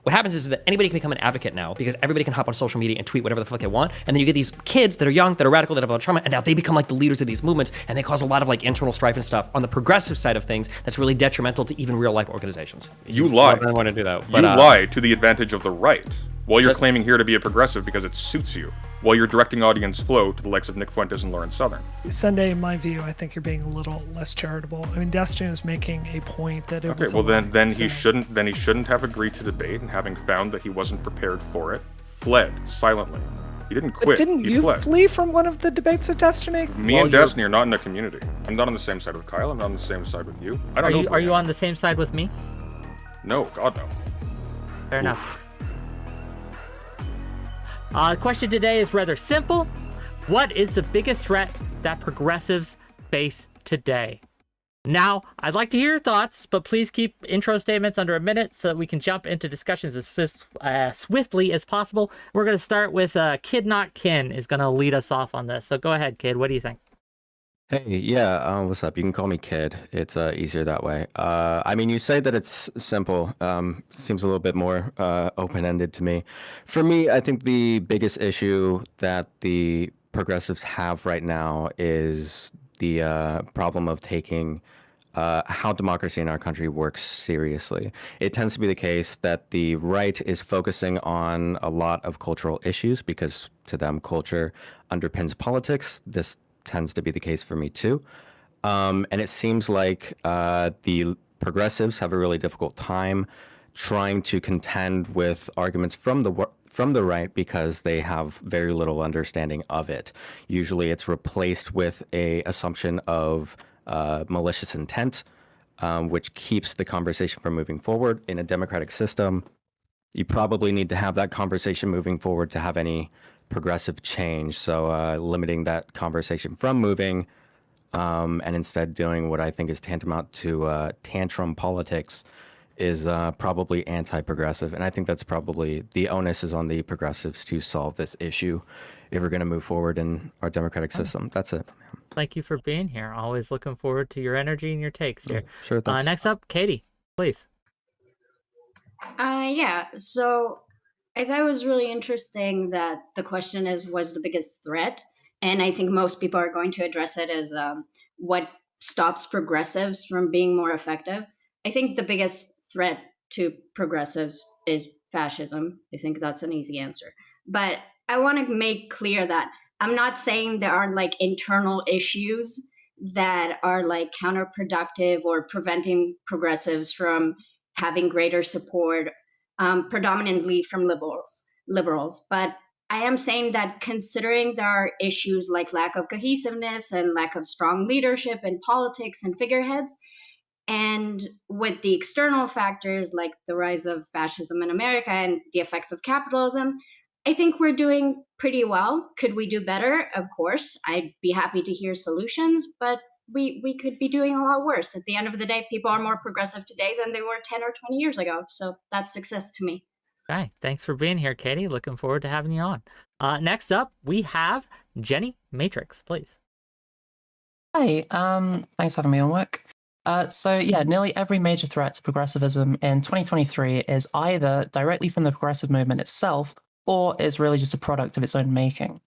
What happens is that anybody can become an advocate now because everybody can hop on social media and tweet whatever the fuck they want. And then you get these kids that are young, that are radical, that have a lot of trauma, and now they become like the leaders of these movements, and they cause a lot of like internal strife and stuff on the progressive side of things that's really detrimental to even real life organizations. You lie. I don't want to do that. But, you lie to the advantage of the right, while you're claiming here to be a progressive because it suits you, while you're directing audience flow to the likes of Nick Fuentes and Lawrence Southern. Sunday, in my view, I think you're being a little less charitable. I mean, 𝙇𝙤𝙗 is making a point that it was. Okay, well then he shouldn't have agreed to debate, and having found that he wasn't prepared for it, fled silently. He didn't quit. But didn't you flee from one of the debates with 𝙇𝙤𝙗? Me and 𝙇𝙤𝙗 are not in a community. I'm not on the same side with Kyle. I'm not on the same side with you. I don't know. Are you on the same side with me? No, God no. Fair enough. The question today is rather simple. What is the biggest threat that progressives face today? Now, I'd like to hear your thoughts, but please keep intro statements under a minute so that we can jump into discussions as swiftly as possible. We're going to start with Kid Not Kin is going to lead us off on this. So go ahead, Kid. What do you think? Hey, yeah, what's up? You can call me Kid. It's easier that way. I mean, you say that it's simple. Seems a little bit more open-ended to me. For me, I think the biggest issue that the progressives have right now is the problem of taking how democracy in our country works seriously. It tends to be the case that the right is focusing on a lot of cultural issues because to them, culture underpins politics. This tends to be the case for me too. And it seems like the progressives have a really difficult time trying to contend with arguments from the right because they have very little understanding of it. Usually it's replaced with a assumption of malicious intent, which keeps the conversation from moving forward. In a democratic system, you probably need to have that conversation moving forward to have any progressive change. So limiting that conversation from moving and instead doing what I think is tantamount to tantrum politics is probably anti-progressive. And I think that's probably the onus is on the progressives to solve this issue if we're going to move forward in our democratic system. That's it. Thank you for being here. Always looking forward to your energy and your takes here. Sure. Next up, Katee, please. Yeah, so I thought it was really interesting that the question is, what's the biggest threat? And I think most people are going to address it as what stops progressives from being more effective. I think the biggest threat to progressives is fascism. I think that's an easy answer. But I want to make clear that I'm not saying there aren't like internal issues that are like counterproductive or preventing progressives from having greater support, predominantly from liberals. But I am saying that considering there are issues like lack of cohesiveness and lack of strong leadership in politics and figureheads, and with the external factors like the rise of fascism in America and the effects of capitalism, I think we're doing pretty well. Could we do better? Of course. I'd be happy to hear solutions, but we could be doing a lot worse. At the end of the day, people are more progressive today than they were 10 or 20 years ago. So that's success to me. Okay, thanks for being here, Katee. Looking forward to having you on. Next up, we have Jenny Matrix, please. Hi, thanks for having me on, Wick. So yeah, nearly every major threat to progressivism in 2023 is either directly from the progressive movement itself or is really just a product of its own making.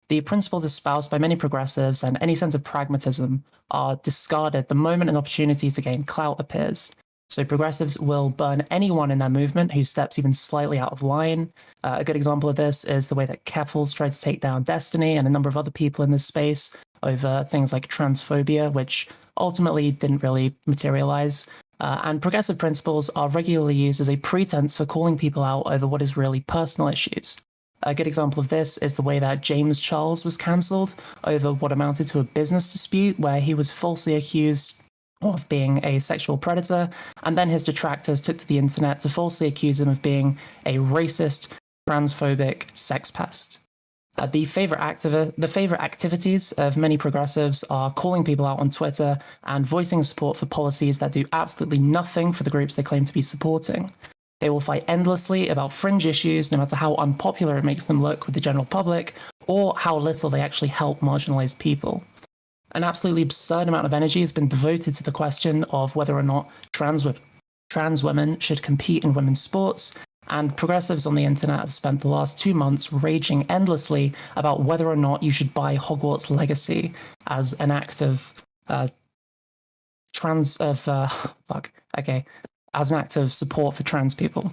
The principles espoused by many progressives and any sense of pragmatism are discarded the moment an opportunity to gain clout appears. So progressives will burn anyone in their movement who steps even slightly out of line. A good example of this is the way that Keffals tried to take down 𝙇𝙤𝙗 and a number of other people in this space over things like transphobia, which ultimately didn't really materialize. And progressive principles are regularly used as a pretense for calling people out over what is really personal issues. A good example of this is the way that James Charles was cancelled over what amounted to a business dispute where he was falsely accused of being a sexual predator, and then his detractors took to the internet to falsely accuse him of being a racist, transphobic sex pest. The favorite activities of many progressives are calling people out on Twitter and voicing support for policies that do absolutely nothing for the groups they claim to be supporting. They will fight endlessly about fringe issues, no matter how unpopular it makes them look with the general public, or how little they actually help marginalized people. An absolutely absurd amount of energy has been devoted to the question of whether or not trans women should compete in women's sports, And progressives on the internet have spent the last 2 months raging endlessly about whether or not you should buy Hogwarts Legacy as an act of as an act of support for trans people.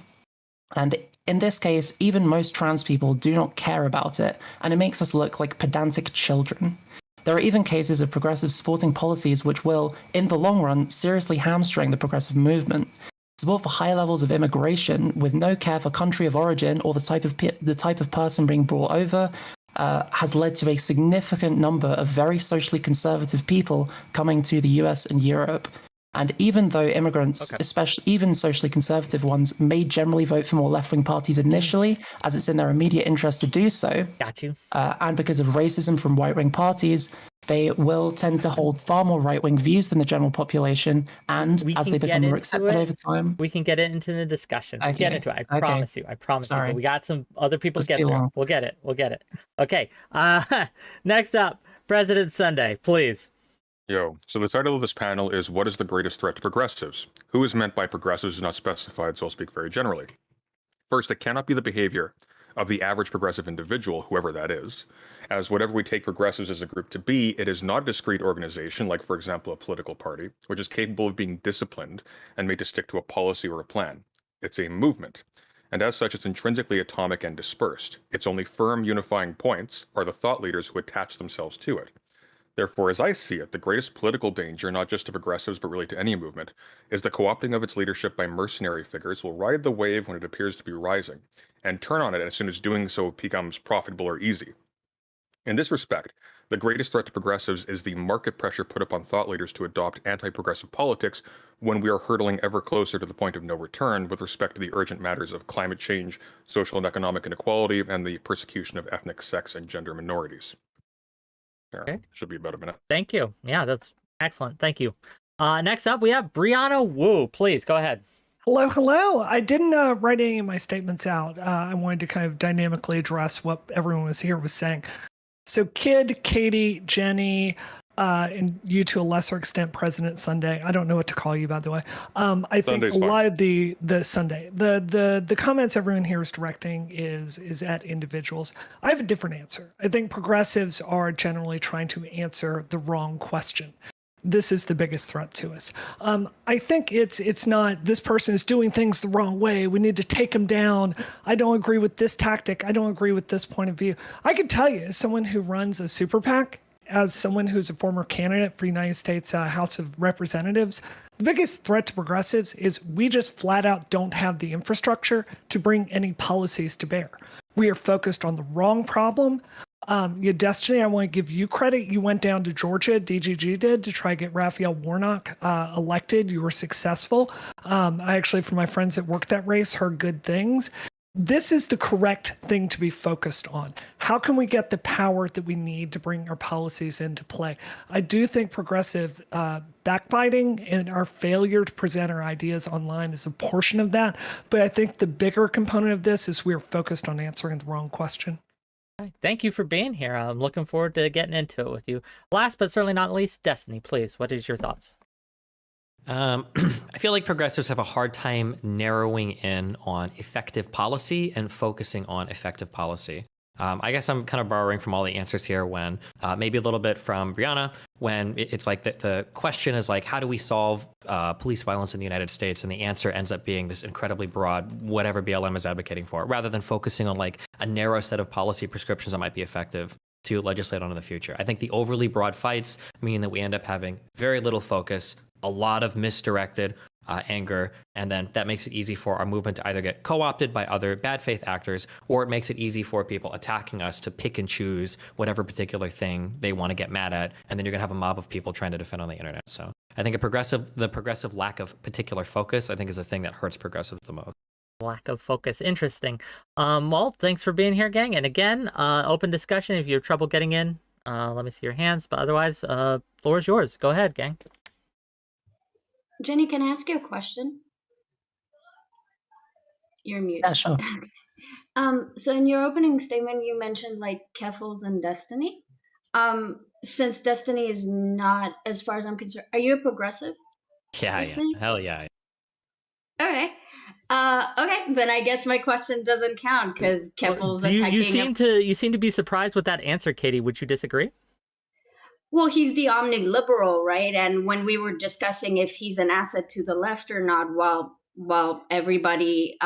And in this case, even most trans people do not care about it, and it makes us look like pedantic children. There are even cases of progressives supporting policies which will, in the long run, seriously hamstring the progressive movement. Support for high levels of immigration with no care for country of origin or the type of person being brought over has led to a significant number of very socially conservative people coming to the US and Europe. And even though immigrants, especially even socially conservative ones, may generally vote for more left-wing parties initially, as it's in their immediate interest to do so, and because of racism from right-wing parties, they will tend to hold far more right-wing views than the general population, and as they become more accepted over time... We can get it into the discussion. We'll get into it. I promise you. I promise you. But we got some other people to get through. We'll get it. We'll get it. Okay. Next up, President Sunday, please. Yo, so the title of this panel is What is the Greatest Threat to Progressives? Who is meant by progressives is not specified, so I'll speak very generally. First, it cannot be the behavior of the average progressive individual, whoever that is, as whatever we take progressives as a group to be, it is not a discrete organization, like for example a political party, which is capable of being disciplined and made to stick to a policy or a plan. It's a movement, and as such it's intrinsically atomic and dispersed. Its only firm unifying points are the thought leaders who attach themselves to it. Therefore, as I see it, the greatest political danger, not just to progressives but really to any movement, is the co-opting of its leadership by mercenary figures who will ride the wave when it appears to be rising, and turn on it as soon as doing so becomes profitable or easy. In this respect, the greatest threat to progressives is the market pressure put upon thought leaders to adopt anti-progressive politics when we are hurtling ever closer to the point of no return with respect to the urgent matters of climate change, social and economic inequality, and the persecution of ethnic, sex, and gender minorities. Okay. Should be about a minute. Thank you. Yeah, that's excellent. Thank you. Next up, we have Brianna Wu. Please go ahead. Hello, hello. I didn't write any of my statements out. I wanted to kind of dynamically address what everyone was saying. So Kid, Katie, Jenny, and you to a lesser extent, President Sunday. I don't know what to call you, by the way. I think a lot of the Sunday, the comments everyone here is directing is at individuals. I have a different answer. I think progressives are generally trying to answer the wrong question. This is the biggest threat to us. I think it's not this person is doing things the wrong way. We need to take them down. I don't agree with this tactic. I don't agree with this point of view. I can tell you, as someone who runs a super PAC, as someone who's a former candidate for United States House of Representatives, the biggest threat to progressives is we just flat out don't have the infrastructure to bring any policies to bear. We are focused on the wrong problem. Destiny, I want to give you credit. You went down to Georgia, DGG did, to try to get Raphael Warnock elected. You were successful. I actually, from my friends that worked that race, heard good things. This is the correct thing to be focused on. How can we get the power that we need to bring our policies into play? I do think progressive backbiting and our failure to present our ideas online is a portion of that. But I think the bigger component of this is we're focused on answering the wrong question. Thank you for being here. I'm looking forward to getting into it with you. Last but certainly not least, Destiny, please. What is your thoughts? I feel like progressives have a hard time narrowing in on effective policy and focusing on effective policy. I guess I'm kind of borrowing from all the answers here when maybe a little bit from Brianna, when it's like the question is like, how do we solve police violence in the United States? And the answer ends up being this incredibly broad, whatever BLM is advocating for, rather than focusing on like a narrow set of policy prescriptions that might be effective to legislate on in the future. I think the overly broad fights mean that we end up having very little focus, a lot of misdirected anger, and then that makes it easy for our movement to either get co-opted by other bad faith actors, or it makes it easy for people attacking us to pick and choose whatever particular thing they want to get mad at, and then you're gonna have a mob of people trying to defend on the internet. So I think the progressive lack of particular focus, I think, is the thing that hurts progressives the most. Lack of focus. Interesting. Well, thanks for being here, gang. And again, open discussion. If you have trouble getting in, let me see your hands, but otherwise, floor is yours. Go ahead, gang. Jenny, can I ask you a question? You're muted. Yeah, sure. So in your opening statement, you mentioned like Keffels and Destiny. Since Destiny is not, as far as I'm concerned, are you a progressive? Yeah, yeah. Hell yeah. Okay. Okay, then I guess my question doesn't count because Keppel's you attacking. You seem to be surprised with that answer, Katee. Would you disagree? Well, he's the omni-liberal, right? And when we were discussing if he's an asset to the left or not, while everybody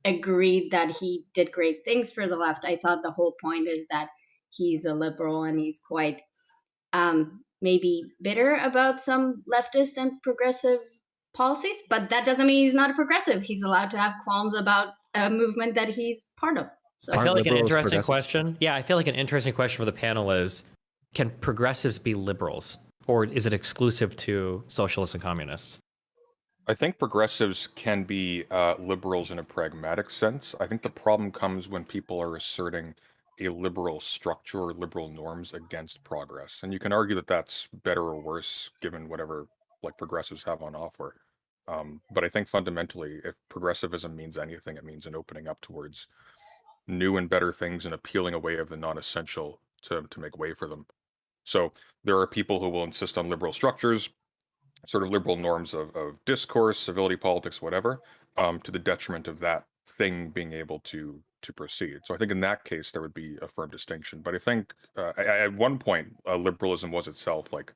agreed that he did great things for the left, I thought the whole point is that he's a liberal and he's quite maybe bitter about some leftist and progressive policies, but that doesn't mean he's not a progressive. He's allowed to have qualms about a movement that he's part of. So I feel like an liberals interesting progressives? question. Yeah, I feel like an interesting question for the panel is, can progressives be liberals? Or is it exclusive to socialists and communists? I think progressives can be liberals in a pragmatic sense. I think the problem comes when people are asserting a liberal structure or liberal norms against progress. And you can argue that that's better or worse given whatever like progressives have on offer. But I think fundamentally, if progressivism means anything, it means an opening up towards new and better things and appealing away of the non-essential to make way for them. So there are people who will insist on liberal structures, sort of liberal norms of discourse, civility, politics, whatever, to the detriment of that thing being able to proceed. So I think in that case, there would be a firm distinction. But I think at one point, liberalism was itself like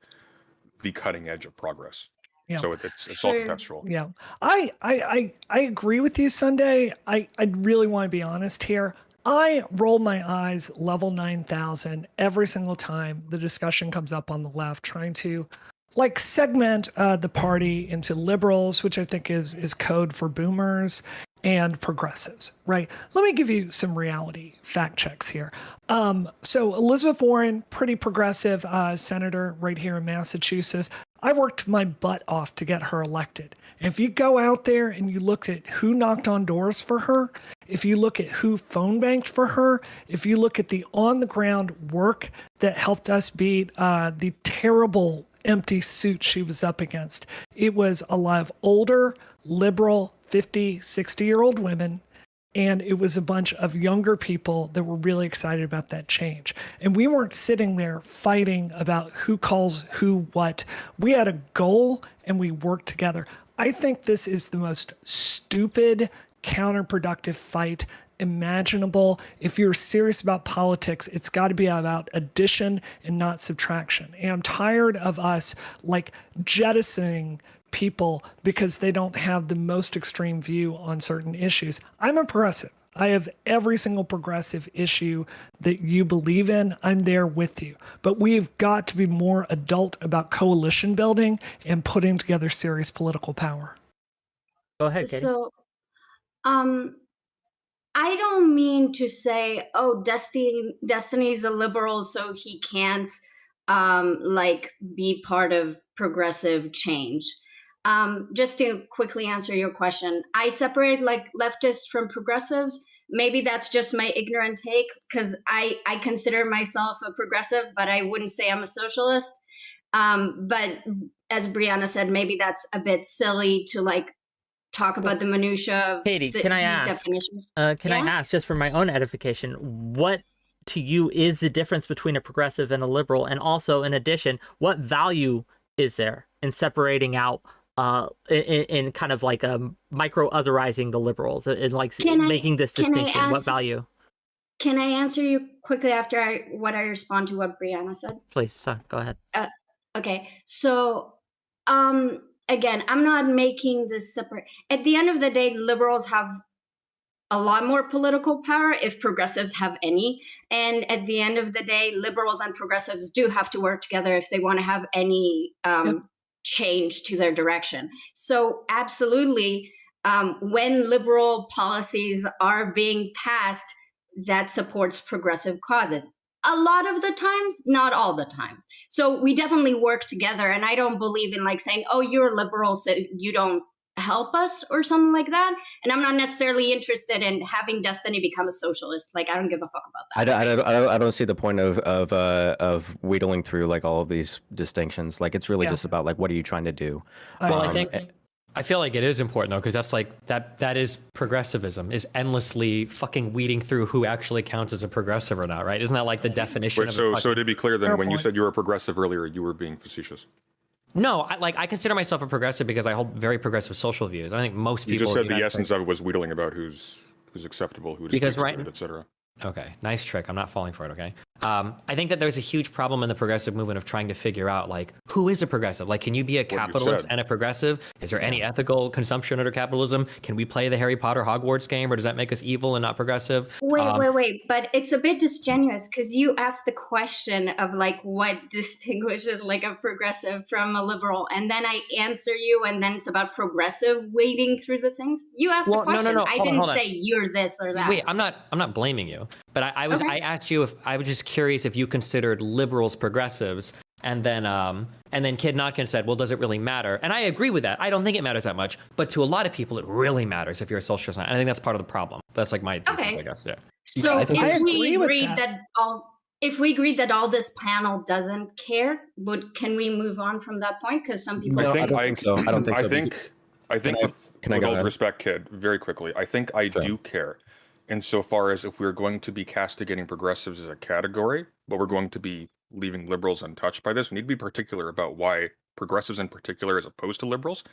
the cutting edge of progress. Yeah. So it's all contextual. Yeah, I agree with you, Sunday. I really want to be honest here. I roll my eyes level 9,000 every single time the discussion comes up on the left, trying to like segment the party into liberals, which I think is code for boomers, and progressives, right? Let me give you some reality fact checks here. So Elizabeth Warren, pretty progressive senator right here in Massachusetts. I worked my butt off to get her elected. And if you go out there and you look at who knocked on doors for her, if you look at who phone banked for her, if you look at the on-the-ground work that helped us beat the terrible empty suit she was up against, it was a lot of older, liberal, 50, 60-year-old women, and it was a bunch of younger people that were really excited about that change. And we weren't sitting there fighting about who calls who what. We had a goal and we worked together. I think this is the most stupid, counterproductive fight imaginable. If you're serious about politics, it's got to be about addition and not subtraction. And I'm tired of us like jettisoning people because they don't have the most extreme view on certain issues. I'm a progressive. I have every single progressive issue that you believe in. I'm there with you. But we've got to be more adult about coalition building and putting together serious political power. Go ahead, Katee. So, I don't mean to say, oh, Destiny's a liberal, so he can't like be part of progressive change. Just to quickly answer your question, I separate like leftists from progressives. Maybe that's just my ignorant take because I consider myself a progressive, but I wouldn't say I'm a socialist. But as Brianna said, maybe that's a bit silly to like talk about the minutia of Katee, can I ask? Definitions. Can I ask, just for my own edification, what to you is the difference between a progressive and a liberal? And also, in addition, what value is there in separating out in kind of like micro-otherizing the liberals, in like making this distinction? What value? Can I answer you quickly after I respond to what Brianna said? Please, go ahead. Okay, so again, I'm not making this separate. At the end of the day, liberals have a lot more political power if progressives have any. And at the end of the day, liberals and progressives do have to work together if they want to have any change to their direction. So absolutely, when liberal policies are being passed that supports progressive causes. A lot of the times, not all the times. So we definitely work together. And I don't believe in like saying, oh, you're liberal, so you don't help us or something like that. And I'm not necessarily interested in having Destiny become a socialist. Like, I don't give a fuck about that. I don't see the point of wheedling through like all of these distinctions. Like, it's really just about like, what are you trying to do? Well, I feel like it is important though, because that's like that is progressivism, is endlessly fucking weeding through who actually counts as a progressive or not, right? Isn't that like the definition of so to be clear then, when you said you were a progressive earlier, you were being facetious. No, I consider myself a progressive because I hold very progressive social views. I think most You people. just said the essence of it was wheedling about who's acceptable, who's excluded, etc. Okay, nice trick. I'm not falling for it, okay? I think that there's a huge problem in the progressive movement of trying to figure out, like, who is a progressive? Like, can you be a capitalist and a progressive? Is there any ethical consumption under capitalism? Can we play the Harry Potter Hogwarts game, or does that make us evil and not progressive? Wait. But it's a bit disingenuous because you asked the question of, like, what distinguishes, like, a progressive from a liberal. And then I answer you, and then it's about progressive wading through the things. You asked the question. No. I didn't say you're this or that. Wait, I'm not blaming you. But I Okay. asked you if I was just curious if you considered liberals progressives, and then Kid Notkin said, well, does it really matter? And I agree with that. I don't think it matters that much, but to a lot of people, it really matters if you're a socialist. And I think that's part of the problem. That's like my thesis, I guess. Yeah. So I agree with if we agreed that all this panel doesn't care, can we move on from that point? Because some people I don't think so. I don't think so. I think with all due respect, Kid, very quickly, I think I do care. Insofar as if we're going to be castigating progressives as a category, but we're going to be leaving liberals untouched by this, we need to be particular about why progressives in particular, as opposed to liberals,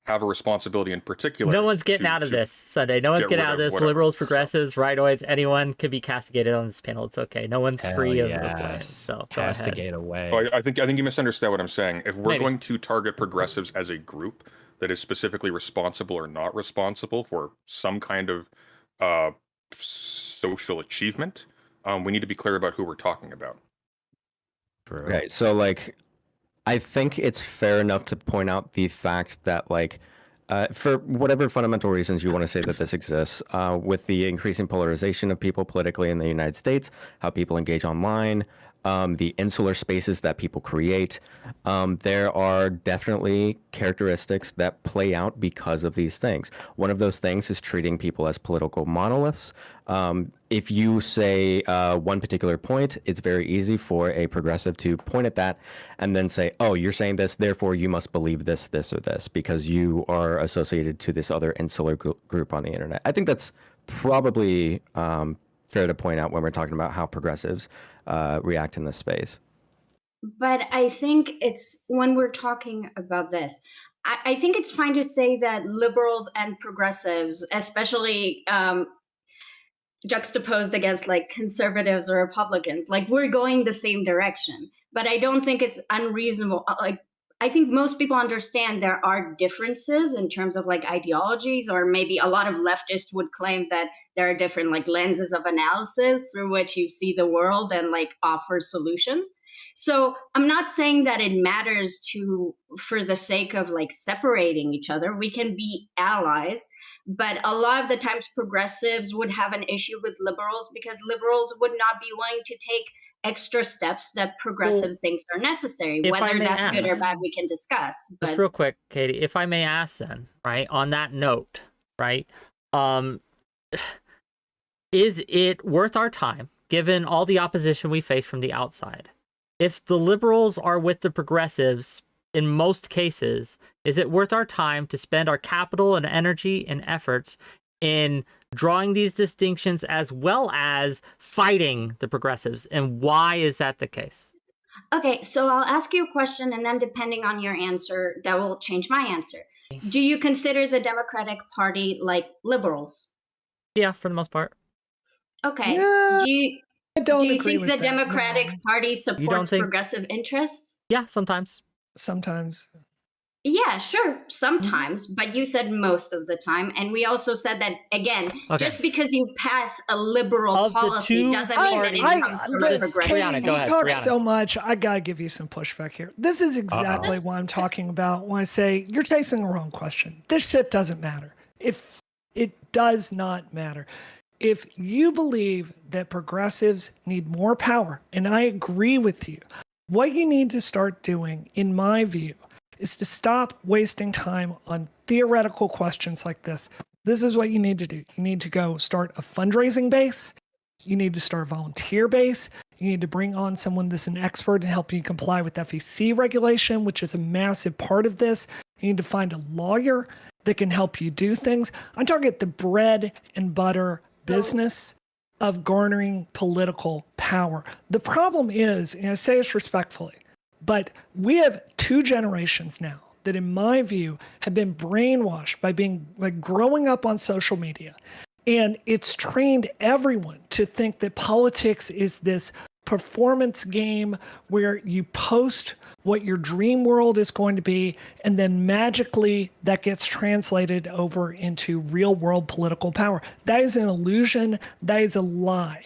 have a responsibility in particular. No one's getting out of this Sunday. No one's getting out of this. Whatever. Liberals, progressives, rightoids, anyone could be castigated on this panel. It's okay. No one's free of the blame. So castigate away. So I think you misunderstand what I'm saying. If we're going to target progressives as a group that is specifically responsible or not responsible for some kind of social achievement, we need to be clear about who we're talking about. Okay, so like, I think it's fair enough to point out the fact that, like, for whatever fundamental reasons you want to say that this exists, with the increasing polarization of people politically in the United States, how people engage online, the insular spaces that people create, there are definitely characteristics that play out because of these things. One of those things is treating people as political monoliths. If you say one particular point, it's very easy for a progressive to point at that and then say, oh, you're saying this, therefore you must believe this, this, or this, because you are associated to this other insular group on the internet. I think that's probably fair to point out when we're talking about how progressives react in this space. But I think it's when we're talking about this, I think it's fine to say that liberals and progressives, especially juxtaposed against like conservatives or Republicans, like we're going the same direction. But I don't think it's unreasonable. Like, I think most people understand there are differences in terms of like ideologies, or maybe a lot of leftists would claim that there are different like lenses of analysis through which you see the world and like offer solutions. So I'm not saying that it matters for the sake of like separating each other. We can be allies, but a lot of the times progressives would have an issue with liberals because liberals would not be willing to take extra steps that progressive thinks are necessary. Whether that's good or bad, we can discuss. But just real quick, Katee, if I may ask then, right, on that note, right, is it worth our time, given all the opposition we face from the outside? If the liberals are with the progressives, in most cases, is it worth our time to spend our capital and energy and efforts in drawing these distinctions as well as fighting the progressives? And why is that the case? Okay, so I'll ask you a question, and then depending on your answer, that will change my answer. Do you consider the Democratic Party like liberals? Yeah, for the most part. Okay. Yeah, Do you think the Democratic Party supports progressive interests? Yeah, sometimes. Sometimes. Yeah, sure, sometimes, but you said most of the time. And we also said that, again, just because you pass a liberal policy doesn't mean that it comes from a progressive. You talk so much, I gotta give you some pushback here. This is exactly what I'm talking about when I say you're chasing the wrong question. This shit doesn't matter. If it does not matter. If you believe that progressives need more power, and I agree with you, what you need to start doing, in my view, is to stop wasting time on theoretical questions like this. This is what you need to do. You need to go start a fundraising base. You need to start a volunteer base. You need to bring on someone that's an expert and help you comply with FEC regulation, which is a massive part of this. You need to find a lawyer that can help you do things. I'm talking the bread and butter business of garnering political power. The problem is, and I say this respectfully, but we have 2 generations now that, in my view, have been brainwashed by being growing up on social media. And it's trained everyone to think that politics is this performance game where you post what your dream world is going to be, and then magically that gets translated over into real world political power. That is an illusion. That is a lie.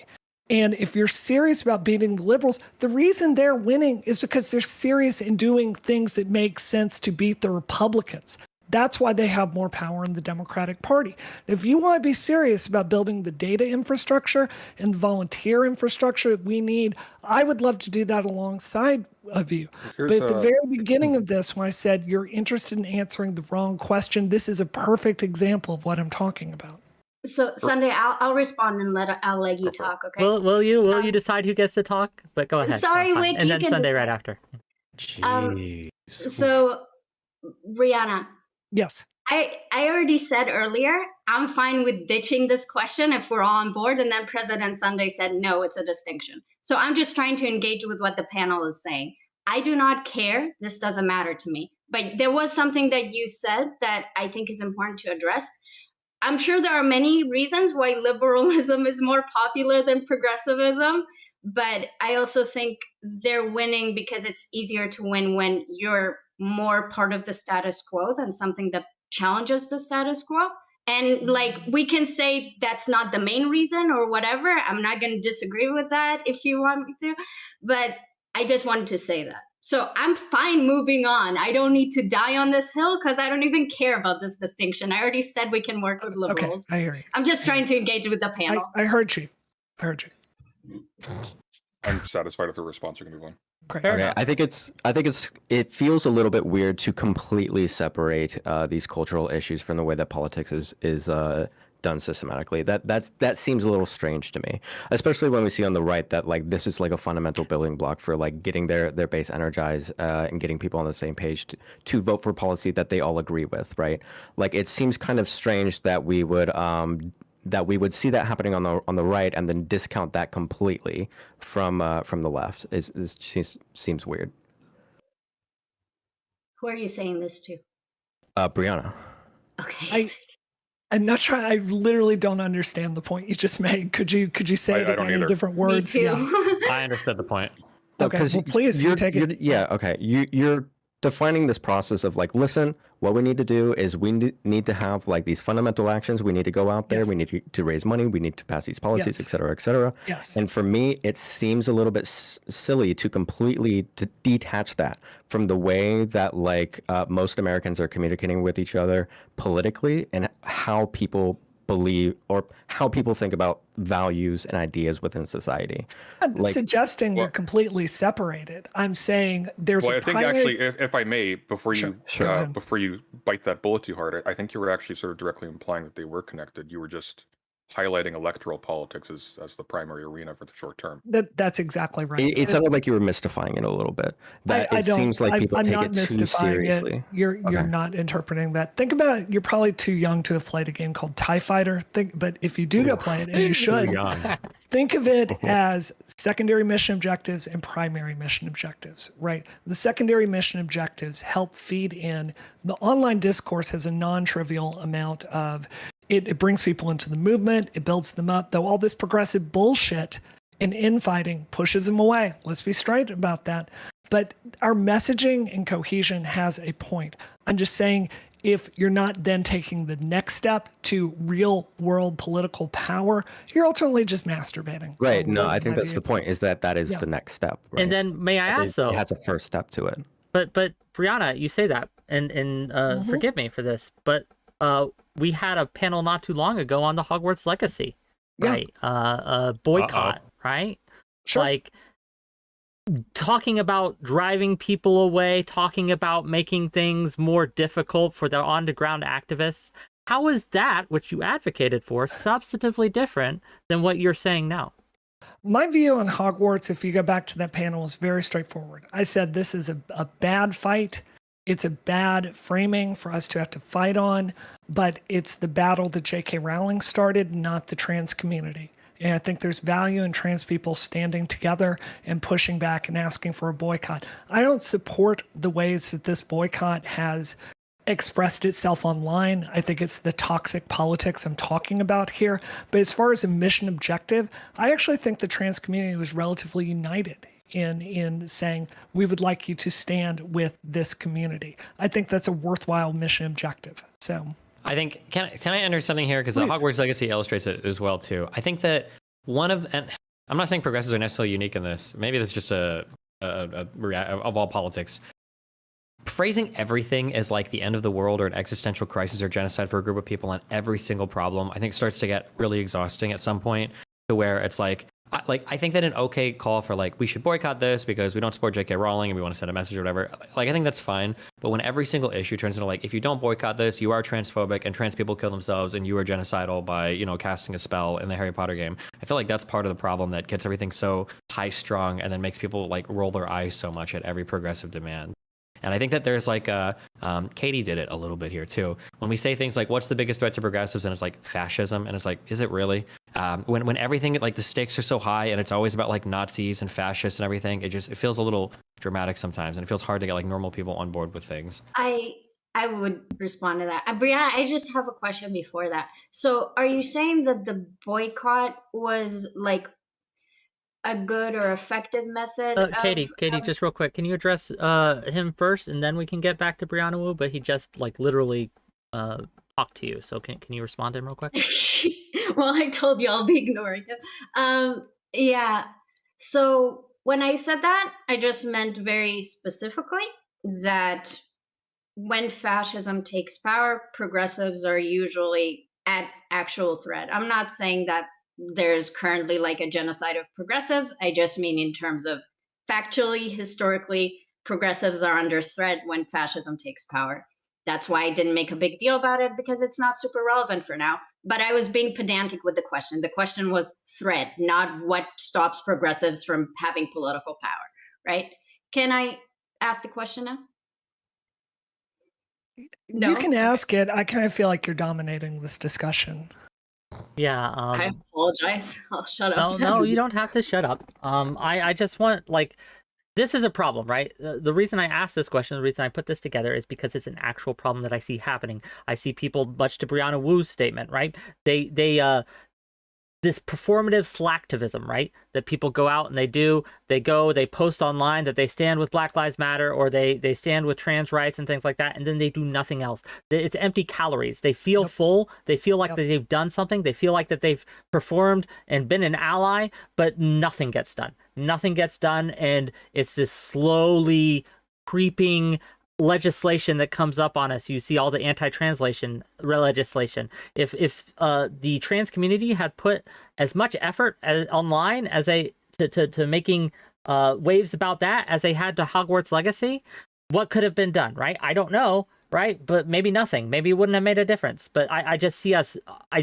And if you're serious about beating the liberals, the reason they're winning is because they're serious in doing things that make sense to beat the Republicans. That's why they have more power in the Democratic Party. If you want to be serious about building the data infrastructure and the volunteer infrastructure that we need, I would love to do that alongside of you. But at the very beginning of this, when I said you're interested in answering the wrong question, this is a perfect example of what I'm talking about. So Sunday, I'll respond and I'll let you talk. Okay. Will you decide who gets to talk? But go ahead. Sorry, Wick, and then Sunday right after. So Brianna. Yes. I already said earlier, I'm fine with ditching this question if we're all on board. And then President Sunday said, no, it's a distinction. So I'm just trying to engage with what the panel is saying. I do not care. This doesn't matter to me. But there was something that you said that I think is important to address. I'm sure there are many reasons why liberalism is more popular than progressivism, but I also think they're winning because it's easier to win when you're more part of the status quo than something that challenges the status quo. And like, we can say that's not the main reason or whatever. I'm not going to disagree with that if you want me to, but I just wanted to say that. So I'm fine moving on. I don't need to die on this hill because I don't even care about this distinction. I already said we can work with liberals. Okay, I hear you. I'm just trying to engage with the panel. I heard you. I heard you. I'm satisfied with the response. You can move on. Okay, I think it feels a little bit weird to completely separate these cultural issues from the way that politics is done systematically. That seems a little strange to me, especially when we see on the right that like this is like a fundamental building block for like getting their base energized and getting people on the same page to vote for policy that they all agree with, right? Like it seems kind of strange that we would see that happening on the right and then discount that completely from the left. It seems weird. Who are you saying this to? Brianna. Okay. I'm not trying. I literally don't understand the point you just made. Could you say it again in different words? Me too. Yeah. I understood the point. Okay, well, please take it. Yeah, okay. You're defining this process of like, listen, what we need to do is we need to have like these fundamental actions. We need to go out there. Yes. We need to raise money. We need to pass these policies, Yes. et cetera, et cetera. Yes. And for me, it seems a little bit silly to completely detach that from the way that like most Americans are communicating with each other politically and how people believe or how people think about values and ideas within society. I'm not suggesting they're completely separated. I'm saying there's I think actually, if I may, before you bite that bullet too hard, I think you were actually sort of directly implying that they were connected. You were just highlighting electoral politics as the primary arena for the short term. That's exactly right. It sounded like you were mystifying it a little bit. It seems like people take it too seriously. You're not interpreting that. Think about it. You're probably too young to have played a game called TIE Fighter. But if you do go play it, and you should, think of it as secondary mission objectives and primary mission objectives, right? The secondary mission objectives help feed in. The online discourse has a non-trivial amount of it brings people into the movement. It builds them up, though all this progressive bullshit and infighting pushes them away. Let's be straight about that. But our messaging and cohesion has a point. I'm just saying, if you're not then taking the next step to real world political power, you're ultimately just masturbating. Right. No, I think that's the point, is that is the next step. Right? And then may I ask though? It has a first step to it. But Brianna, you say that, and forgive me for this, but we had a panel not too long ago on the Hogwarts legacy, right? Boycott, right? Sure. Like talking about driving people away, talking about making things more difficult for the on-the-ground activists. How is that, which you advocated for, substantively different than what you're saying now? My view on Hogwarts, if you go back to that panel, is very straightforward. I said this is a bad fight. It's a bad framing for us to have to fight on, but it's the battle that J.K. Rowling started, not the trans community. And I think there's value in trans people standing together and pushing back and asking for a boycott. I don't support the ways that this boycott has expressed itself online. I think it's the toxic politics I'm talking about here. But as far as a mission objective, I actually think the trans community was relatively united in saying, we would like you to stand with this community. I think that's a worthwhile mission objective. So I think, can I enter something here? Because the Hogwarts Legacy illustrates it as well, too. I think that and I'm not saying progressives are necessarily unique in this. Maybe this is just of all politics. Phrasing everything as like the end of the world or an existential crisis or genocide for a group of people on every single problem, I think starts to get really exhausting at some point, to where it's like I think that an okay call for like, we should boycott this because we don't support J.K. Rowling and we want to send a message or whatever, like I think that's fine. But when every single issue turns into like, if you don't boycott this, you are transphobic and trans people kill themselves and you are genocidal by, you know, casting a spell in the Harry Potter game, I feel like that's part of the problem that gets everything so high strung and then makes people like roll their eyes so much at every progressive demand. And I think that there's like Katee did it a little bit here too. When we say things like, what's the biggest threat to progressives? And it's like fascism. And it's like, is it really? When everything, like the stakes are so high and it's always about like Nazis and fascists and everything, it feels a little dramatic sometimes. And it feels hard to get like normal people on board with things. I would respond to that. Brianna, I just have a question before that. So are you saying that the boycott was like a good or effective method? Katee, just real quick, can you address him first, and then we can get back to Brianna Wu? But he just like literally talked to you, so can you respond to him real quick? Well, I told you I'll be ignoring him. Yeah. So when I said that, I just meant very specifically that when fascism takes power, progressives are usually at actual threat. I'm not saying that there's currently like a genocide of progressives. I just mean in terms of factually, historically, progressives are under threat when fascism takes power. That's why I didn't make a big deal about it, because it's not super relevant for now. But I was being pedantic with the question. The question was threat, not what stops progressives from having political power, right? Can I ask the question now? No? You can ask it. I kind of feel like you're dominating this discussion. Yeah. I apologize. I'll shut up. No, you don't have to shut up. I just want, like, this is a problem, right? The reason I asked this question, the reason I put this together is because it's an actual problem that I see happening. I see people, much to Brianna Wu's statement, right? This performative slacktivism, right? That people go out and they post online that they stand with Black Lives Matter, or they stand with trans rights and things like that, and then they do nothing else. It's empty calories. They feel full. They feel like that they've done something. They feel like that they've performed and been an ally, but nothing gets done. Nothing gets done, and it's this slowly creeping legislation that comes up on us. You see all the anti-translation legislation. If the trans community had put as much effort online as to making waves about that as they had to Hogwarts Legacy, what could have been done, right? I don't know, right? But maybe nothing. Maybe it wouldn't have made a difference. But I just see us. I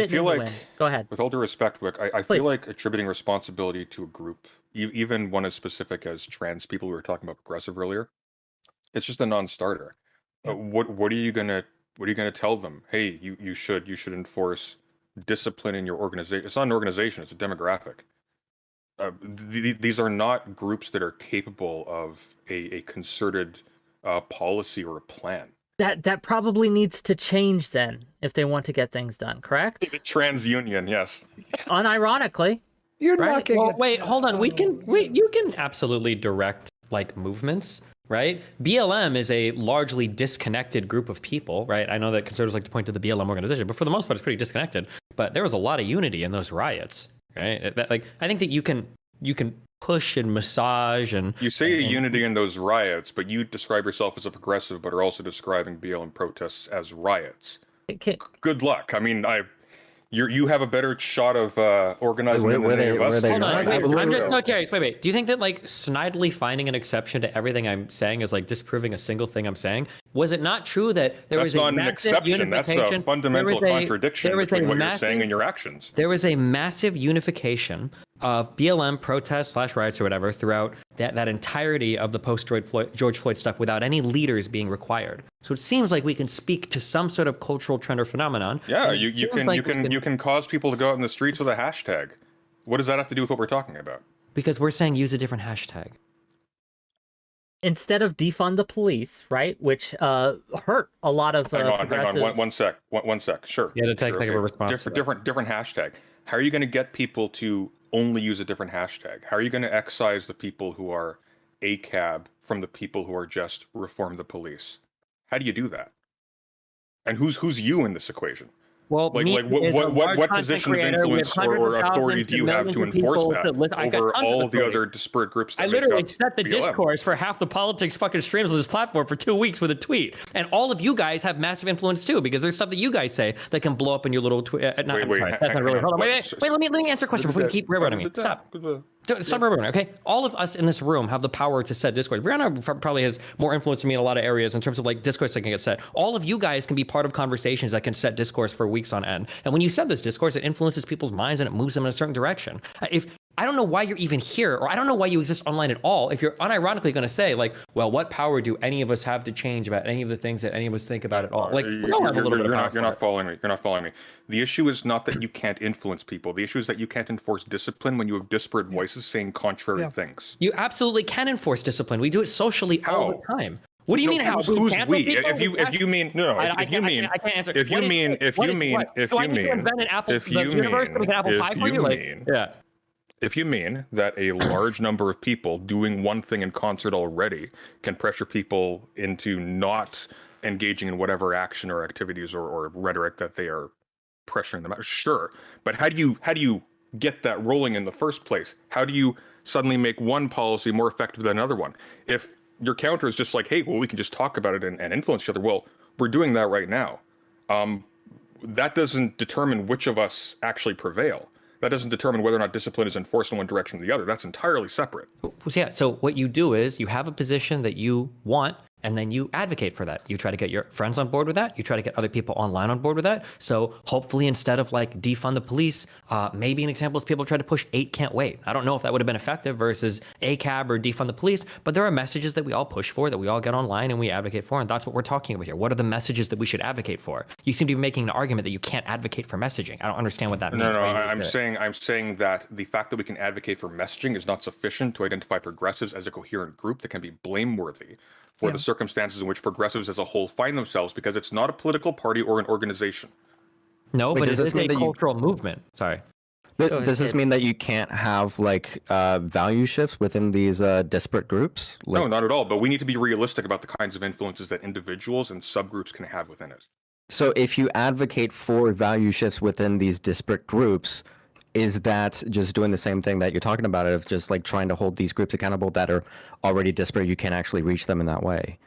feel like, go ahead. With all due respect, Wick, I feel like attributing responsibility to a group, even one as specific as trans people, we were talking about progressive earlier, it's just a non-starter. What are you gonna tell them? Hey, you should enforce discipline in your organization. It's not an organization; it's a demographic. These are not groups that are capable of a concerted policy or a plan. That probably needs to change then if they want to get things done. Correct? Trans union, yes. Unironically, you're right? not Well, wait, hold on. You can absolutely direct like movements. Right? BLM is a largely disconnected group of people, right? I know that conservatives like to point to the BLM organization, but for the most part, it's pretty disconnected. But there was a lot of unity in those riots, right? I think that you can push and massage and... You say a unity in those riots, but you describe yourself as a progressive, but are also describing BLM protests as riots. Good luck. I mean, You have a better shot of organizing Were them than they- any of us. were they Hold not? on, I wait, believe I'm just it. so curious. Wait. Do you think that like snidely finding an exception to everything I'm saying is like disproving a single thing I'm saying? Was it not true that there was That's a not an massive exception. That's unification? a fundamental contradiction between what you're saying and your actions. There was a massive unification of BLM protests / riots or whatever throughout that entirety of the post-George Floyd stuff without any leaders being required. So it seems like we can speak to some sort of cultural trend or phenomenon. Yeah, and it you seems can like you can cause people to go out in the streets with a hashtag. What does that have to do with what we're talking about? Because we're saying use a different hashtag. Instead of defund the police, right, which hurt a lot of Hang on, progressives. one sec. Sure. Yeah, to take sure, a response to that. Different hashtag. How are you going to get people to only use a different hashtag? How are you going to excise the people who are ACAB from the people who are just reform the police? How do you do that? And who's you in this equation? Well, what position of influence or authority do you have to enforce that over all the other disparate groups? I literally set the discourse for half the politics fucking streams on this platform for 2 weeks with a tweet, and all of you guys have massive influence too, because there's stuff that you guys say that can blow up in your little tweet. That's not really. Hold on, wait. Let me answer a question before you keep railroading me. Stop. Stop railroading. Okay, all of us in this room have the power to set discourse. Brianna probably has more influence than me in a lot of areas in terms of like discourse that can get set. All of you guys can be part of conversations that can set discourse for weeks on end. And when you set this discourse, it influences people's minds and it moves them in a certain direction. If I don't know why you're even here, or I don't know why you exist online at all, if you're unironically going to say like, well, what power do any of us have to change about any of the things that any of us think about at all? Like, we all have a little bit of power. You're not following me. You're not following me. The issue is not that you can't influence people. The issue is that you can't enforce discipline when you have disparate voices saying contrary things. You absolutely can enforce discipline. We do it socially all the time. What do you mean how? Who's we? If you mean if you mean that a large number of people doing one thing in concert already can pressure people into not engaging in whatever action or activities or rhetoric that they are pressuring them out, sure. But how do you get that rolling in the first place? How do you suddenly make one policy more effective than another one? If your counter is just like, hey, well, we can just talk about it and influence each other. Well, we're doing that right now. That doesn't determine which of us actually prevail. That doesn't determine whether or not discipline is enforced in one direction or the other. That's entirely separate. Yeah, so what you do is you have a position that you want, and then you advocate for that. You try to get your friends on board with that. You try to get other people online on board with that. So hopefully instead of like defund the police, maybe an example is people try to push 8 can't wait. I don't know if that would have been effective versus ACAB or defund the police, but there are messages that we all push for, that we all get online and we advocate for, and that's what we're talking about here. What are the messages that we should advocate for? You seem to be making an argument that you can't advocate for messaging. I don't understand what that means. No, I'm saying that the fact that we can advocate for messaging is not sufficient to identify progressives as a coherent group that can be blameworthy for the circumstances in which progressives as a whole find themselves, because it's not a political party or an organization. No, but it is a cultural movement. Sorry. Does this mean that you can't have like value shifts within these disparate groups? No, not at all. But we need to be realistic about the kinds of influences that individuals and subgroups can have within it. So if you advocate for value shifts within these disparate groups, is that just doing the same thing that you're talking about, of just like trying to hold these groups accountable that are already disparate? You can't actually reach them in that way.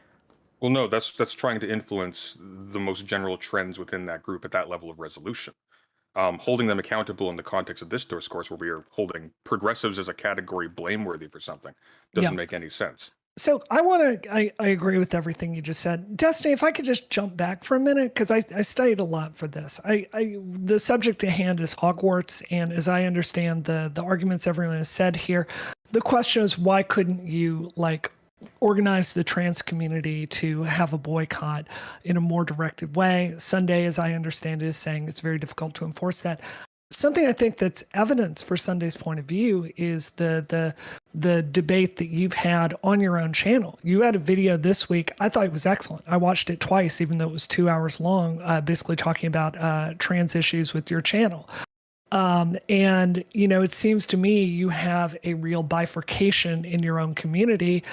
Well, no, that's trying to influence the most general trends within that group at that level of resolution. Holding them accountable in the context of this discourse, where we are holding progressives as a category blameworthy for something, doesn't make any sense. So I agree with everything you just said. Destiny, if I could just jump back for a minute, because I studied a lot for this. The subject at hand is Hogwarts, and as I understand the arguments everyone has said here, the question is, why couldn't you like organize the trans community to have a boycott in a more directed way? Sunday, as I understand it, is saying it's very difficult to enforce that. Something I think that's evidence for Sunday's point of view is the debate that you've had on your own channel. You had a video this week. I thought it was excellent. I watched it twice, even though it was 2 hours long, basically talking about trans issues with your channel. And, you know, it seems to me you have a real bifurcation in your own community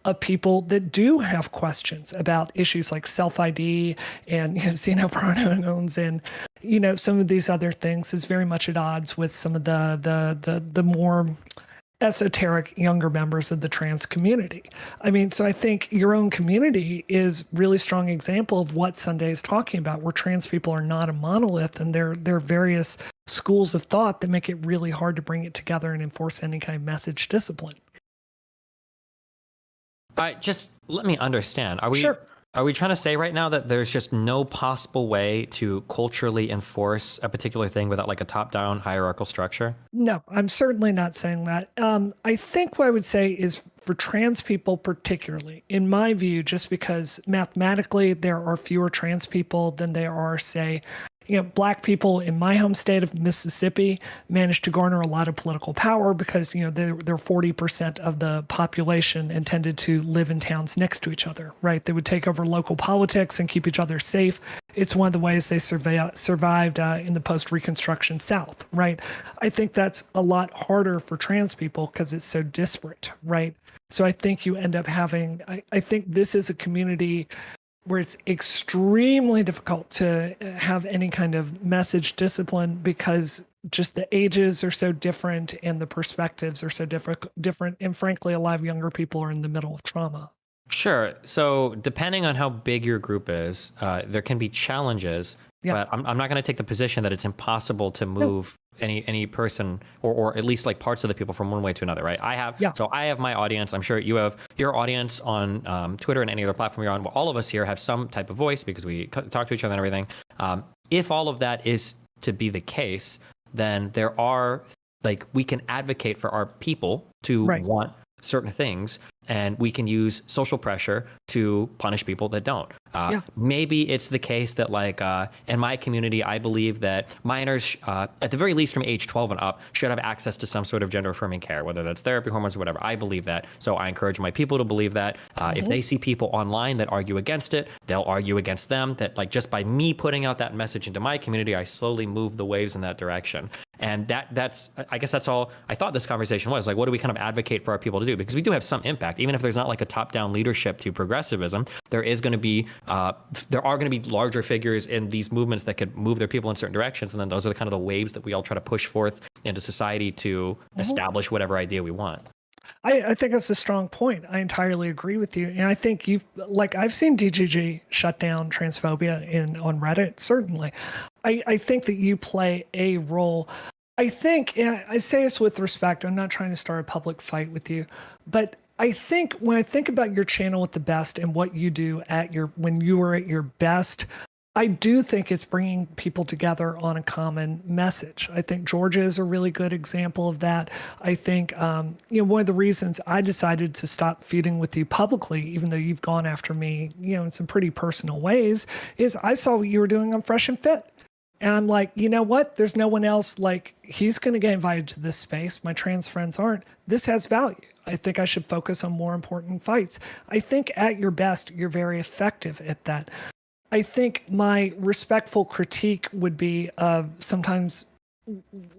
of people that do have questions about issues like self-ID and pronouns and, you know, some of these other things is very much at odds with some of the more esoteric younger members of the trans community. I mean, so I think your own community is really strong example of what Sunday is talking about, where trans people are not a monolith, and there are various schools of thought that make it really hard to bring it together and enforce any kind of message discipline. Just let me understand. Are we Sure. are we trying to say right now that there's just no possible way to culturally enforce a particular thing without like a top-down hierarchical structure? No, I'm certainly not saying that. I think what I would say is for trans people particularly, in my view, just because mathematically there are fewer trans people than there are, say, Black people in my home state of Mississippi managed to garner a lot of political power because, they're 40% of the population and tended to live in towns next to each other, right? They would take over local politics and keep each other safe. It's one of the ways they survived in the post-Reconstruction South, right? I think that's a lot harder for trans people because it's so disparate, right? So I think you end up having, I think this is a community where it's extremely difficult to have any kind of message discipline because just the ages are so different and the perspectives are so different. And frankly, a lot of younger people are in the middle of trauma. Sure. So depending on how big your group is, there can be challenges, but I'm not going to take the position that it's impossible to move any person or at least like parts of the people from one way to another, right? So I have my audience. I'm sure you have your audience on Twitter and any other platform you're on. Well, all of us here have some type of voice because we talk to each other and everything. If all of that is to be the case, then there are we can advocate for our people to want certain things, and we can use social pressure to punish people that don't. Maybe it's the case that in my community, I believe that minors, at the very least from age 12 and up, should have access to some sort of gender affirming care, whether that's therapy, hormones, or whatever. I believe that. So I encourage my people to believe that. If they see people online that argue against it, they'll argue against them. That just by me putting out that message into my community, I slowly move the waves in that direction. And that's I guess that's all I thought this conversation was. What do we kind of advocate for our people to do? Because we do have some impact. Even if there's not a top-down leadership to progressivism, there are going to be larger figures in these movements that could move their people in certain directions. And then those are kind of the waves that we all try to push forth into society to establish whatever idea we want. I think that's a strong point. I entirely agree with you. And I think I've seen DGG shut down transphobia on Reddit, certainly. I think that you play a role. I think, and I say this with respect, I'm not trying to start a public fight with you, but I think when I think about your channel at the best and what you do when you are at your best, I do think it's bringing people together on a common message. I think Georgia is a really good example of that. I think, one of the reasons I decided to stop feuding with you publicly, even though you've gone after me, in some pretty personal ways, is I saw what you were doing on Fresh and Fit. And I'm like, you know what? There's no one else. He's going to get invited to this space. My trans friends aren't. This has value. I think I should focus on more important fights. I think at your best, you're very effective at that. I think my respectful critique would be sometimes,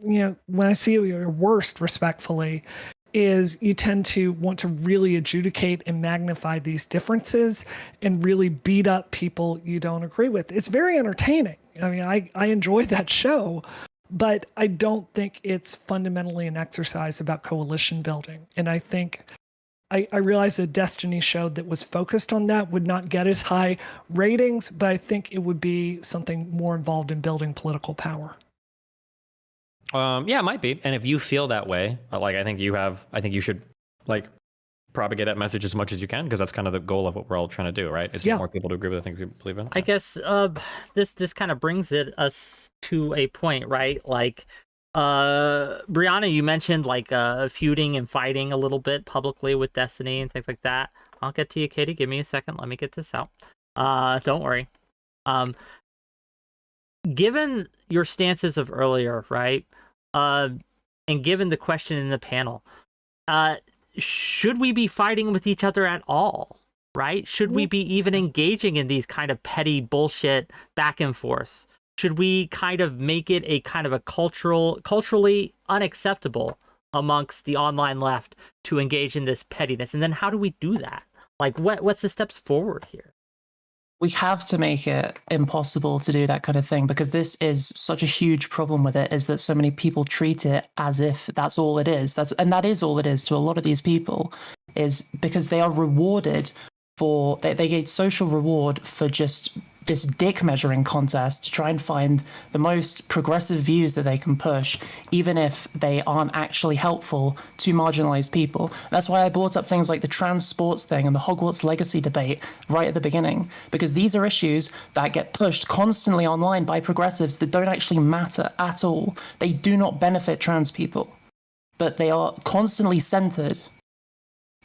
when I see your worst respectfully, is you tend to want to really adjudicate and magnify these differences and really beat up people you don't agree with. It's very entertaining. I mean, I enjoy that show, but I don't think it's fundamentally an exercise about coalition building. And I think I realize a Destiny show that was focused on that would not get as high ratings, but I think it would be something more involved in building political power. Yeah, it might be. And if you feel that way, I think you should propagate that message as much as you can, because that's kind of the goal of what we're all trying to do, right? Is to get more people to agree with the things we believe in. I guess this kind of brings us to a point, right? Brianna, you mentioned feuding and fighting a little bit publicly with Destiny and things like that. I'll get to you, Katee. Give me a second. Let me get this out. Don't worry. Given your stances of earlier, right? And given the question in the panel, should we be fighting with each other at all? Right? Should we be even engaging in these kind of petty bullshit back and forth? Should we kind of make it a kind of a culturally unacceptable amongst the online left to engage in this pettiness? And then how do we do that? What's the steps forward here? We have to make it impossible to do that kind of thing, because this is such a huge problem with it, is that so many people treat it as if that's all it is. That is all it is to a lot of these people, is because they are rewarded they get social reward for just this dick measuring contest to try and find the most progressive views that they can push, even if they aren't actually helpful to marginalized people. That's why I brought up things like the trans sports thing and the Hogwarts legacy debate right at the beginning, because these are issues that get pushed constantly online by progressives that don't actually matter at all. They do not benefit trans people, but they are constantly centered.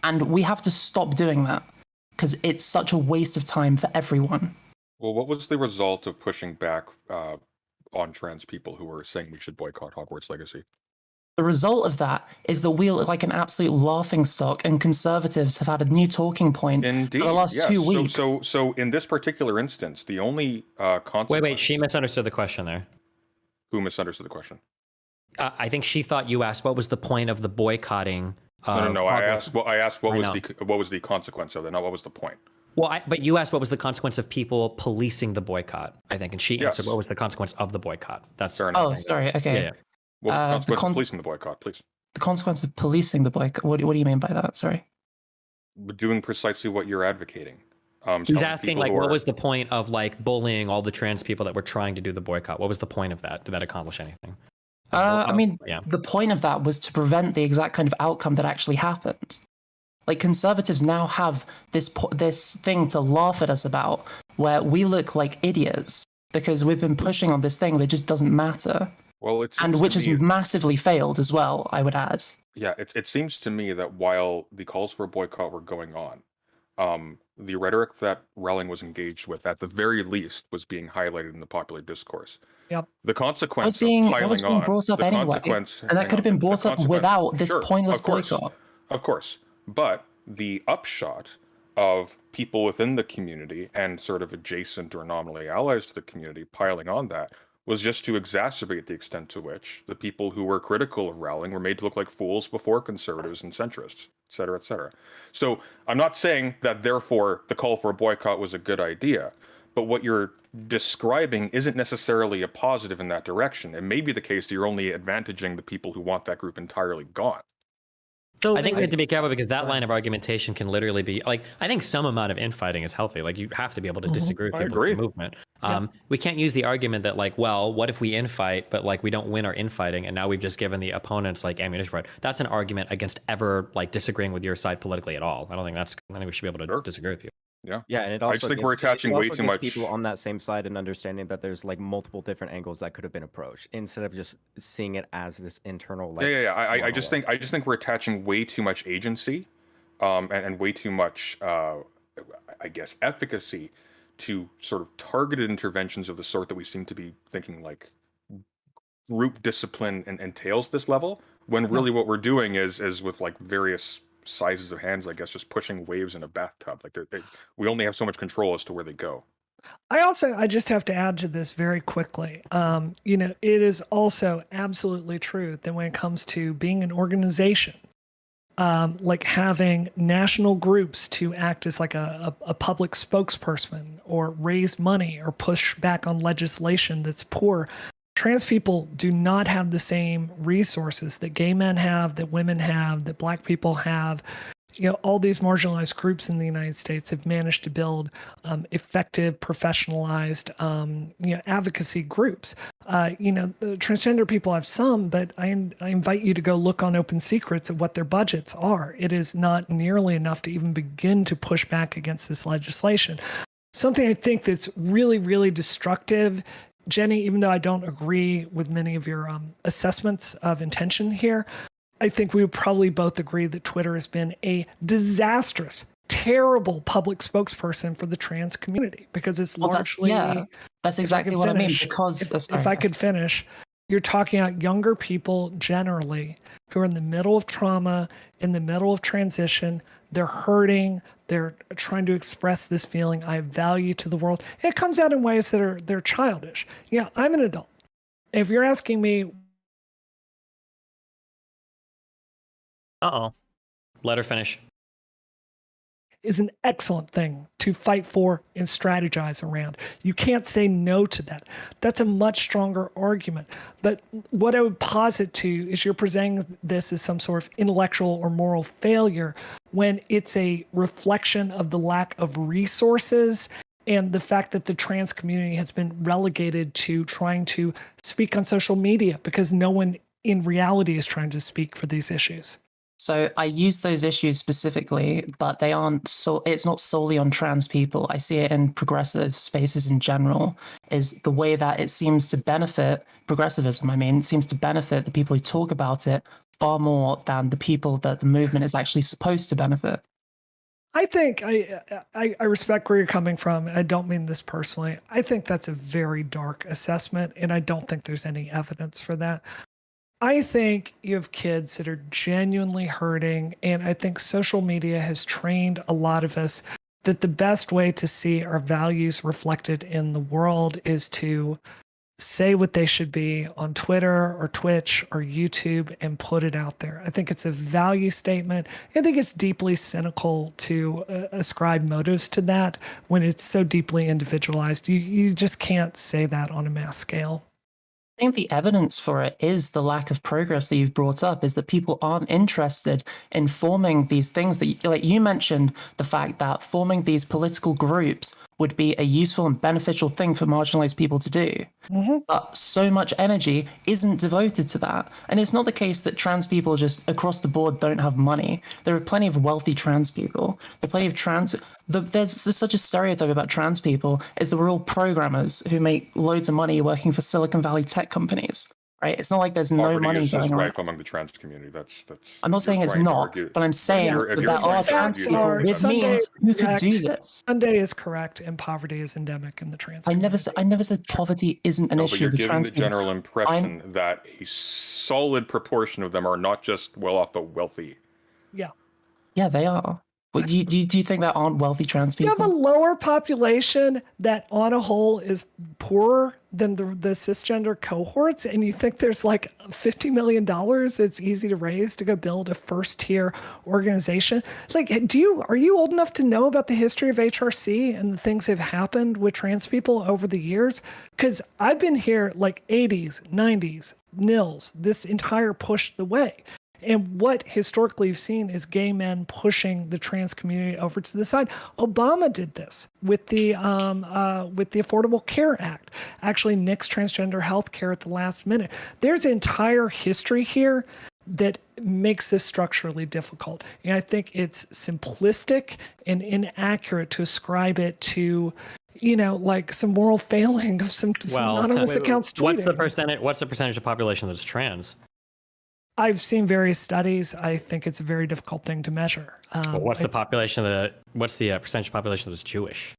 And we have to stop doing that because it's such a waste of time for everyone. Well, what was the result of pushing back on trans people who were saying we should boycott Hogwarts Legacy? The result of that is that we look like an absolute laughingstock, and conservatives have had a new talking point Indeed, for the last 2 weeks. So in this particular instance, the only consequence... Wait, she misunderstood the question there. Who misunderstood the question? I think she thought you asked what was the point of the boycotting. No. I asked what was the consequence of it, not what was the point. Well, but you asked what was the consequence of people policing the boycott, I think, and she answered what was the consequence of the boycott. That's fair enough. Oh, sorry. Okay. Yeah. Well, the consequence of policing the boycott, please. The consequence of policing the boycott. What do you mean by that? Sorry. Doing precisely what you're advocating. He's asking, like, what was the point of like bullying all the trans people that were trying to do the boycott? What was the point of that? Did that accomplish anything? The point of that was to prevent the exact kind of outcome that actually happened. Like, conservatives now have this thing to laugh at us about, where we look like idiots because we've been pushing on this thing that just doesn't matter. Well, which has massively failed as well, I would add. Yeah, it seems to me that while the calls for a boycott were going on, the rhetoric that Rowling was engaged with, at the very least, was being highlighted in the popular discourse. Yep. The consequence that was being brought up anyway, and that could have been brought up without this pointless boycott. Of course. But the upshot of people within the community and sort of adjacent or nominally allies to the community piling on that was just to exacerbate the extent to which the people who were critical of Rowling were made to look like fools before conservatives and centrists, et cetera, et cetera. So I'm not saying that therefore the call for a boycott was a good idea, but what you're describing isn't necessarily a positive in that direction. It may be the case that you're only advantaging the people who want that group entirely gone. I think we have to be careful because that line of argumentation can literally be like, I think some amount of infighting is healthy. Like, you have to be able to disagree with people in the movement. We can't use the argument that like, well, what if we infight, but like we don't win our infighting, and now we've just given the opponents like ammunition for it. That's an argument against ever like disagreeing with your side politically at all. I think we should be able to disagree with you. Yeah, and it also I just think we're attaching way too much people on that same side and understanding that there's like multiple different angles that could have been approached instead of just seeing it as this internal. Like, I just think we're attaching way too much agency, and way too much, I guess, efficacy to sort of targeted interventions of the sort that we seem to be thinking like group discipline entails this level. When really what we're doing is with like various sizes of hands, I guess, just pushing waves in a bathtub. Like we only have so much control as to where they go. I just have to add to this very quickly. It is also absolutely true that when it comes to being an organization, like having national groups to act as like a public spokesperson or raise money or push back on legislation that's poor, trans people do not have the same resources that gay men have, that women have, that black people have. All these marginalized groups in the United States have managed to build effective, professionalized, advocacy groups. The transgender people have some, but I invite you to go look on Open Secrets at what their budgets are. It is not nearly enough to even begin to push back against this legislation. Something I think that's really, really destructive, Jenny, even though I don't agree with many of your assessments of intention here, I think we would probably both agree that Twitter has been a disastrous, terrible public spokesperson for the trans community because it's largely... That's exactly what I mean. Because if I could finish, you're talking about younger people generally who are in the middle of trauma, in the middle of transition. They're hurting. They're trying to express this feeling, I have value to the world. And it comes out in ways that they're childish. Yeah, I'm an adult. If you're asking me... Uh-oh. Let her finish. Is an excellent thing to fight for and strategize around. You can't say no to that. That's a much stronger argument. But what I would posit to is you're presenting this as some sort of intellectual or moral failure when it's a reflection of the lack of resources And the fact that the trans community has been relegated to trying to speak on social media because no one in reality is trying to speak for these issues. So I use those issues specifically, but they aren't it's not solely on trans people. I see it in progressive spaces in general, is the way that it seems to benefit progressivism. I mean, it seems to benefit the people who talk about it far more than the people that the movement is actually supposed to benefit. I think I respect where you're coming from. I don't mean this personally. I think that's a very dark assessment, and I don't think there's any evidence for that. I think you have kids that are genuinely hurting, and I think social media has trained a lot of us that the best way to see our values reflected in the world is to say what they should be on Twitter or Twitch or YouTube and put it out there. I think it's a value statement. I think it's deeply cynical to ascribe motives to that when it's so deeply individualized. You just can't say that on a mass scale. I think the evidence for it is the lack of progress that you've brought up, is that people aren't interested in forming these things that, like you mentioned, the fact that forming these political groups would be a useful and beneficial thing for marginalized people to do. Mm-hmm. But so much energy isn't devoted to that. And it's not the case that trans people just across the board don't have money. There are plenty of wealthy trans people. There are plenty of there's such a stereotype about trans people is that we're all programmers who make loads of money working for Silicon Valley tech companies. Right? It's not like there's no money is going just around. rife among the trans community. That's. I'm not saying it's not, but I'm saying that there are trans people with means who could do this. Sunday is correct, and poverty is endemic in the trans community. I never said poverty isn't an issue with trans people. You're giving the general impression that a solid proportion of them are not just well off but wealthy. Yeah. Yeah, they are. But do you think that aren't wealthy trans people? You have a lower population that on a whole is poorer than the cisgender cohorts, and you think there's like $50 million it's easy to raise to go build a first tier organization? Like, are you old enough to know about the history of HRC and the things that have happened with trans people over the years? Because I've been here like 80s, 90s, nils, this entire push the way. And what historically you've seen is gay men pushing the trans community over to the side. Obama did this with the Affordable Care Act, actually nixed transgender health care at the last minute. There's an entire history here that makes this structurally difficult. And I think it's simplistic and inaccurate to ascribe it to like some moral failing of some anonymous accounts tweeting. What's the percentage of population that's trans? I've seen various studies. I think it's a very difficult thing to measure. What's the percentage of population that is Jewish?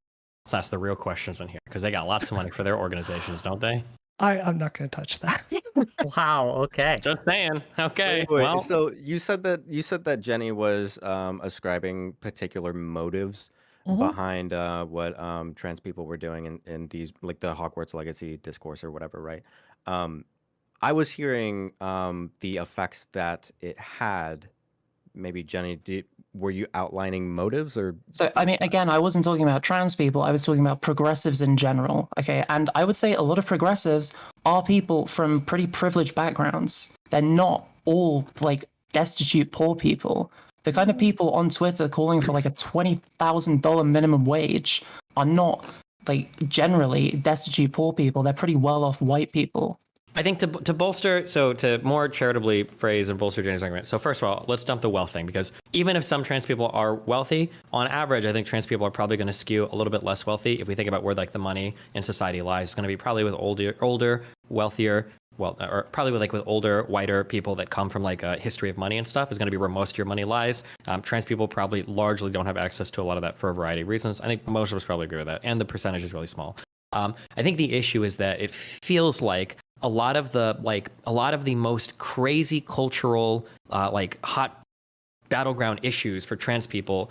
Let's ask the real questions in here, because they got lots of money for their organizations, don't they? I'm not going to touch that. Wow. Okay. Just saying. Okay. Wait, well, so you said that Jenny was ascribing particular motives behind what trans people were doing in these, like the Hogwarts legacy discourse or whatever, right? I was hearing the effects that it had. Maybe Jenny, were you outlining motives or? So, I mean, again, I wasn't talking about trans people. I was talking about progressives in general. Okay. And I would say a lot of progressives are people from pretty privileged backgrounds. They're not all like destitute poor people. The kind of people on Twitter calling for like a $20,000 minimum wage are not like generally destitute poor people. They're pretty well off white people. I think to more charitably phrase and bolster Jenny's argument. So first of all, let's dump the wealth thing, because even if some trans people are wealthy, on average, I think trans people are probably going to skew a little bit less wealthy. If we think about where like the money in society lies, it's going to be probably with older, wealthier, or probably with older, whiter people that come from like a history of money and stuff is going to be where most of your money lies. Trans people probably largely don't have access to a lot of that for a variety of reasons. I think most of us probably agree with that, and the percentage is really small. I think the issue is that it feels like a lot of the most crazy cultural, hot battleground issues for trans people,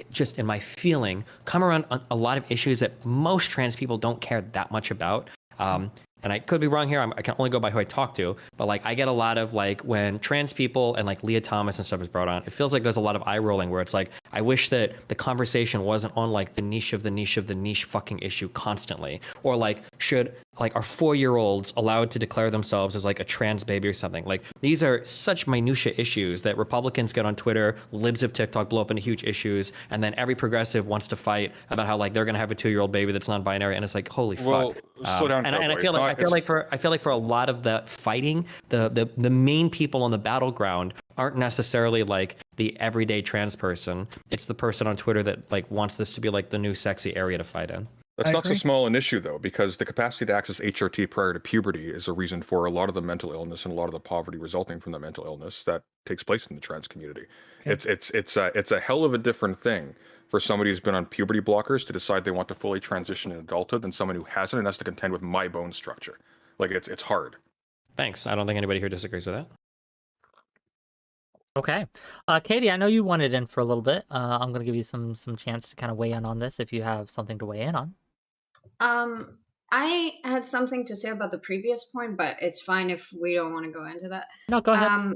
just in my feeling, come around a lot of issues that most trans people don't care that much about. And I could be wrong here. I can only go by who I talk to, but like I get a lot of like when trans people and like Leah Thomas and stuff is brought on, it feels like there's a lot of eye rolling where it's like, I wish that the conversation wasn't on like the niche of the niche of the niche fucking issue constantly, or like should like are 4-year-olds allowed to declare themselves as like a trans baby or something? Like these are such minutia issues that Republicans get on Twitter, libs of TikTok blow up into huge issues, and then every progressive wants to fight about how like they're gonna have a 2-year-old baby that's non-binary, and it's like holy fuck. Slow down, and I Cowboy. feel like for a lot of that fighting, the main people on the battleground aren't necessarily like the everyday trans person. It's the person on Twitter that like wants this to be like the new sexy area to fight in. That's not so small an issue, though, because the capacity to access HRT prior to puberty is a reason for a lot of the mental illness and a lot of the poverty resulting from the mental illness that takes place in the trans community. Yeah. It's a hell of a different thing for somebody who's been on puberty blockers to decide they want to fully transition in adulthood than someone who hasn't and has to contend with my bone structure. Like it's hard. Thanks. I don't think anybody here disagrees with that. Okay. Katee, I know you wanted in for a little bit. I'm going to give you some chance to kind of weigh in on this if you have something to weigh in on. I had something to say about the previous point, but it's fine if we don't want to go into that. No, go ahead.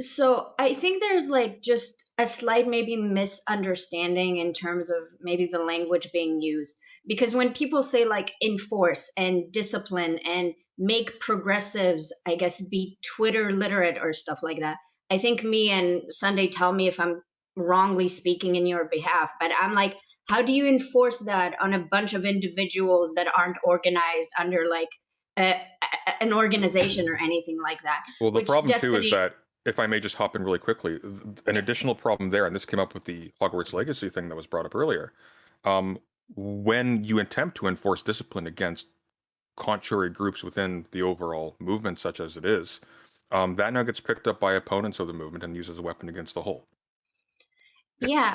So I think there's like just a slight maybe misunderstanding in terms of maybe the language being used. Because when people say like enforce and discipline and make progressives, I guess, be Twitter literate or stuff like that, I think me and Sunday tell me if I'm wrongly speaking in your behalf, but I'm like, how do you enforce that on a bunch of individuals that aren't organized under like an organization or anything like that? Well, the problem too is that, if I may just hop in really quickly, an additional problem there, and this came up with the Hogwarts Legacy thing that was brought up earlier, when you attempt to enforce discipline against contrary groups within the overall movement, such as it is, that now gets picked up by opponents of the movement and used as a weapon against the whole. Yeah,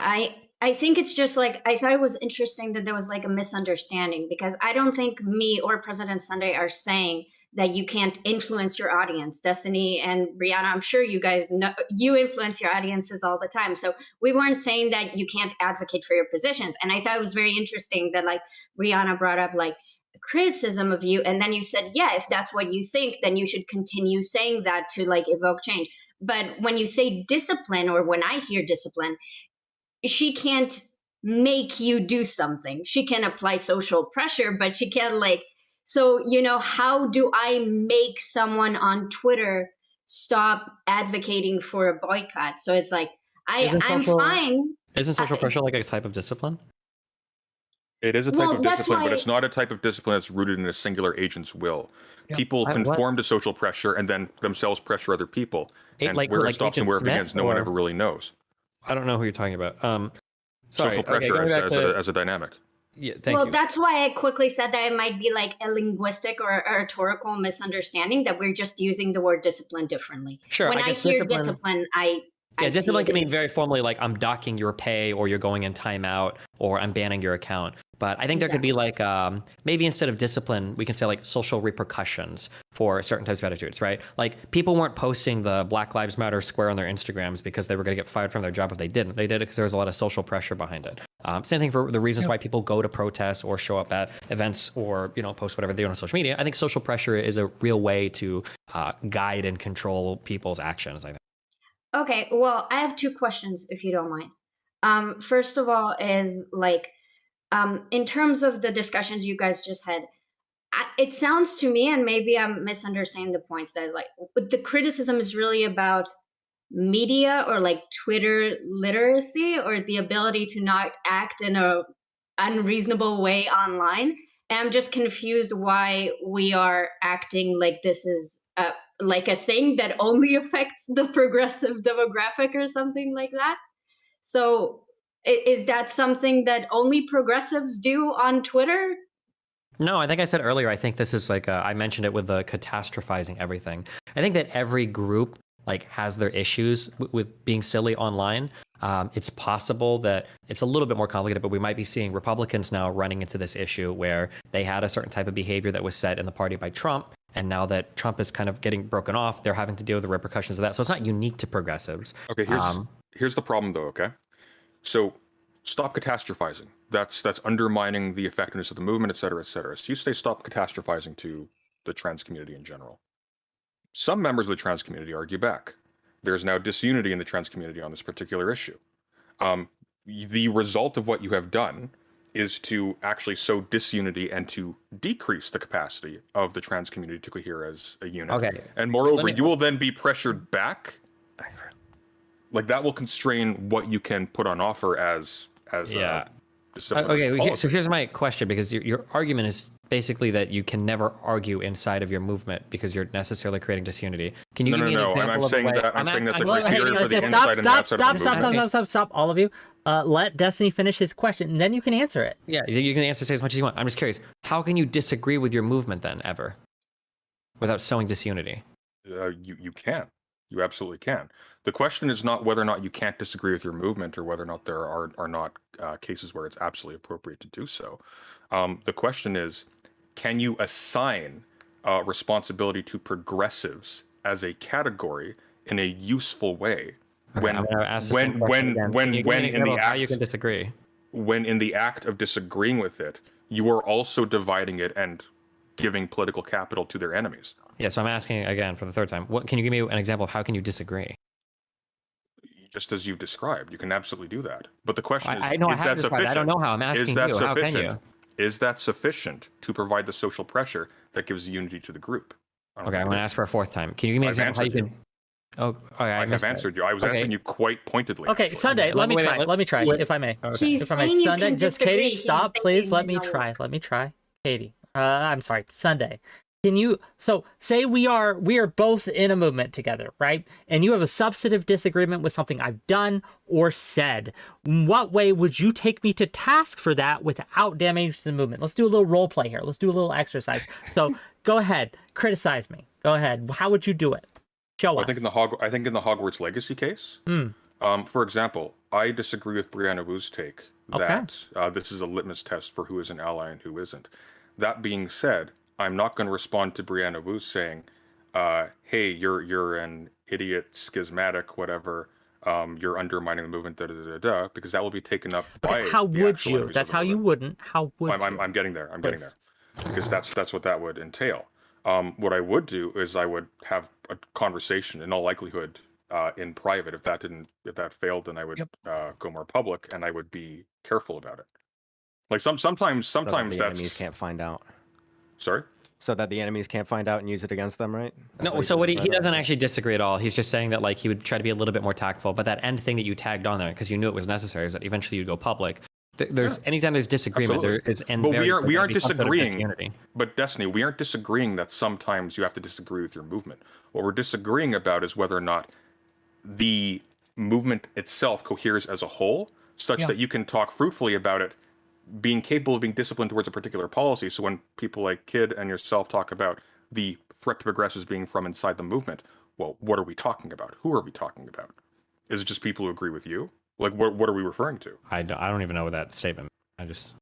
I think it's just like, I thought it was interesting that there was like a misunderstanding, because I don't think me or President Sunday are saying that you can't influence your audience. Destiny and Brianna, I'm sure you guys know, you influence your audiences all the time. So we weren't saying that you can't advocate for your positions. And I thought it was very interesting that like Brianna brought up like criticism of you. And then you said, yeah, if that's what you think, then you should continue saying that to like evoke change. But when you say discipline, or when I hear discipline, she can't make you do something. She can apply social pressure, but she can't like, so, you know, how do I make someone on Twitter stop advocating for a boycott? So it's like, I'm fine. Isn't social pressure like a type of discipline? It is a type of discipline, but it's not a type of discipline that's rooted in a singular agent's will. Yeah. People conform to social pressure and then themselves pressure other people. And like, where it stops and where it begins, no one ever really knows. I don't know who you're talking about. Social pressure as a dynamic. Yeah, thank you. Well, that's why I quickly said that it might be like a linguistic or a rhetorical misunderstanding, that we're just using the word discipline differently. Sure. When I hear discipline, I discipline can mean very formally like I'm docking your pay, or you're going in timeout, or I'm banning your account. But I think there could be like maybe instead of discipline, we can say like social repercussions for certain types of attitudes, right? Like people weren't posting the Black Lives Matter square on their Instagrams because they were going to get fired from their job if they didn't. They did it because there was a lot of social pressure behind it. Same thing for the reasons why people go to protests or show up at events or, you know, post whatever they do on social media. I think social pressure is a real way to guide and control people's actions, I think. Okay, well, I have 2 questions, if you don't mind. First of all is like, in terms of the discussions you guys just had, it sounds to me, and maybe I'm misunderstanding the points, that like the criticism is really about media or like Twitter literacy, or the ability to not act in a unreasonable way online. And I'm just confused why we are acting like this is like a thing that only affects the progressive demographic or something like that. So is that something that only progressives do on Twitter? No, I think I said earlier, I think this is like, I mentioned it with the catastrophizing everything. I think that every group like has their issues with being silly online. It's possible that it's a little bit more complicated, but we might be seeing Republicans now running into this issue where they had a certain type of behavior that was set in the party by Trump. And now that Trump is kind of getting broken off, they're having to deal with the repercussions of that. So it's not unique to progressives. Okay, here's the problem though, okay? So stop catastrophizing. That's undermining the effectiveness of the movement, et cetera, et cetera. So you say stop catastrophizing to the trans community in general. Some members of the trans community argue back. There's now disunity in the trans community on this particular issue. The result of what you have done is to actually sow disunity and to decrease the capacity of the trans community to cohere as a unit. Okay. And moreover, you will then be pressured back. Like that will constrain what you can put on offer as Yeah. okay. So here's my question, because your argument is basically that you can never argue inside of your movement because you're necessarily creating disunity. Can you give me an example of a way? I'm saying that the Well, criteria for the stop, inside and outside of the movement. stop, all of you. Let Destiny finish his question, and then you can answer it. Yeah, you can say as much as you want. I'm just curious. How can you disagree with your movement then, ever, without sowing disunity? You can. You absolutely can. The question is not whether or not you can't disagree with your movement or whether or not there are not cases where it's absolutely appropriate to do so. The question is, can you assign responsibility to progressives as a category in a useful way? Okay, I'm gonna ask the same question again. Can you give me an example of how you can disagree? When in the act of disagreeing with it, you are also dividing it and giving political capital to their enemies. Yeah, so I'm asking again for the third time. Can you give me an example of how can you disagree? Just as you've described, you can absolutely do that. But the question is, I know is I have that described. sufficient? I don't know how. I'm asking is that you. Sufficient? How can you? Is that sufficient to provide the social pressure that gives unity to the group? Okay, I'm going to ask for a fourth time. Can you give me an example how you can? Oh, okay, I have answered you. I was answering you quite pointedly. Okay, actually. Sunday, let me try, if I may. He's If I may, saying you Sunday, can just disagree. Katee, stop, He's please. saying Let me no. try. Katee. I'm sorry, Sunday. Can you, so say we are both in a movement together, right? And you have a substantive disagreement with something I've done or said. In what way would you take me to task for that without damaging the movement? Let's do a little role play here. Let's do a little exercise. So go ahead, criticize me. Go ahead. How would you do it? Show us. I think in the Hogwarts Legacy case, for example, I disagree with Brianna Wu's take that this is a litmus test for who is an ally and who isn't. That being said, I'm not going to respond to Brianna Wu saying, "Hey, you're an idiot, schismatic, whatever. You're undermining the movement, because that will be taken up by. How the would actual you? enemies That's of the how you movement. wouldn't. How would you? I'm getting there. I'm getting there, because that's what that would entail. What I would do is I would have a conversation, in all likelihood, in private. If that failed, then I would go more public, and I would be careful about it. Like sometimes So that the that's enemies can't find out. Sorry. So that the enemies can't find out and use it against them, right? No, so what he doesn't actually disagree at all. He's just saying that like he would try to be a little bit more tactful. But that end thing that you tagged on there, because you knew it was necessary, is that eventually you'd go public. There's anytime there's disagreement, Absolutely. there is But we aren't some sort of disagreeing. disunity. But Destiny, we aren't disagreeing that sometimes you have to disagree with your movement. What we're disagreeing about is whether or not the movement itself coheres as a whole, such that you can talk fruitfully about it, being capable of being disciplined towards a particular policy. So when people like Kid and yourself talk about the threat to progressives being from inside the movement, well, what are we talking about? Who are we talking about? Is it just people who agree with you? Like, what are we referring to? I don't even know what that statement. I just.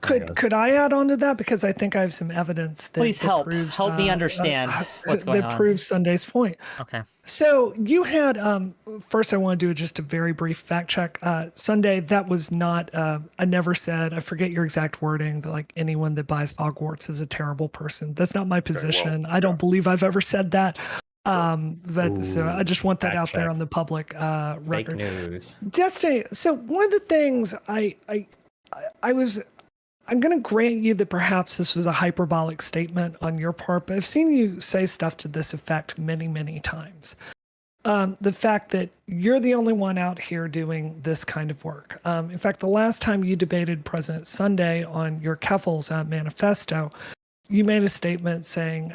Could I add on to that, because I think I have some evidence that Please help me understand what's going on. That proves Sunday's point. Okay. So you had first I want to do just a very brief fact check. Sunday, that was not I never said, I forget your exact wording, that like anyone that buys Hogwarts is a terrible person. That's not my position. I don't believe I've ever said that. But so I just want that out there on the public record. Fake news. Destiny. So one of the things I'm going to grant you that perhaps this was a hyperbolic statement on your part, but I've seen you say stuff to this effect many, many times. The fact that you're the only one out here doing this kind of work. In fact, the last time you debated President Sunday on your Keffel's manifesto, you made a statement saying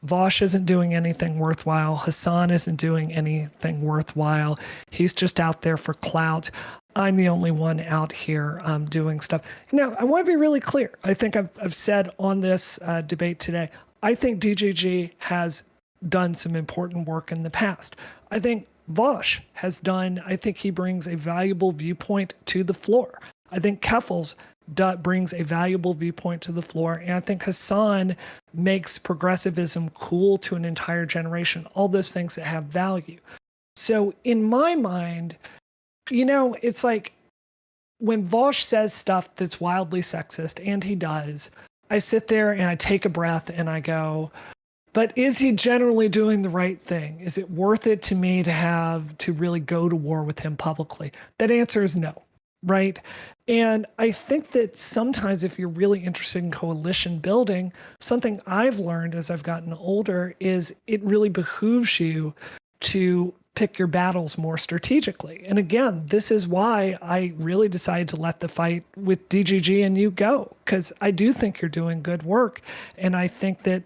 Vosh isn't doing anything worthwhile. Hassan isn't doing anything worthwhile. He's just out there for clout. I'm the only one out here doing stuff. Now, I want to be really clear. I think I've said on this debate today, I think DGG has done some important work in the past. I think Vosh has done, I think he brings a valuable viewpoint to the floor. I think Keffel's brings a valuable viewpoint to the floor. And I think Hassan makes progressivism cool to an entire generation, all those things that have value. So in my mind, you know, it's like when Vosh says stuff that's wildly sexist, and he does, I sit there and I take a breath and I go, But is he generally doing the right thing? Is it worth it to me to have to really go to war with him publicly? That answer is no, right? And I think that sometimes if you're really interested in coalition building, something I've learned as I've gotten older is it really behooves you to pick your battles more strategically. And again, this is why I really decided to let the fight with DGG and you go, because I do think you're doing good work. And I think that,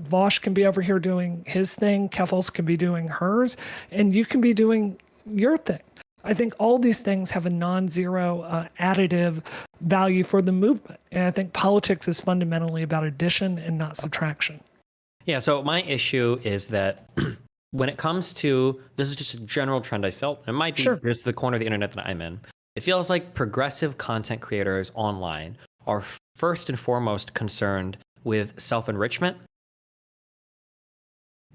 Vosh can be over here doing his thing, Keffels can be doing hers, and you can be doing your thing. I think all these things have a non-zero additive value for the movement. And I think politics is fundamentally about addition and not subtraction. Yeah, so my issue is that when it comes to, this is just a general trend I felt, it might be just the corner of the internet that I'm in. It feels like progressive content creators online are first and foremost concerned with self-enrichment.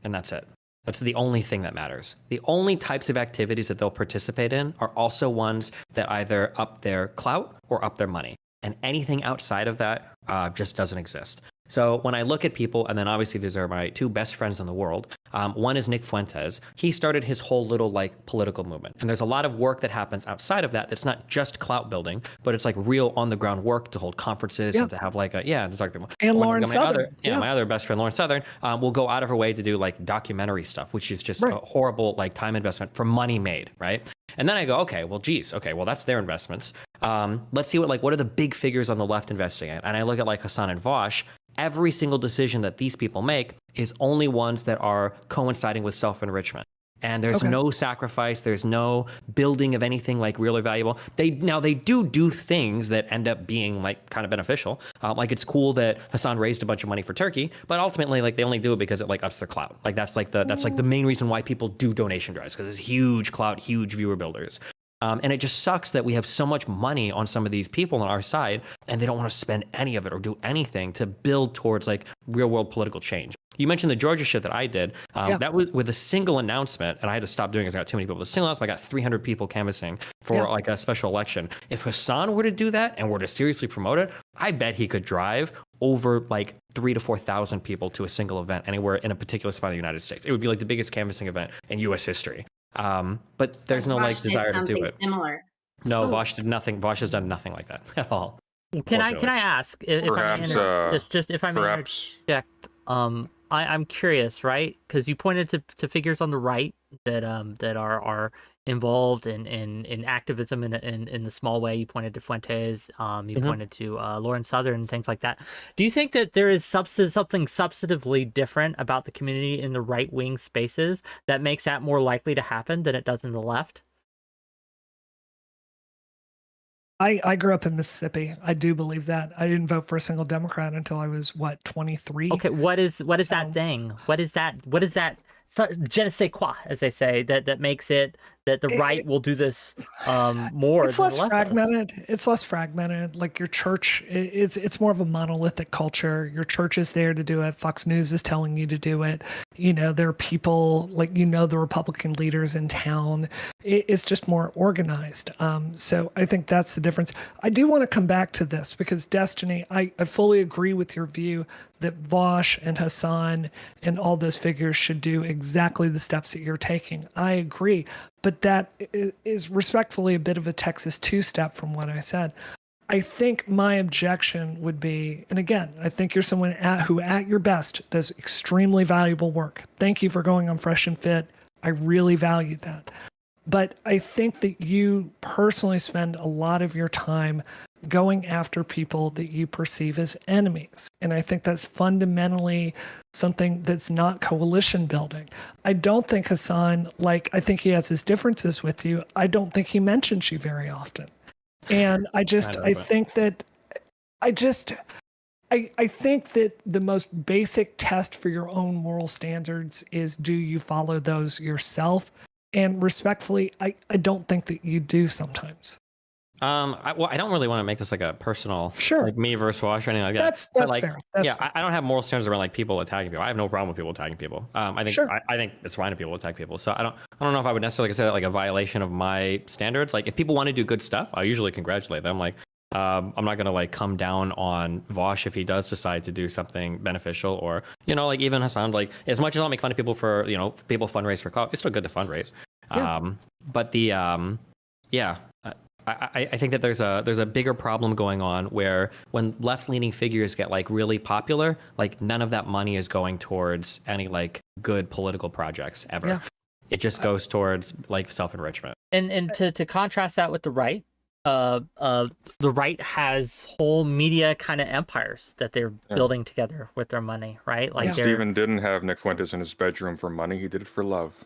And that's it. That's the only thing that matters. The only types of activities that they'll participate in are also ones that either up their clout or up their money. And anything outside of that just doesn't exist. So when I look at people, and then obviously these are my two best friends in the world. One is Nick Fuentes. He started his whole little political movement. And there's a lot of work that happens outside of that that's not just clout building, but it's real on the ground work to hold conferences and to have to talk to people. And Lauren Southern. My other best friend, Lauren Southern, will go out of her way to do documentary stuff, which is just a horrible time investment for money made, right? And then I go, okay, well, that's their investments. Let's see what are the big figures on the left investing in? And I look at Hassan and Vosh. Every single decision that these people make is only ones that are coinciding with self-enrichment. And there's no sacrifice. There's no building of anything really valuable. They do things that end up being kind of beneficial. It's cool that Hassan raised a bunch of money for Turkey, but ultimately they only do it because it ups their clout. That's the main reason why people do donation drives, because it's huge clout, huge viewer builders. And it just sucks that we have so much money on some of these people on our side, and they don't want to spend any of it or do anything to build towards real world political change. You mentioned the Georgia shit that I did. That was with a single announcement, and I had to stop doing it because I got too many people. The single announcement, I got 300 people canvassing for a special election. If Hassan were to do that and were to seriously promote it, I bet he could drive over 3,000 to 4,000 people to a single event anywhere in a particular spot in the United States. It would be the biggest canvassing event in U.S. history. But there's no desire to do it. Similar. No, Vosh did nothing. Vosh has done nothing like that at all. Can I ask if perhaps, if I may interject? I'm curious, right? Because you pointed to figures on the right that are involved in activism in the small way. You pointed to Fuentes. You pointed to Lauren Southern and things like that. Do you think that there is something substantively different about the community in the right wing spaces that makes that more likely to happen than it does in the left? I grew up in Mississippi. I do believe that. I didn't vote for a single Democrat until I was 23. Okay, what is that thing? What is that je ne sais quoi, as they say, that makes it that the right will do this more. It's less fragmented. It's less fragmented. Your church, it's more of a monolithic culture. Your church is there to do it. Fox News is telling you to do it. There are people the Republican leaders in town. It's just more organized. So I think that's the difference. I do want to come back to this because Destiny, I fully agree with your view that Vosh and Hassan and all those figures should do exactly the steps that you're taking. I agree. But that is respectfully a bit of a Texas two-step from what I said. I think my objection would be, and again, I think you're someone who at your best does extremely valuable work. Thank you for going on Fresh and Fit. I really value that. But I think that you personally spend a lot of your time going after people that you perceive as enemies. And I think that's fundamentally something that's not coalition building. I don't think Hassan, I think he has his differences with you. I don't think he mentions you very often. And I think that the most basic test for your own moral standards is, do you follow those yourself? And respectfully, I don't think that you do sometimes. I don't really want to make this a personal, me versus Wash or anything like that. That's fair. That's fair. I don't have moral standards around people attacking people. I have no problem with people attacking people. I think it's fine if people attack people. So I don't know if I would necessarily consider that a violation of my standards. If people want to do good stuff, I usually congratulate them. I'm not gonna like come down on Vosh if he does decide to do something beneficial, or like even Hassan. Like as much as I'll make fun of people for people fundraise for clout, it's still good to fundraise. Yeah. But the yeah. I think that there's a bigger problem going on where when left-leaning figures get like really popular, like none of that money is going towards any like good political projects ever. Yeah. It just goes towards like self-enrichment. And to contrast that with the right, the right has whole media kind of empires that they're building together with their money, right? Like Steven didn't have Nick Fuentes in his bedroom for money; he did it for love.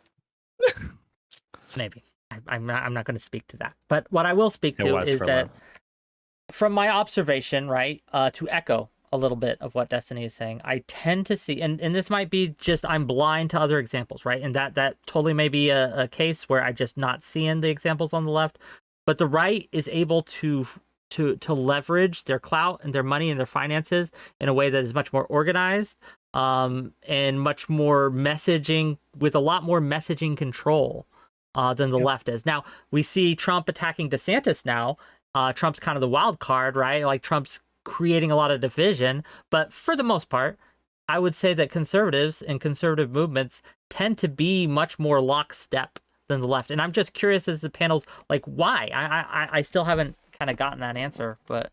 Maybe. I'm not going to speak to that. But what I will speak to is that from my observation, right, to echo a little bit of what Destiny is saying, I tend to see, and this might be just I'm blind to other examples, right? And that totally may be a case where I'm just not seeing the examples on the left. But the right is able to leverage their clout and their money and their finances in a way that is much more organized and much more messaging, with a lot more messaging control than the left is. Now, we see Trump attacking DeSantis now. Trump's kind of the wild card, right? Like Trump's creating a lot of division. But for the most part, I would say that conservatives and conservative movements tend to be much more lockstep than the left. And I'm just curious as the panels, like why? I still haven't kind of gotten that answer, but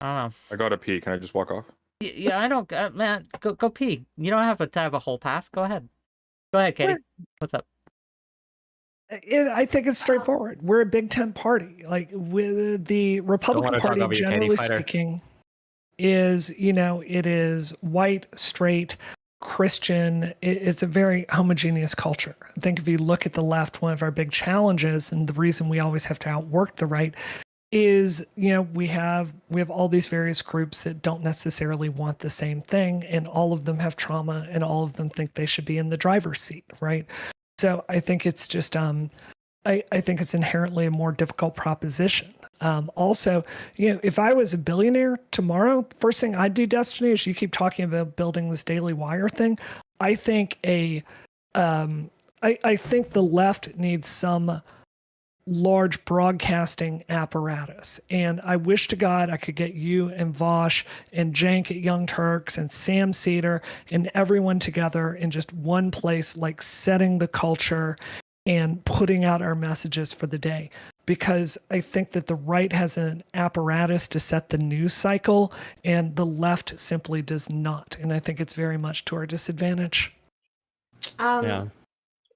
I don't know. I gotta pee. Can I just walk off? Yeah, I don't, man, go pee. You don't have to have a whole pass. Go ahead. Go ahead, Katee. What's up? I think it's straightforward. We're a big tent party. Like with the Republican Party, generally speaking, is it is white, straight, Christian. It's a very homogeneous culture. I think if you look at the left, one of our big challenges, and the reason we always have to outwork the right, is we have all these various groups that don't necessarily want the same thing, and all of them have trauma, and all of them think they should be in the driver's seat, right? So I think it's just I think it's inherently a more difficult proposition. Also, if I was a billionaire tomorrow, the first thing I'd do, Destiny, is you keep talking about building this Daily Wire thing. I think I think the left needs some large broadcasting apparatus. And I wish to God I could get you and Vosh and Cenk at Young Turks and Sam Cedar and everyone together in just one place, like setting the culture and putting out our messages for the day. Because I think that the right has an apparatus to set the news cycle and the left simply does not. And I think it's very much to our disadvantage.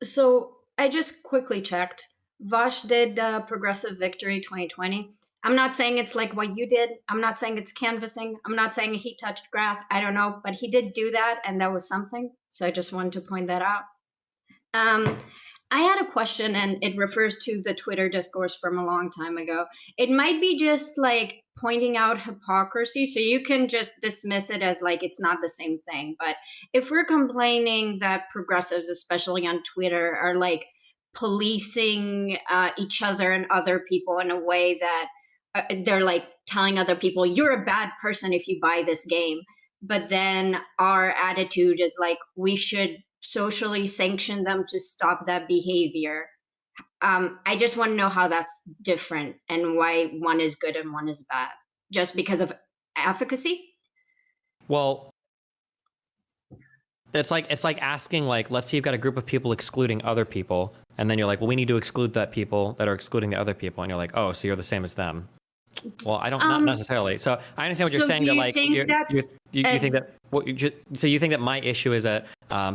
So I just quickly checked. Vosh did Progressive Victory 2020. I'm not saying it's like what you did. I'm not saying it's canvassing. I'm not saying he touched grass. I don't know. But he did do that, and that was something. So I just wanted to point that out. I had a question, and it refers to the Twitter discourse from a long time ago. It might be just like pointing out hypocrisy, so you can just dismiss it as like it's not the same thing. But if we're complaining that progressives, especially on Twitter, are like policing each other and other people in a way that they're like telling other people, you're a bad person if you buy this game. But then our attitude is like, we should socially sanction them to stop that behavior. I just want to know how that's different and why one is good and one is bad, just because of efficacy. Well, it's like asking, like, let's say you've got a group of people excluding other people, and then you're like, well, we need to exclude that people that are excluding the other people, and you're like, oh, so you're the same as them. Well, I don't, not necessarily. So I understand what you're saying. That like you think that so you think that my issue is that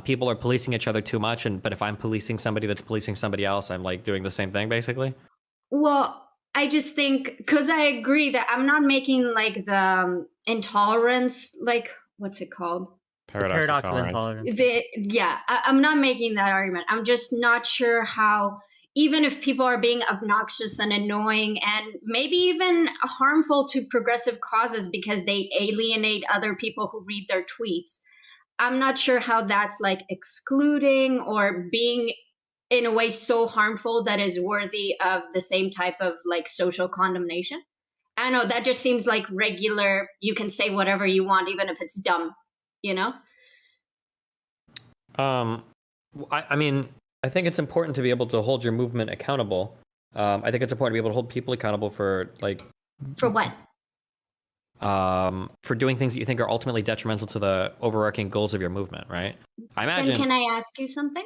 people are policing each other too much, but if I'm policing somebody that's policing somebody else, I'm like doing the same thing basically. Well, I just think, because I agree that I'm not making like the intolerance, like what's it called? Paradox of intolerance. I'm not making that argument. I'm just not sure how, even if people are being obnoxious and annoying and maybe even harmful to progressive causes because they alienate other people who read their tweets, I'm not sure how that's like excluding or being in a way so harmful that is worthy of the same type of like social condemnation. I don't know, that just seems like regular, you can say whatever you want, even if it's dumb, you know? I mean, I think it's important to be able to hold your movement accountable. I think it's important to be able to hold people accountable for like For what? for doing things that you think are ultimately detrimental to the overarching goals of your movement, right? I Then imagine. can I ask you something?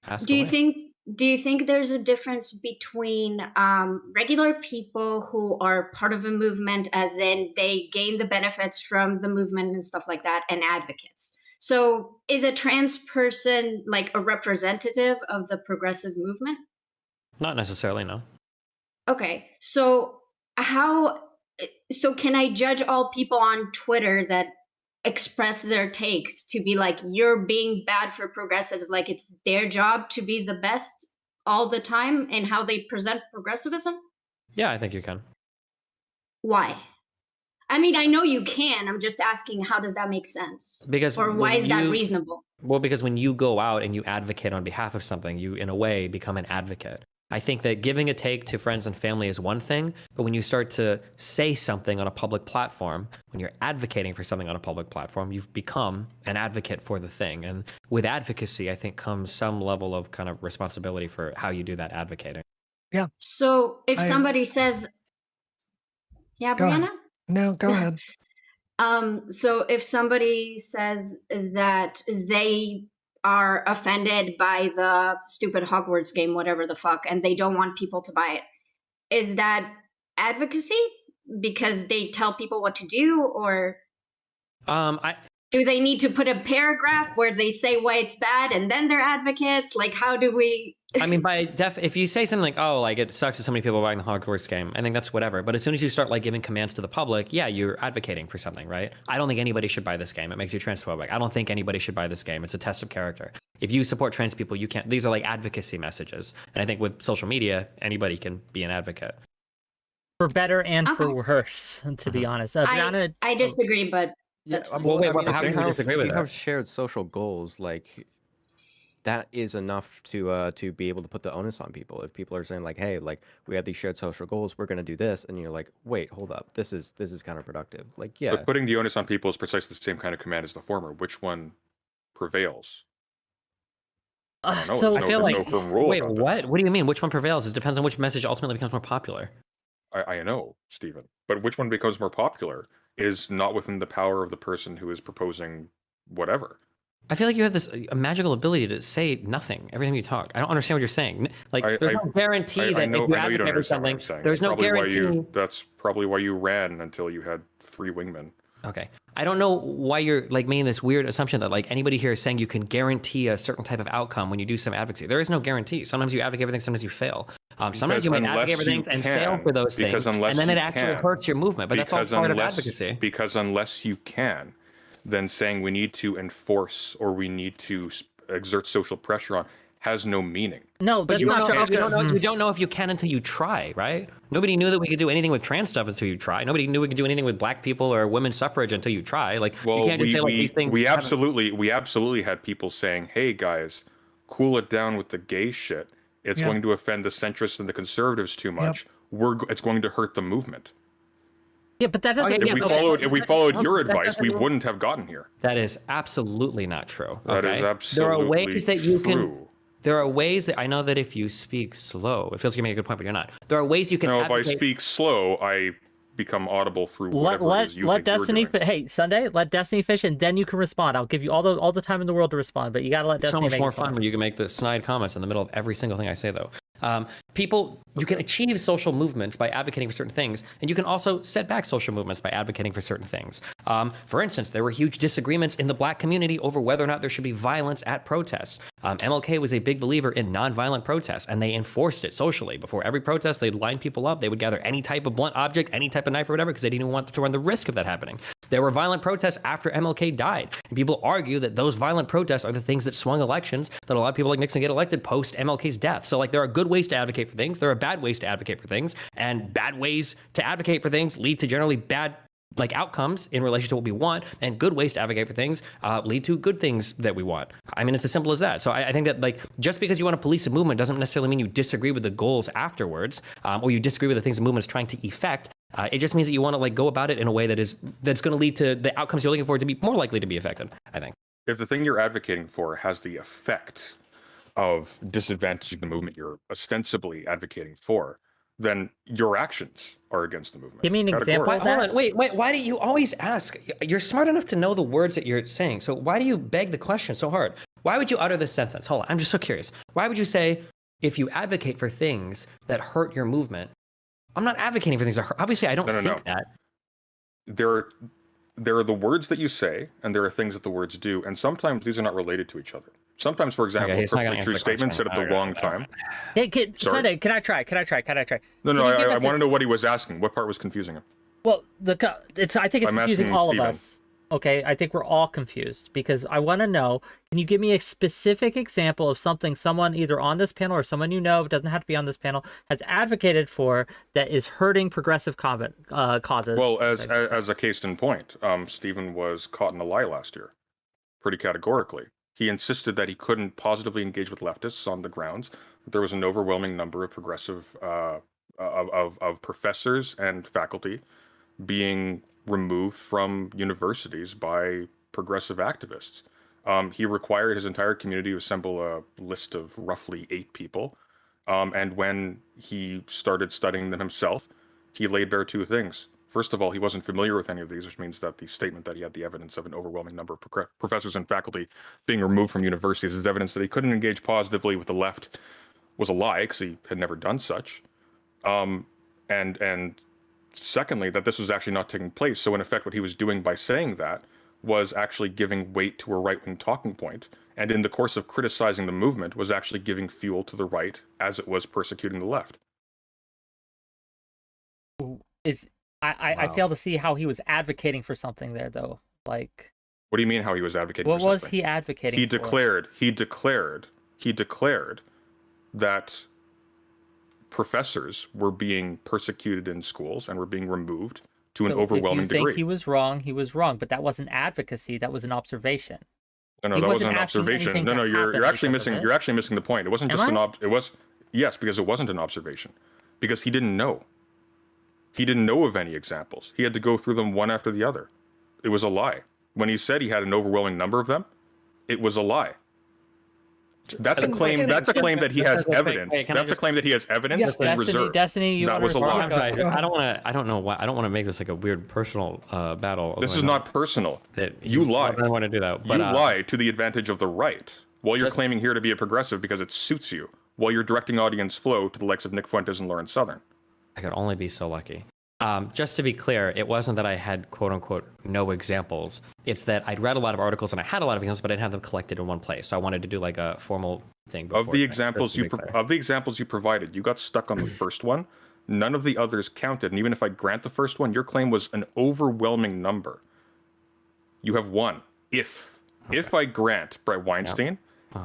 Ask Do you away. think there's a difference between regular people who are part of a movement, as in they gain the benefits from the movement and stuff like that, and advocates? So is a trans person like a representative of the progressive movement? Not necessarily, no. Okay, so so can I judge all people on Twitter that express their takes to be like, you're being bad for progressives, like it's their job to be the best all the time in how they present progressivism? Yeah, I think you can. Why? I mean, I know you can. I'm just asking, how does that make sense? Because or why when is that you- reasonable? Well, because when you go out and you advocate on behalf of something, you, in a way, become an advocate. I think that giving a take to friends and family is one thing, but when you start to say something on a public platform, when you're advocating for something on a public platform, you've become an advocate for the thing. And with advocacy, I think comes some level of kind of responsibility for how you do that advocating. So if somebody says, yeah, Go ahead. Brianna? No, go ahead. So if somebody says that they are offended by the stupid Hogwarts game, whatever the fuck, and they don't want people to buy it, is that advocacy because they tell people what to do, or do they need to put a paragraph where they say why it's bad and then they're advocates? Like, how do we? I mean, if you say something like, oh, like it sucks that so many people are buying the Hogwarts game, I think that's whatever. But as soon as you start like giving commands to the public, yeah, you're advocating for something, right? I don't think anybody should buy this game. It makes you transphobic. I don't think anybody should buy this game. It's a test of character. If you support trans people, you can't. These are like advocacy messages. And I think with social media, anybody can be an advocate. For better and Okay. for worse, to be honest. Brianna, I disagree, but that's fine. Well, wait, I mean, how if do you disagree with you that? have shared social goals, like that is enough to be able to put the onus on people. If people are saying like, hey, like we have these shared social goals, we're gonna do this, and you're like, wait, hold up, this is counterproductive. Like, yeah, But putting the onus on people is precisely the same kind of command as the former. Which one prevails? I don't know. so I feel there's like, no firm rule wait, about what? this. What do you mean? Which one prevails? It depends on which message ultimately becomes more popular. I know, Stephen. But which one becomes more popular is not within the power of the person who is proposing whatever. I feel like you have this a magical ability to say nothing every time you talk. I don't understand what you're saying. Like, there's no guarantee that I know if you you don't advocate for understand what something, I'm saying. there's That's no probably guarantee. That's probably why you ran until you had 3 wingmen. Okay. I don't know why you're like making this weird assumption that like anybody here is saying you can guarantee a certain type of outcome when you do some advocacy. There is no guarantee. Sometimes you advocate for things, sometimes you fail. Sometimes you might advocate for things and fail for those things, and then it actually hurts your movement. But that's all part of advocacy. Because unless you can, then saying we need to enforce or we need to exert social pressure on has no meaning. no, that's not true. You don't know if you can until you try, right? Nobody knew that we could do anything with trans stuff until you try. Nobody knew we could do anything with black people or women's suffrage until you try. Like, you can't just say like these things. We absolutely had people saying, "Hey guys, cool it down with the gay shit. It's going to offend the centrists and the conservatives too much. It's going to hurt the movement." Yeah, but that doesn't. If we followed your advice, we wouldn't have gotten here. That is absolutely not true. That is absolutely There are ways that you can. true. There are ways that I know that if you speak slow, it feels like you make a good point, but you're not. There are ways you can. Now, if I advocate. speak slow, I become audible through whatever it is you let think you're Destiny. doing. Hey, Sunday, let Destiny fish, and then you can respond. I'll give you all the time in the world to respond, but you gotta let It's so Destiny. much make more it fun when you can make the snide comments in the middle of every single thing I say, though. You can achieve social movements by advocating for certain things, and you can also set back social movements by advocating for certain things. For instance, there were huge disagreements in the black community over whether or not there should be violence at protests. MLK was a big believer in nonviolent protests, and they enforced it socially. Before every protest, they'd line people up. They would gather any type of blunt object, any type of knife or whatever, because they didn't even want to run the risk of that happening. There were violent protests after MLK died. And people argue that those violent protests are the things that swung elections, that allowed people like Nixon to get elected post MLK's death. So like there are good ways to advocate for things. There are bad ways to advocate for things. And bad ways to advocate for things lead to generally bad like outcomes in relation to what we want, and good ways to advocate for things lead to good things that we want. I mean, it's as simple as that. So I think that like just because you want to police a movement doesn't necessarily mean you disagree with the goals afterwards, or you disagree with the things the movement is trying to effect. It just means that you want to like go about it in a way that's going to lead to the outcomes you're looking for to be more likely to be affected, I think. If the thing you're advocating for has the effect of disadvantaging the movement you're ostensibly advocating for, then your actions are against the movement. Give me an example. Hold on, wait. Why do you always ask? You're smart enough to know the words that you're saying. So why do you beg the question so hard? Why would you utter this sentence? Hold on, I'm just so curious. Why would you say, if you advocate for things that hurt your movement? I'm not advocating for things that hurt. Obviously, I don't think that. There are the words that you say, and there are things that the words do, and sometimes these are not related to each other. Sometimes, for example, a perfectly true statement said at the wrong time. Hey, Sunday, can I try? No, I want to know what he was asking. What part was confusing him? Well, I think it's confusing all of us. Okay, I think we're all confused because I want to know, can you give me a specific example of something someone either on this panel or someone you know, it doesn't have to be on this panel, has advocated for that is hurting progressive causes? Well, as a case in point, Stephen was caught in a lie last year, pretty categorically. He insisted that he couldn't positively engage with leftists on the grounds that there was an overwhelming number of progressive, of professors and faculty being removed from universities by progressive activists. He required his entire community to assemble a list of roughly 8 people. And when he started studying them himself, he laid bare 2 things. First of all, he wasn't familiar with any of these, which means that the statement that he had the evidence of an overwhelming number of professors and faculty being removed from universities is evidence that he couldn't engage positively with the left was a lie, because he had never done such. And secondly, that this was actually not taking place. So in effect, what he was doing by saying that was actually giving weight to a right-wing talking point, and in the course of criticizing the movement was actually giving fuel to the right as it was persecuting the left. I fail to see how he was advocating for something there, though. Like, what do you mean how he was advocating for something? What was he advocating for? He declared that professors were being persecuted in schools and were being removed to an overwhelming degree. If you think he was wrong, but that wasn't advocacy, that was an observation. No, that wasn't an observation. No, you're actually missing the point. It wasn't just yes, because it wasn't an observation. Because he didn't know. He didn't know of any examples. He had to go through them one after the other. It was a lie. When he said he had an overwhelming number of them, it was a lie. That's a claim that he has evidence. That's a claim that he has evidence in reserve. Destiny, that was a lie. I don't want to make this like a weird personal battle. This is not personal. You lie. I don't want to do that. But, you lie to the advantage of the right, while you're claiming here to be a progressive because it suits you, while you're directing audience flow to the likes of Nick Fuentes and Lawrence Southern. I could only be so lucky. Just to be clear, it wasn't that I had quote unquote no examples. It's that I'd read a lot of articles and I had a lot of examples, but I didn't have them collected in one place. So I wanted to do like a formal thing. Of the examples you provided, you got stuck on the first one. None of the others counted, and even if I grant the first one, your claim was an overwhelming number. You have one. If I grant Brett Weinstein.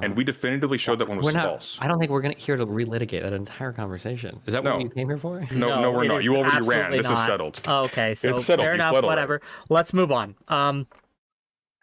And we definitively showed that one was false. I don't think we're here to relitigate that entire conversation. Is that what you came here for? No, we're not. You already ran. This is settled. Oh, okay, so it's settled. Fair enough, whatever. Let's move on.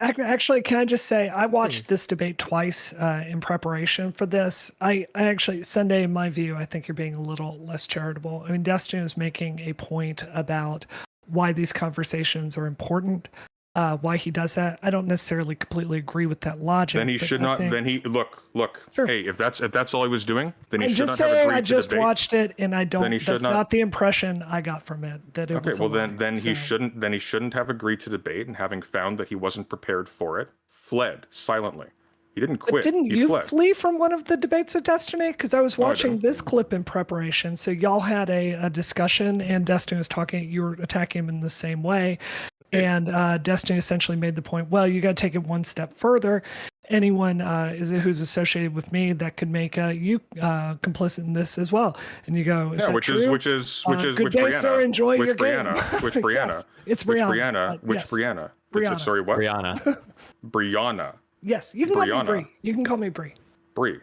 Actually, can I just say, I watched this debate twice in preparation for this. I actually, Sunday, in my view, I think you're being a little less charitable. I mean, Destiny is making a point about why these conversations are important. Why he does that, I don't necessarily completely agree with that logic. Then he should not. Then he look. Sure. Hey, if that's all he was doing, then he should not have agreed to debate. I just watched it, and I don't. That's not the impression I got from it. That it was. Okay, well then he shouldn't. Then he shouldn't have agreed to debate, and having found that he wasn't prepared for it, fled silently. He didn't quit. But didn't you flee from one of the debates of Destiny? Because I was watching this clip in preparation. So y'all had a discussion, and Destiny was talking. You were attacking him in the same way. And Destiny essentially made the point, well, you got to take it one step further. Anyone who's associated with me that could make you complicit in this as well. And you go, which good day, sir. Enjoy your game. Which Brianna? Yes, it's Brianna. Brianna. Sorry, what? Brianna. Yes, you can call me Bree. You can call me Bree. Bree.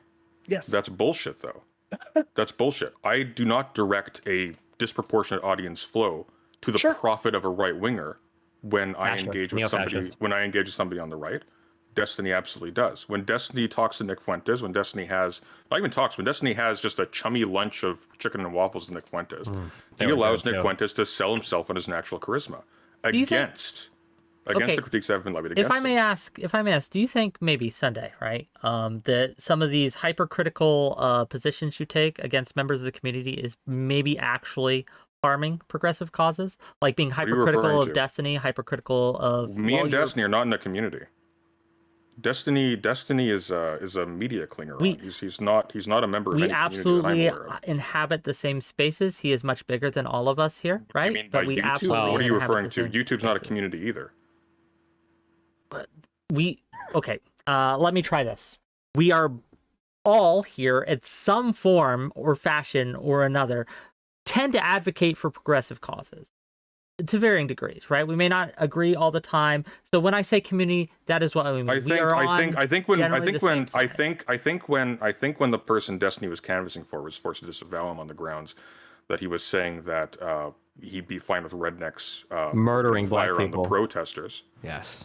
Yes. That's bullshit, though. That's bullshit. I do not direct a disproportionate audience flow to the profit of a right winger. When I engage with somebody on the right, Destiny absolutely does. When Destiny talks to Nick Fuentes, when Destiny has just a chummy lunch of chicken and waffles with Nick Fuentes, he allows Nick Fuentes to sell himself on his natural charisma against against the critiques that have been levied against If I may ask, do you think maybe Sunday, right, that some of these hypercritical positions you take against members of the community is maybe actually harming progressive causes, like being hypercritical of 𝙇𝙞𝙚, hypercritical of me and 𝙇𝙞𝙚 are not in the community. 𝙇𝙞𝙚 is a media clinger. He's not a member of any community that I'm absolutely aware of. inhabit the same spaces. He is much bigger than all of us here, right? I mean, by we YouTube? absolutely What are you inhabit referring the to? same YouTube's not a spaces. community either. But okay. Let me try this. We are all here at some form or fashion or another tend to advocate for progressive causes to varying degrees, right? We may not agree all the time. So when I say community, that is what I mean. I think when the person 𝙇𝙞𝙚 was canvassing for was forced to disavow him on the grounds that he was saying that he'd be fine with rednecks murdering black fire on people, the protesters. Yes.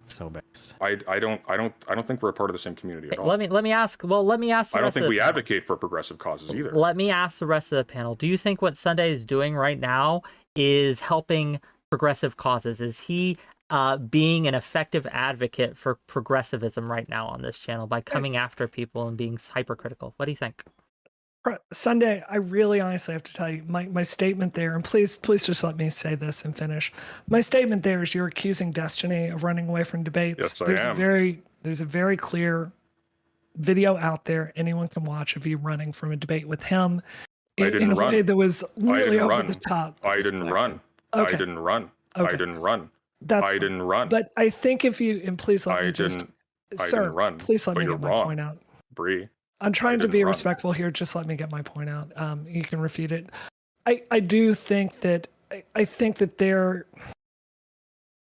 So based. I don't think we're a part of the same community at all. Let me ask. Well, let me ask. I don't think we advocate for progressive causes either. Let me ask the rest of the panel. Do you think what Sunday is doing right now is helping progressive causes? Is he being an effective advocate for progressivism right now on this channel by coming after people and being hypercritical? What do you think? Sunday, I really honestly have to tell you, my statement there, and please just let me say this and finish. My statement there is you're accusing 𝙇𝙞𝙚 of running away from debates. Yes, I am. There's a very clear video out there anyone can watch of you running from a debate with him in a way that was really over the top. I didn't run. Okay. I didn't run. Okay. I didn't run. That's I didn't run. But I think if you, and please let me just, sir, didn't run. please let But me you're get my wrong. point out. Bree. I'm trying to didn't be run. respectful here. Just let me get my point out. You can refute it. I do think that I think that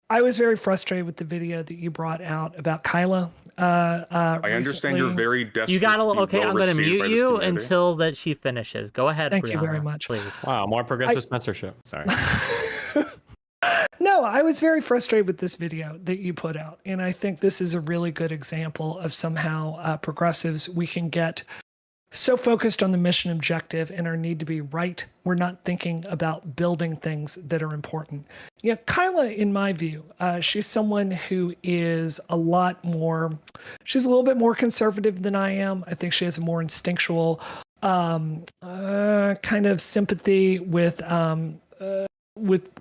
I was very frustrated with the video that you brought out about Kyla. I understand you're very desperate. You got okay. I'm going to mute you community. until that she finishes. Go ahead. Thank Brianna, you very much. Please. Wow, more progressive censorship. Sorry. No, I was very frustrated with this video that you put out. And I think this is a really good example of somehow progressives, we can get so focused on the mission objective and our need to be right. We're not thinking about building things that are important. Yeah, Kyla, in my view, she's someone who is she's a little bit more conservative than I am. I think she has a more instinctual kind of sympathy with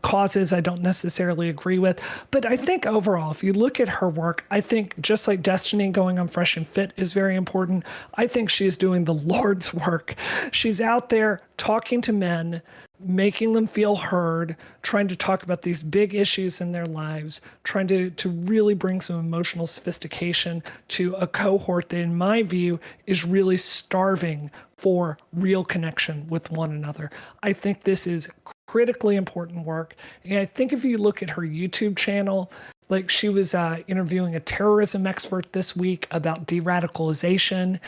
causes I don't necessarily agree with. But I think overall, if you look at her work, I think just like 𝙇𝙞𝙚 going on Fresh and Fit is very important. I think she is doing the Lord's work. She's out there talking to men, making them feel heard, trying to talk about these big issues in their lives, trying to really bring some emotional sophistication to a cohort that, in my view, is really starving for real connection with one another. I think this is critically important work. And I think if you look at her YouTube channel, like she was interviewing a terrorism expert this week about de-radicalization.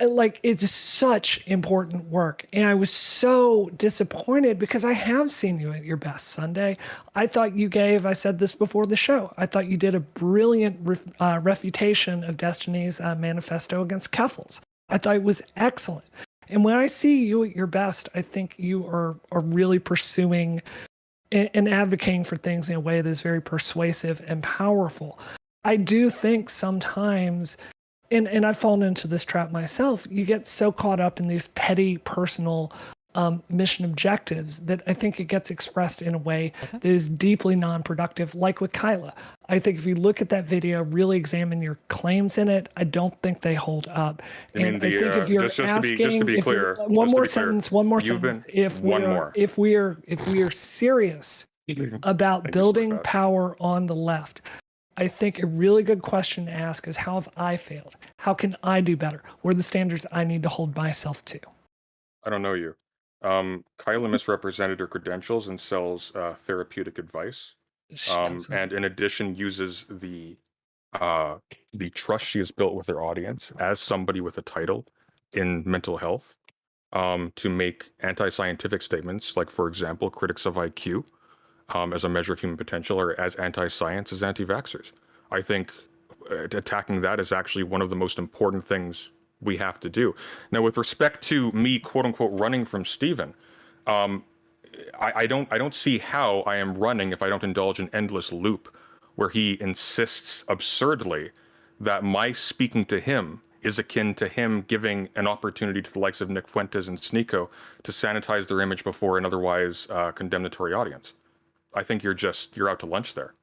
Like, it's such important work. And I was so disappointed because I have seen you at your best, Sunday. I thought I said this before the show, I thought you did a brilliant refutation of 𝙇𝙞𝙚's manifesto against Keffels. I thought it was excellent. And when I see you at your best, I think you are really pursuing and advocating for things in a way that is very persuasive and powerful. I do think sometimes, and I've fallen into this trap myself, you get so caught up in these petty personal mission objectives that I think it gets expressed in a way that is deeply non-productive, like with Kyla. I think if you look at that video, really examine your claims in it, I don't think they hold up. And I think if you're asking, just to be clear, one more sentence, if we are serious about building power on the left, I think a really good question to ask is, how have I failed? How can I do better? What are the standards I need to hold myself to? I don't know you. Kyla misrepresented her credentials and sells therapeutic advice. And in addition, uses the trust she has built with her audience as somebody with a title in mental health to make anti-scientific statements, like, for example, critics of IQ as a measure of human potential, or as anti-science as anti-vaxxers. I think attacking that is actually one of the most important things we have to do. Now, with respect to me, quote unquote, running from Stephen, I don't see how I am running if I don't indulge an endless loop where he insists absurdly that my speaking to him is akin to him giving an opportunity to the likes of Nick Fuentes and Sneeko to sanitize their image before an otherwise condemnatory audience. I think you're out to lunch there.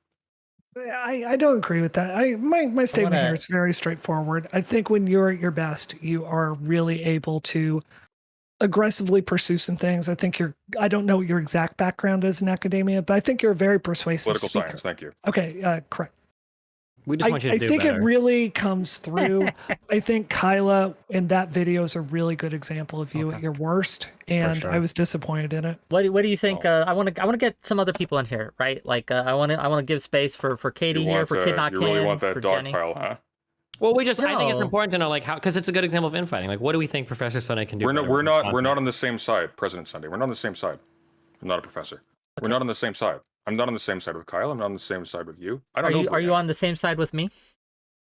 I don't agree with that. My statement here is very straightforward. I think when you're at your best, you are really able to aggressively pursue some things. I don't know what your exact background is in academia, but I think you're a very persuasive Political speaker. science, thank you. Okay, correct. We just want you to do I think better. it really comes through. I think Kyla in that video is a really good example of you at your worst, and sure. I was disappointed in it. What do you think? I want to get some other people in here, right? Like I want to give space for Katee here, for Kid Not You Kin, really want that for dog Jenny. pile, huh? Well, I think it's No. important to know, like, how, because it's a good example of infighting. Like, what do we think Professor Sunday can do? We're not better with this we're not content? on the same side, President Sunday. We're not on the same side. I'm not a professor. We're not on the same side. I'm not on the same side with Kyle. I'm not on the same side with you. I don't know. Are you on the same side with me?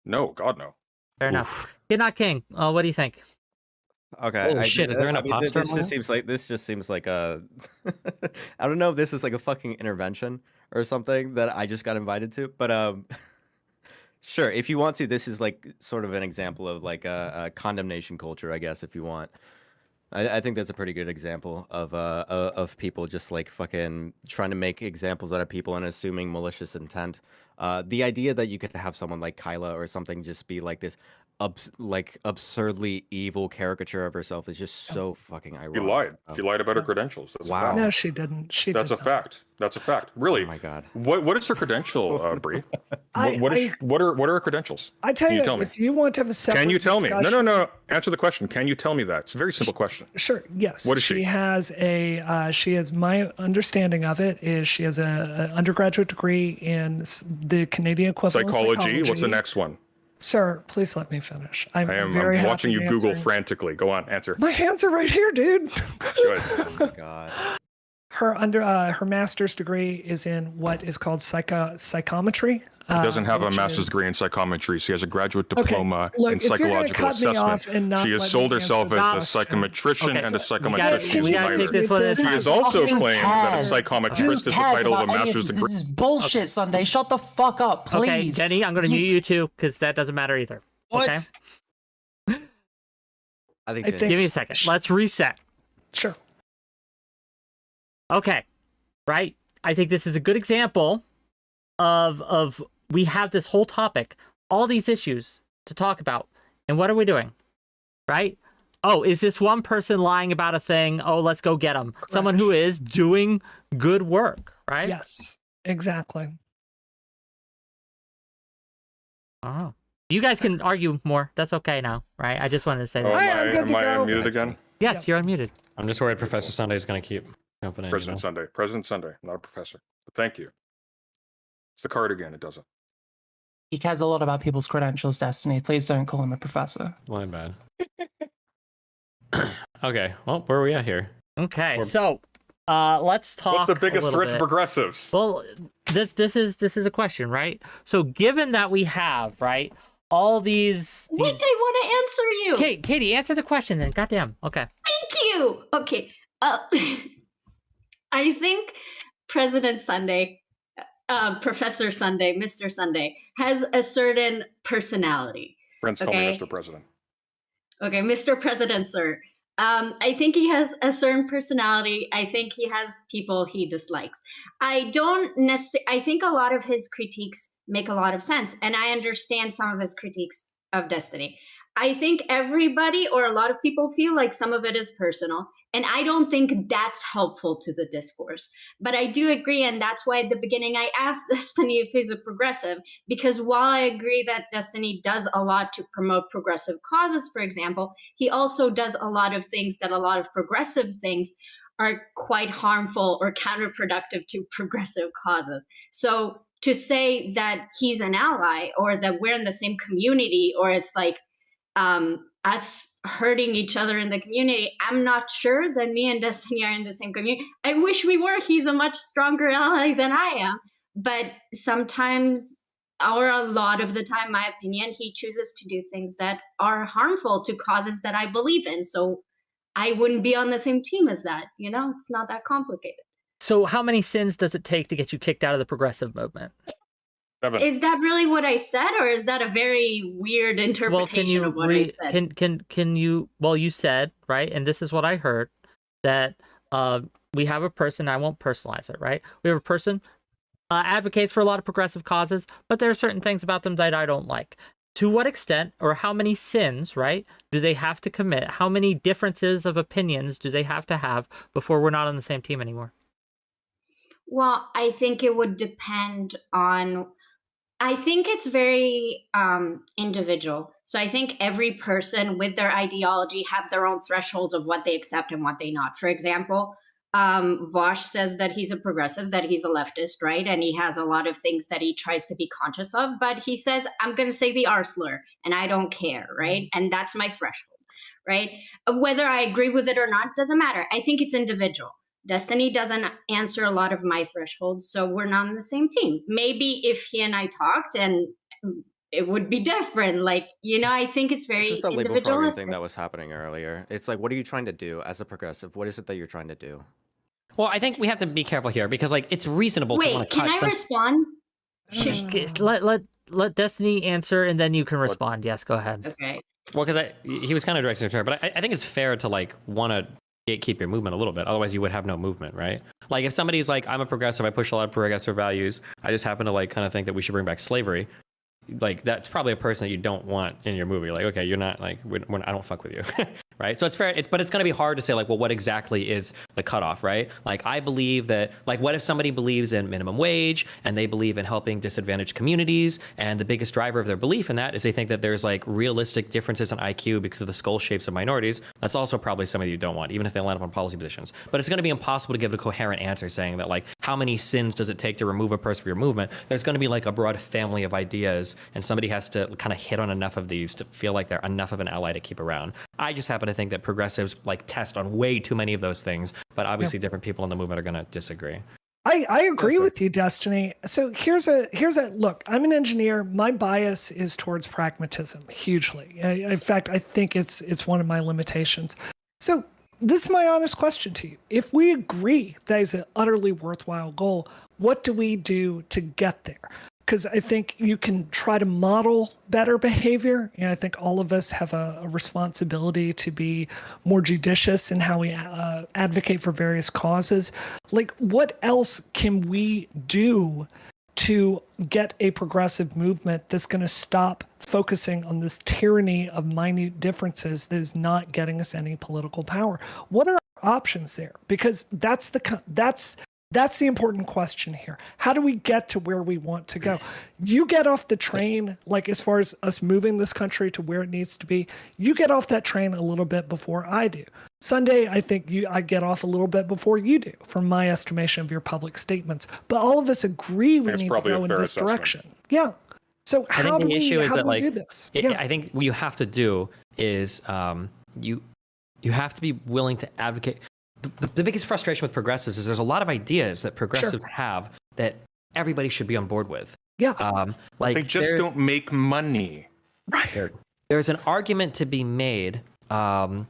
No, God no. Fair enough. Kid Not King. What do you think? Okay. Oh, shit, is there an imposter this among just seems like a I don't know if this is like a fucking intervention or something that I just got invited to, but sure, if you want to, this is like sort of an example of like a condemnation culture, I guess, if you want. I think that's a pretty good example of people just like fucking trying to make examples out of people and assuming malicious intent. The idea that you could have someone like Kyla or something just be like this absurdly evil caricature of herself is just so fucking ironic. She lied. She lied about her credentials. That's Wow. a fact. No, she didn't. That's a fact. That's a fact. Really? Oh my God. What is her credential, Bree? I- What are her credentials? I tell Can you, you tell me? if you want to have a separate Can you tell me? discussion- No. Answer the question. Can you tell me that? It's a very simple question. Sure. Yes. What is she? has my understanding of it is she has an undergraduate degree in the Canadian equivalent Psychology. of psychology. What's the next one? Sir, please let me finish. I'm I'm very happy watching you Google answering. frantically. Go on, answer. My hands are right here, dude. Good. Oh my God. Her master's degree is in what is called psychometry. She doesn't have a which master's is- degree in psychometry. She has a graduate diploma look, in if you're gonna psychological cut me off assessment. and not She has let sold me herself answer the as a question. psychometrician Okay, and a so psychometrician. we gotta take this one at a She time. has also Who claimed that a cares? Who psychometrist is the cares title of a about any of master's this? degree. This is bullshit, Sunday. Shut the fuck up, please. Okay, Jenny, I'm going to mute you too, because that doesn't matter either. What? Okay? I think I Jenny- think- Give me a second. Let's reset. Sure. Okay, right? I think this is a good example of we have this whole topic, all these issues to talk about, and what are we doing? Right? Oh, is this one person lying about a thing? Oh, let's go get them. Someone who is doing good work, right? Yes. Exactly. Oh. You guys can argue more. That's okay now, right? I just wanted to say Oh, that. I'm good am to I go. unmuted again? Yes, Yeah. you're unmuted. I'm just worried Professor Sunday is going to keep jumping in. President Sunday. President Sunday, not a professor. But thank you. It's the card again. It doesn't. He cares a lot about people's credentials, Destiny. Please don't call him a professor. My bad. Okay, well, where are we at here? Okay, Or- so let's talk. What's the a biggest little threat to bit. progressives? Well, this is a question, right? So given that we have, right, all these Wait, I want to answer you. Okay, Katee, answer the question then. Goddamn. Okay. Thank you. Okay. I think President Sunday, Professor Sunday, Mr. Sunday has a certain personality. Friends call me Okay. Mr. President. Okay, Mr. President, sir. I think he has a certain personality. I think he has people he dislikes. I think a lot of his critiques make a lot of sense, and I understand some of his critiques of Destiny. I think everybody or a lot of people feel like some of it is personal, and I don't think that's helpful to the discourse. But I do agree, and that's why at the beginning I asked Destiny if he's a progressive, because while I agree that Destiny does a lot to promote progressive causes, for example, he also does a lot of things that a lot of progressive things are quite harmful or counterproductive to progressive causes. So to say that he's an ally or that we're in the same community or it's like us hurting each other in the community, I'm not sure that me and Destiny are in the same community. I wish we were. He's a much stronger ally than I am. But sometimes, or a lot of the time, my opinion, he chooses to do things that are harmful to causes that I believe in. So I wouldn't be on the same team as that. You know, it's not that complicated. So how many sins does it take to get you kicked out of the progressive movement? 7. Is that really what I said, or is that a very weird interpretation of what I said? Can you? Well, you said, right, and this is what I heard, that we have a person. I won't personalize it, right? We have a person advocates for a lot of progressive causes, but there are certain things about them that I don't like. To what extent, or how many sins, right, do they have to commit? How many differences of opinions do they have to have before we're not on the same team anymore? Well, I think it would depend on. I think it's very individual. So I think every person with their ideology have their own thresholds of what they accept and what they not. For example, Vosh says that he's a progressive, that he's a leftist, right? And he has a lot of things that he tries to be conscious of, but he says, I'm going to say the R slur and I don't care, right? And that's my threshold, right? Whether I agree with it or not doesn't matter. I think it's individual. 𝙇𝙤𝙚 doesn't answer a lot of my thresholds, so we're not on the same team. Maybe if he and I talked, and it would be different. Like, I think it's very It's just a label for individualistic. everything that was happening earlier. It's like, what are you trying to do as a progressive? What is it that you're trying to do? Well, I think we have to be careful here because, like, it's reasonable to want Wait, to cut can I some... respond? Let 𝙇𝙤𝙚 answer, and then you can respond. Yes, go ahead. Okay. Well, because he was kind of directing to her, but I think it's fair to, like, want to gatekeep your movement a little bit. Otherwise, you would have no movement, right? Like, if somebody's like, I'm a progressive, I push a lot of progressive values, I just happen to, like, kind of think that we should bring back slavery. Like, that's probably a person that you don't want in your movie. Like, okay, you're not, like, I don't fuck with you. Right? So it's fair, but it's going to be hard to say, like, well, what exactly is the cutoff, right? Like, I believe that, like, what if somebody believes in minimum wage and they believe in helping disadvantaged communities, and the biggest driver of their belief in that is they think that there's, like, realistic differences in IQ because of the skull shapes of minorities. That's also probably somebody you don't want, even if they land up on policy positions. But it's going to be impossible to give a coherent answer saying that, like, how many sins does it take to remove a person from your movement? There's going to be, like, a broad family of ideas, and somebody has to kind of hit on enough of these to feel like they're enough of an ally to keep around. I just happen to think that progressives, like, test on way too many of those things, but obviously different people in the movement are going to disagree. I agree with you, 𝙇𝙤𝙚. So here's a look. I'm an engineer. My bias is towards pragmatism hugely. In fact, I think it's one of my limitations. So this is my honest question to you. If we agree that is an utterly worthwhile goal, what do we do to get there? Because I think you can try to model better behavior. And I think all of us have a responsibility to be more judicious in how we advocate for various causes. Like, what else can we do to get a progressive movement that's going to stop focusing on this tyranny of minute differences that is not getting us any political power? What are our options there? Because that's the important question here. How do we get to where we want to go? You get off the train, like, as far as us moving this country to where it needs to be, you get off that train a little bit before I do. Sunday, I think I get off a little bit before you do, from my estimation of your public statements. But all of us agree we need to go in this direction. Yeah. So how do we do this? I think what you have to do is you have to be willing to advocate. The biggest frustration with progressives is there's a lot of ideas that progressives have that everybody should be on board with. Yeah. Like, they just don't make money. Right. There's an argument to be made. Brianna,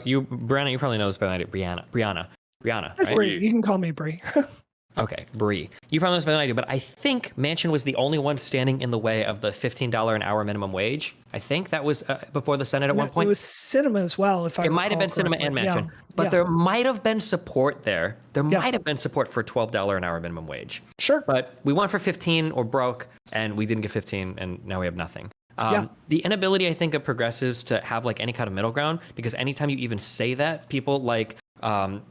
you probably know this by the Brianna. That's right? Bree. You can call me Bree. Okay, Bree. You probably know this better than I do, but I think Manchin was the only one standing in the way of the $15 an hour minimum wage. I think that was before the Senate at one point. It was Sinema as well, if I recall. It might have been Sinema and Manchin, but there might have been support there. There might have been support for a $12 an hour minimum wage. Sure. But we went for 15 or broke, and we didn't get 15, and now we have nothing. The inability, I think, of progressives to have, like, any kind of middle ground, because anytime you even say that, people like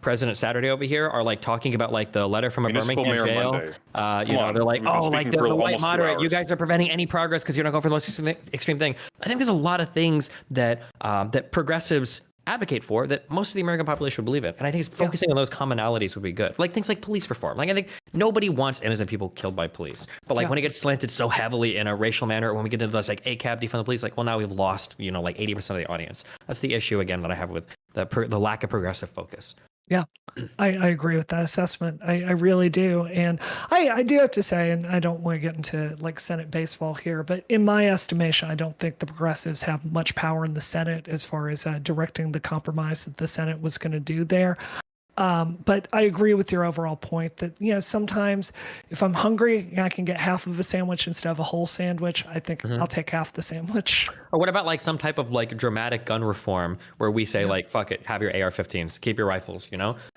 President Saturday over here are, like, talking about, like, the letter from a Birmingham jail. They're like, like, the white moderate, you guys are preventing any progress because you're not going for the most extreme thing. I think there's a lot of things that that progressives advocate for that most of the American population would believe in. And I think focusing on those commonalities would be good. Like, things like police reform. Like, I think nobody wants innocent people killed by police. But, like, when it gets slanted so heavily in a racial manner, or when we get into this, like, ACAB, defund the police, like, well, now we've lost, like, 80% of the audience. That's the issue, again, that I have with the lack of progressive focus. Yeah, I agree with that assessment. I really do. And I do have to say, and I don't want to get into, like, Senate baseball here, but in my estimation, I don't think the progressives have much power in the Senate as far as directing the compromise that the Senate was going to do there. But I agree with your overall point that, sometimes if I'm hungry and I can get half of a sandwich instead of a whole sandwich, I think I'll take half the sandwich. Or what about like some type of like dramatic gun reform where we say like, fuck it, have your AR-15s, keep your rifles,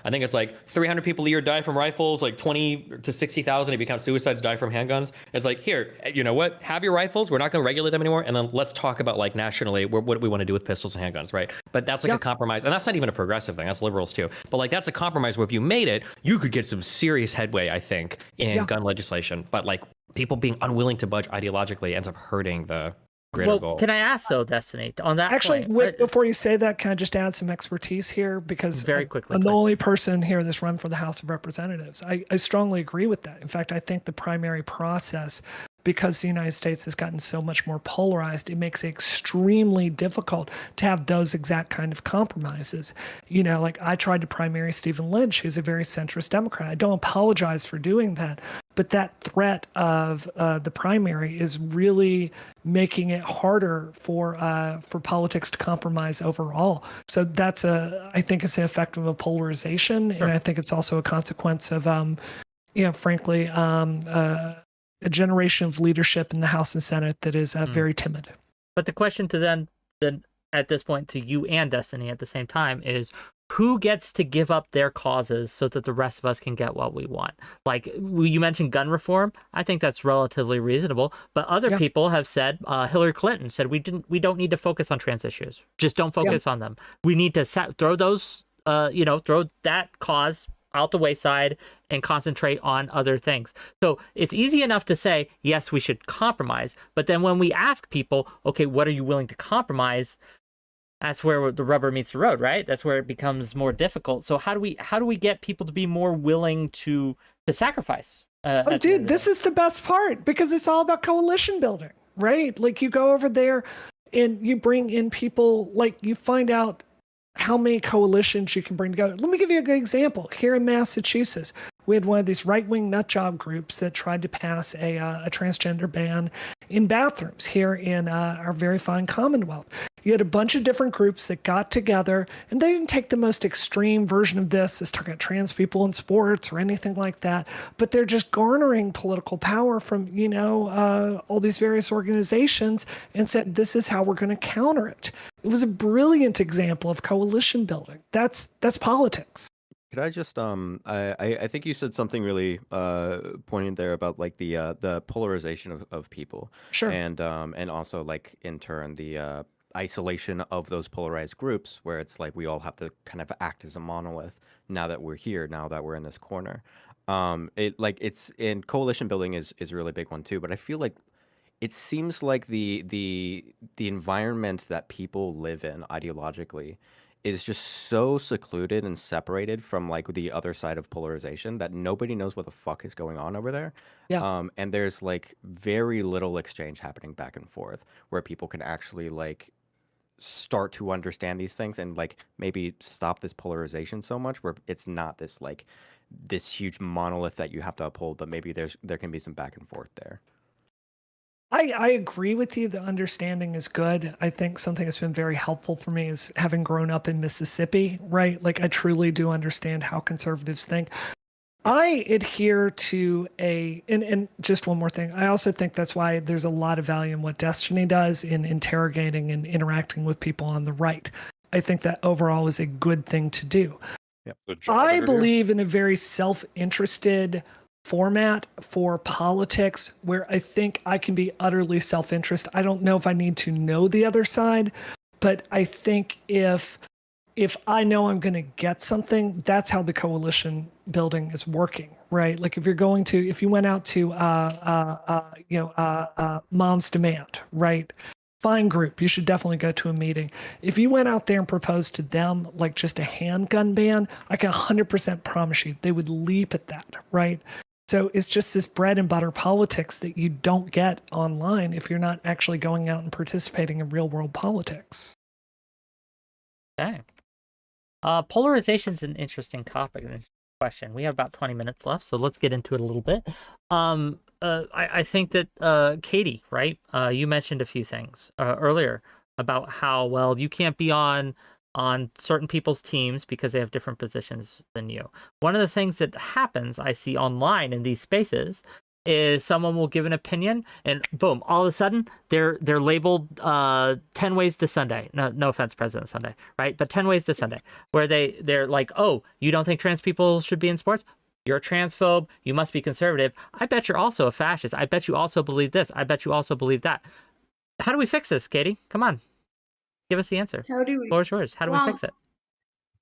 I think it's like 300 people a year die from rifles, like 20 to 60,000 if you count suicides die from handguns. It's like, here, you know what? Have your rifles. We're not going to regulate them anymore. And then let's talk about like nationally, what do we want to do with pistols and handguns, right? But that's like a compromise. And that's not even a progressive thing. That's liberals too. But like, that's a compromise where if you made it, you could get some serious headway, I think, in gun legislation. But like people being unwilling to budge ideologically ends up hurting the greater goal. Can I ask though, Destiny, on that Actually, point, before you say that, can I just add some expertise here? Because very quickly, I'm the only person here that's run for the House of Representatives. I strongly agree with that. In fact, I think the primary process, because the United States has gotten so much more polarized, it makes it extremely difficult to have those exact kind of compromises. Like I tried to primary Stephen Lynch, who's a very centrist Democrat. I don't apologize for doing that, but that threat of the primary is really making it harder for politics to compromise overall. So that's I think it's an effect of a polarization, and I think it's also a consequence of, frankly, a generation of leadership in the House and Senate that is very timid. But the question to then at this point to you and Destiny at the same time is, who gets to give up their causes so that the rest of us can get what we want? Like you mentioned gun reform. I think that's relatively reasonable, but other people have said, Hillary Clinton said, we don't need to focus on trans issues. Just don't focus on them. We need to throw those, throw that cause out the wayside and concentrate on other things. So it's easy enough to say, yes, we should compromise. But then when we ask people, okay, what are you willing to compromise? That's where the rubber meets the road, right? That's where it becomes more difficult. So how do we get people to be more willing to sacrifice? Dude, this is the best part, because it's all about coalition building, right? Like you go over there and you bring in people, like you find out how many coalitions you can bring together. Let me give you a good example. Here in Massachusetts, we had one of these right-wing nut job groups that tried to pass a transgender ban in bathrooms here in our very fine Commonwealth. You had a bunch of different groups that got together, and they didn't take the most extreme version of this, as talking about trans people in sports or anything like that, but they're just garnering political power from, all these various organizations, and said, this is how we're going to counter it. It was a brilliant example of coalition building. That's politics. Could I just I think you said something really poignant there about like the polarization of people. Sure. And also like in turn the isolation of those polarized groups, where it's like we all have to kind of act as a monolith now that we're here, now that we're in this corner. It's in coalition building is a really big one too, but I feel like it seems like the environment that people live in ideologically is just so secluded and separated from like the other side of polarization that nobody knows what the fuck is going on over there. Yeah. And there's like very little exchange happening back and forth where people can actually like start to understand these things and like maybe stop this polarization so much, where it's not this like this huge monolith that you have to uphold, but maybe there can be some back and forth there. I agree with you. The understanding is good. I think something that's been very helpful for me is having grown up in Mississippi, right? Like I truly do understand how conservatives think. I adhere to and just one more thing. I also think that's why there's a lot of value in what Destiny does in interrogating and interacting with people on the right. I think that overall is a good thing to do. Yep. I believe in a very self-interested format for politics where I think I can be utterly self-interest. I don't know if I need to know the other side, but I think if I know I'm going to get something, that's how the coalition building is working, right? Like if you went out to Mom's Demand, right? Fine group, you should definitely go to a meeting. If you went out there and proposed to them like just a handgun ban, I can 100% promise you they would leap at that, right? So it's just this bread and butter politics that you don't get online if you're not actually going out and participating in real world politics. Okay. Polarization is an interesting topic in this question. We have about 20 minutes left, so let's get into it a little bit. I think that Katee, right? You mentioned a few things earlier about how, well, you can't be on on certain people's teams because they have different positions than you. One of the things that happens I see online in these spaces is someone will give an opinion and boom, all of a sudden they're labeled 10 ways to Sunday. No offense, President Sunday, right? But 10 ways to Sunday, where they're like, oh, you don't think trans people should be in sports? You're a transphobe. You must be conservative. I bet you're also a fascist. I bet you also believe this. I bet you also believe that. How do we fix this, Katee? Come on. Give us the answer. How do we? Floor is yours. How do we fix it?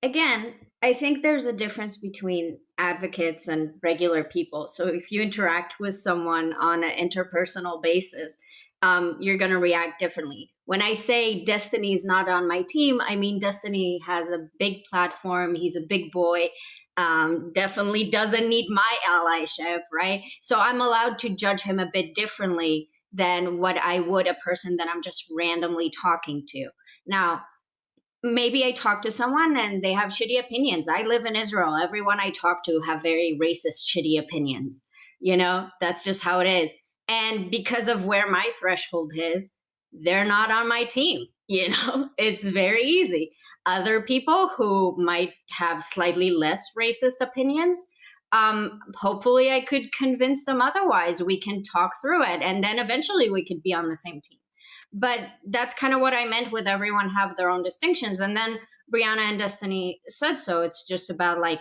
Again, I think there's a difference between advocates and regular people. So if you interact with someone on an interpersonal basis, you're going to react differently. When I say Destiny is not on my team, I mean Destiny has a big platform. He's a big boy. Definitely doesn't need my allyship, right? So I'm allowed to judge him a bit differently than what I would a person that I'm just randomly talking to. Now, maybe I talk to someone and they have shitty opinions. I live in Israel. Everyone I talk to have very racist, shitty opinions. You know, that's just how it is. And because of where my threshold is, they're not on my team. You know, it's very easy. Other people who might have slightly less racist opinions, hopefully I could convince them otherwise. We can talk through it and then eventually we could be on the same team. But that's kind of what I meant with everyone have their own distinctions. And then Brianna and Destiny said so. It's just about like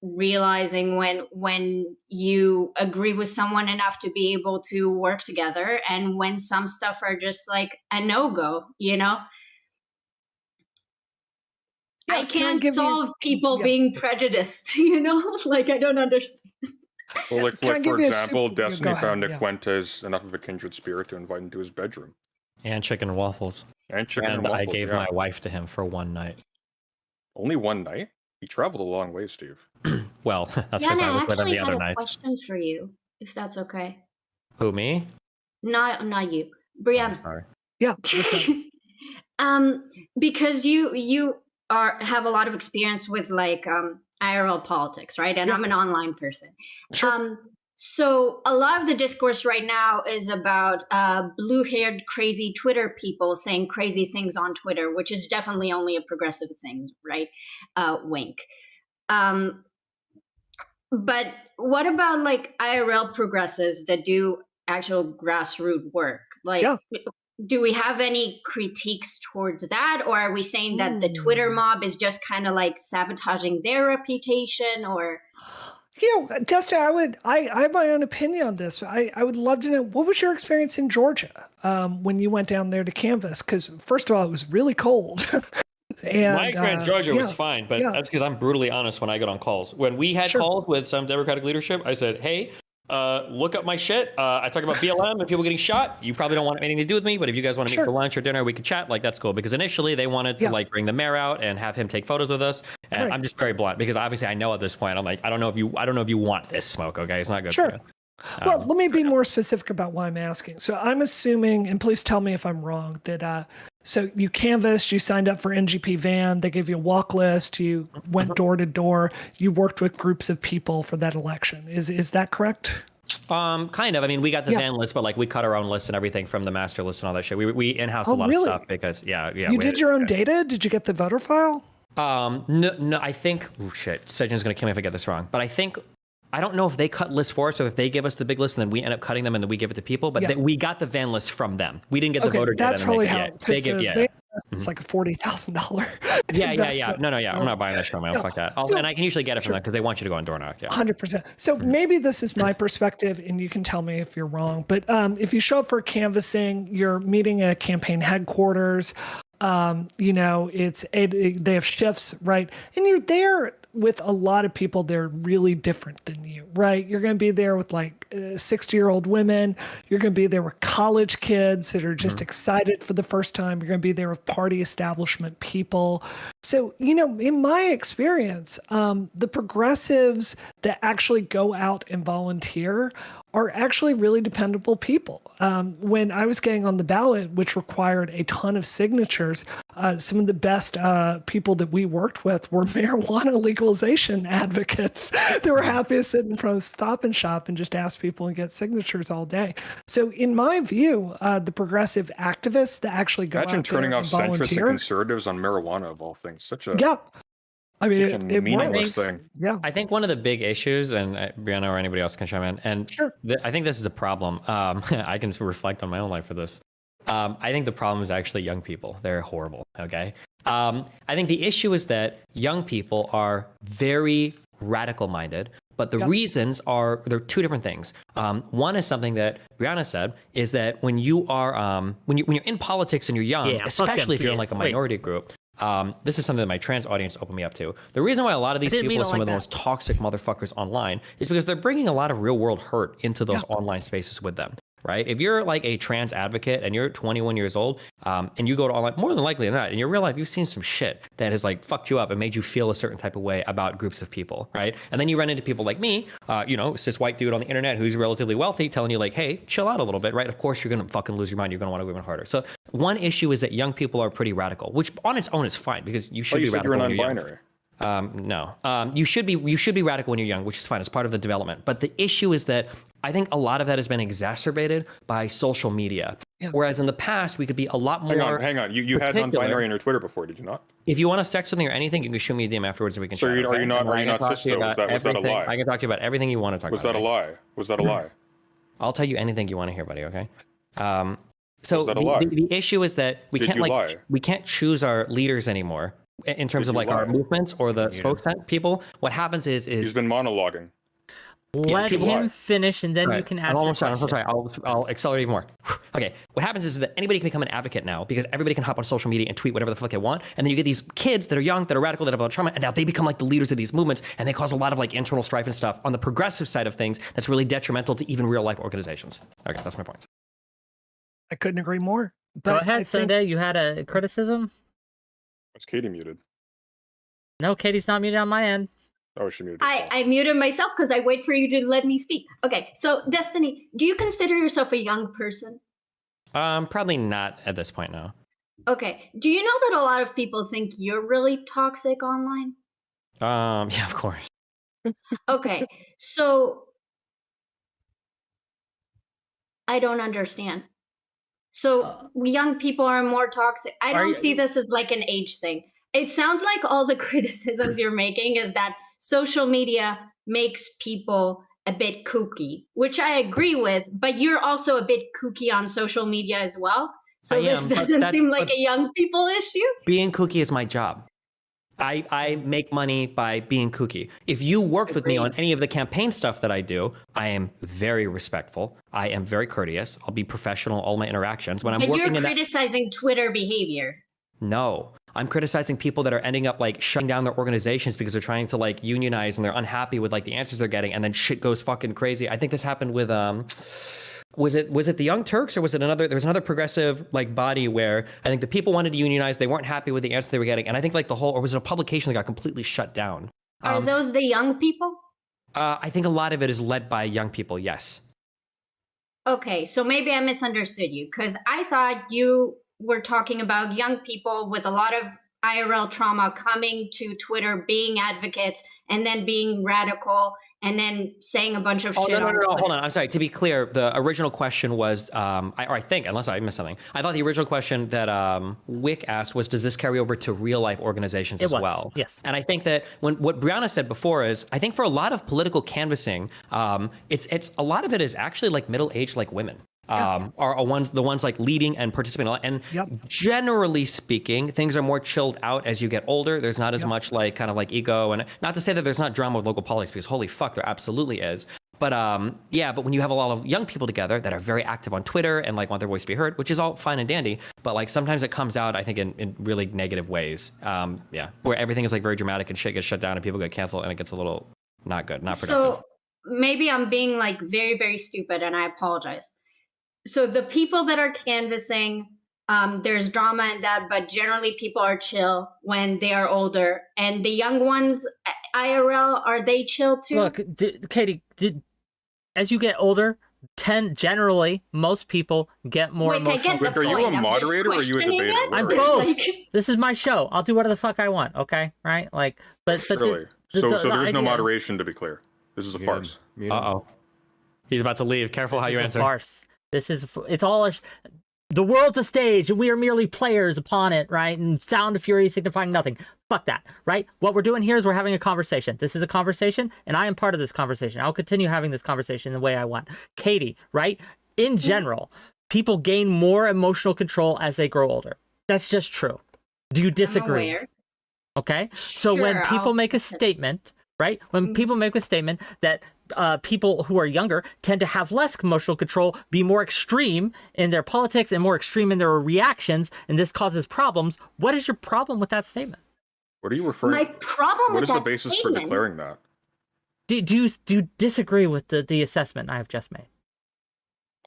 realizing when you agree with someone enough to be able to work together and when some stuff are just like a no-go, you know? Yeah, I can't solve people being prejudiced, you know? Like, I don't understand. Well, like for example, Destiny found Nick Fuentes enough of a kindred spirit to invite him to his bedroom. And chicken and waffles. And chicken and waffles, I gave my wife to him for one night. Only one night? He traveled a long way, Steve. Well, that's because I was with him the other nights. I had a question for you, if that's okay. Who, me? Not you. Brianna. Oh, sorry. Yeah. Because you have a lot of experience with like IRL politics, right? And I'm an online person. Sure. So a lot of the discourse right now is about blue-haired, crazy Twitter people saying crazy things on Twitter, which is definitely only a progressive thing, right? Wink. But what about like IRL progressives that do actual grassroots work? Like, do we have any critiques towards that? Or are we saying that the Twitter mob is just kind of like sabotaging their reputation or... You know, Dustin, I have my own opinion on this. I would love to know, what was your experience in Georgia when you went down there to canvass? Because first of all, it was really cold. And, my experience in Georgia was fine, but that's because I'm brutally honest when I get on calls. When we had calls with some Democratic leadership, I said, hey, look up my shit. I talk about BLM and people getting shot. You probably don't want anything to do with me, but if you guys want to meet for lunch or dinner, we could chat. Like, that's cool. Because initially they wanted to like bring the mayor out and have him take photos with us. And I'm just very blunt because obviously I know at this point, I'm like, I don't know if you want this smoke. Okay. It's not good for you. Well, let me be more specific about why I'm asking. So I'm assuming, and please tell me if I'm wrong, that so you canvassed, you signed up for NGP Van, they gave you a walk list, you went door to door, you worked with groups of people for that election. Is that correct? Kind of. I mean, we got the van list, but like we cut our own list and everything from the master list and all that shit. We in-house a lot of stuff because You did your own data? Did you get the voter file? No, I think Sejin's gonna kill me if I get this wrong, but I don't know if they cut lists for us or if they give us the big list and then we end up cutting them and then we give it to people, but we got the van list from them. We didn't get the voter data. That's probably how they give it's like a $40,000. Yeah. No, I'm not buying that shit on my own. Fuck that. And I can usually get it from them because they want you to go on door knock. 100%. So maybe this is my perspective and you can tell me if you're wrong, but if you show up for canvassing, you're meeting at campaign headquarters, you know, they have shifts, right? And you're there with a lot of people that are really different than you, right? You're going to be there with like 60-year-old women. You're going to be there with college kids that are just excited for the first time. You're going to be there with party establishment people. So, in my experience, the progressives that actually go out and volunteer are actually really dependable people. When I was getting on the ballot, which required a ton of signatures, some of the best people that we worked with were marijuana legalization advocates. They were happy to sit in front of Stop and Shop and just ask people and get signatures all day. So in my view, the progressive activists that actually go Imagine out there turning and off centrists and volunteer. conservatives on marijuana of all things. Such a Yeah. I mean, such a it meaningless works. thing. Yeah. I think one of the big issues, and Brianna or anybody else can chime in, and Sure. I think this is a problem. I can reflect on my own life for this. I think the problem is actually young people. They're horrible. Okay. I think the issue is that young people are very radical minded, but the reasons are, they're two different things. One is something that Brianna said, is that when you are when you're in politics and you're young, especially if you're in like a minority group. This is something that my trans audience opened me up to. The reason why a lot of these people are some of the most toxic motherfuckers online is because they're bringing a lot of real world hurt into those online spaces with them, right? If you're like a trans advocate and you're 21 years old and you go to online, more than likely than not, in your real life, you've seen some shit that has like fucked you up and made you feel a certain type of way about groups of people, right? And then you run into people like me, cis white dude on the internet who's relatively wealthy telling you like, hey, chill out a little bit, right? Of course, you're going to fucking lose your mind. You're going to want to go even harder. So one issue is that young people are pretty radical, which on its own is fine because you should be radical when you're young. No, you should be radical when you're young, which is fine. It's part of the development. But the issue is that I think a lot of that has been exacerbated by social media. Yeah. Whereas in the past, we could be a lot more. Hang on. You had non-binary on your Twitter before, did you not? If you want to sex something or anything, you can shoot me a DM afterwards and we can. So chat, are you not cis though? Was that a lie? I can talk to you about everything you want to talk about. Was that a lie? Was that a lie? I'll tell you anything you want to hear, buddy. Okay. So Was that a lie? The issue is that we Did can't you lie? we can't choose our leaders anymore in terms of like our movements or the spokesman people. What happens is he's been monologuing. Let him finish, and then you can ask. I'm almost done. I'm sorry. I'll accelerate even more. Okay. What happens is that anybody can become an advocate now because everybody can hop on social media and tweet whatever the fuck they want, and then you get these kids that are young, that are radical, that have a lot of trauma, and now they become like the leaders of these movements, and they cause a lot of like internal strife and stuff on the progressive side of things. That's really detrimental to even real life organizations. Okay, that's my point. I couldn't agree more. But go ahead, Sunday. You had a criticism. Was Katee muted? No, Katie's not muted on my end. Oh, she muted. I muted myself because I wait for you to let me speak. Okay, so Destiny, do you consider yourself a young person? Probably not at this point, no. Okay, do you know that a lot of people think you're really toxic online? Yeah, of course. Okay, so I don't understand. So young people are more toxic. I don't see this as like an age thing. It sounds like all the criticisms you're making is that social media makes people a bit kooky, which I agree with, but you're also a bit kooky on social media as well. So this doesn't seem like a young people issue. Being kooky is my job. I make money by being kooky. If you worked with me on any of the campaign stuff that I do, I am very respectful. I am very courteous. I'll be professional in all my interactions. When I'm working you're criticizing Twitter behavior. No, I'm criticizing people that are ending up like shutting down their organizations because they're trying to like unionize and they're unhappy with like the answers they're getting, and then shit goes fucking crazy. I think this happened with was it the Young Turks, or was it there was another progressive like body where I think the people wanted to unionize, they weren't happy with the answer they were getting, and I think like or was it a publication that got completely shut down? Are those the young people? I think a lot of it is led by young people, yes. Okay, so maybe I misunderstood you, because I thought you were talking about young people with a lot of IRL trauma coming to Twitter, being advocates, and then being radical, and then saying a bunch of shit. No, hold on. I'm sorry. To be clear, the original question was, I think, unless I missed something, I thought the original question that Wick asked was, does this carry over to real life organizations as well? Yes. And I think that what Brianna said before is, I think for a lot of political canvassing, it's a lot of it is actually like middle-aged like women. Are the ones like leading and participating, and generally speaking, things are more chilled out as you get older. There's not as much like kind of like ego, and not to say that there's not drama with local politics, because holy fuck, there absolutely is. But but when you have a lot of young people together that are very active on Twitter and like want their voice to be heard, which is all fine and dandy, but like sometimes it comes out, I think, in really negative ways. Where everything is like very dramatic and shit gets shut down and people get canceled, and it gets a little not good, not productive. So maybe I'm being like very, very stupid, and I apologize. So the people that are canvassing There's drama in that, but generally people are chill when they are older. And the young ones, IRL, are they chill too? Look, Katee, as you get older, generally most people get more Wait, I emotional. get the Are you point. a I'm just moderator or are you a questioning debater? it. Where I'm are you? both. Like- This is my show. I'll do whatever the fuck I want. Okay, right? Like, but Really? the So there is no idea- moderation, to be clear. This is a farce. Uh-oh. He's about to leave. Careful how This you is answer. a farce. This is it's all the world's a stage and we are merely players upon it, right? And sound of fury signifying nothing. Fuck that, right? What we're doing here is we're having a conversation. This is a conversation, and I am part of this conversation. I'll continue having this conversation the way I want. Katee, right? In general, people gain more emotional control as they grow older. That's just true. Do you disagree? I'm aware. Okay. So when Sure, people I'll- make a statement, right? When people make a statement that people who are younger tend to have less emotional control, be more extreme in their politics and more extreme in their reactions, and this causes problems. What is your problem with that statement? What are you referring My to? problem What with is the that basis statement, for declaring that? Do you disagree with the assessment I have just made?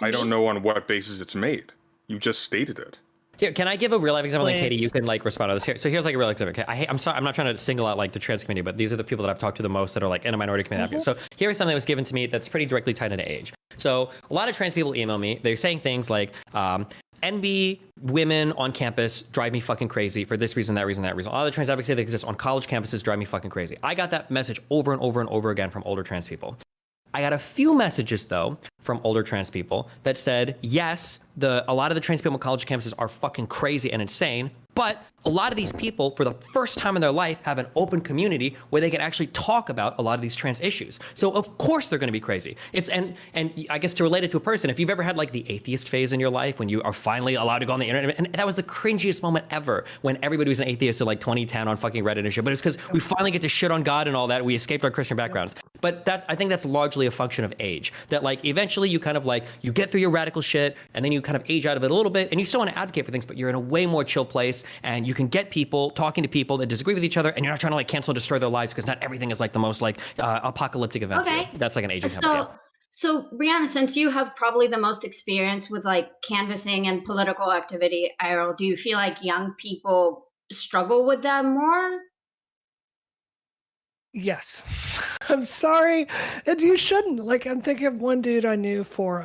I don't know on what basis it's made. You just stated it. Here, can I give a real life example? And Please. Katee, you can like respond to this. Here, so here's like a real example. Okay, I'm sorry, I'm not trying to single out like the trans community, but these are the people that I've talked to the most that are like in a minority community. So here is something that was given to me that's pretty directly tied into age. So a lot of trans people email me. They're saying things like, NB women on campus drive me fucking crazy for this reason, that reason, that reason. All the trans advocacy that exists on college campuses drive me fucking crazy. I got that message over and over and over again from older trans people. I got a few messages though from older trans people that said, yes, a lot of the trans people on college campuses are fucking crazy and insane, but a lot of these people, for the first time in their life, have an open community where they can actually talk about a lot of these trans issues. So of course they're going to be crazy. And I guess to relate it to a person, if you've ever had like the atheist phase in your life when you are finally allowed to go on the internet, and that was the cringiest moment ever when everybody was an atheist in like 2010 on fucking Reddit and shit. But it's because we finally get to shit on God and all that. We escaped our Christian backgrounds. But I think that's largely a function of age. That like eventually you kind of like you get through your radical shit and then you kind of age out of it a little bit and you still want to advocate for things, but you're in a way more chill place and you can get people talking to people that disagree with each other and you're not trying to like cancel and destroy their lives because not everything is like the most like apocalyptic event. Okay. Mm. That's like an aging habit. So Brianna, since you have probably the most experience with like canvassing and political activity, IRL, do you feel like young people struggle with that more? Yes. I'm sorry. And you shouldn't. Like, I'm thinking of one dude I knew for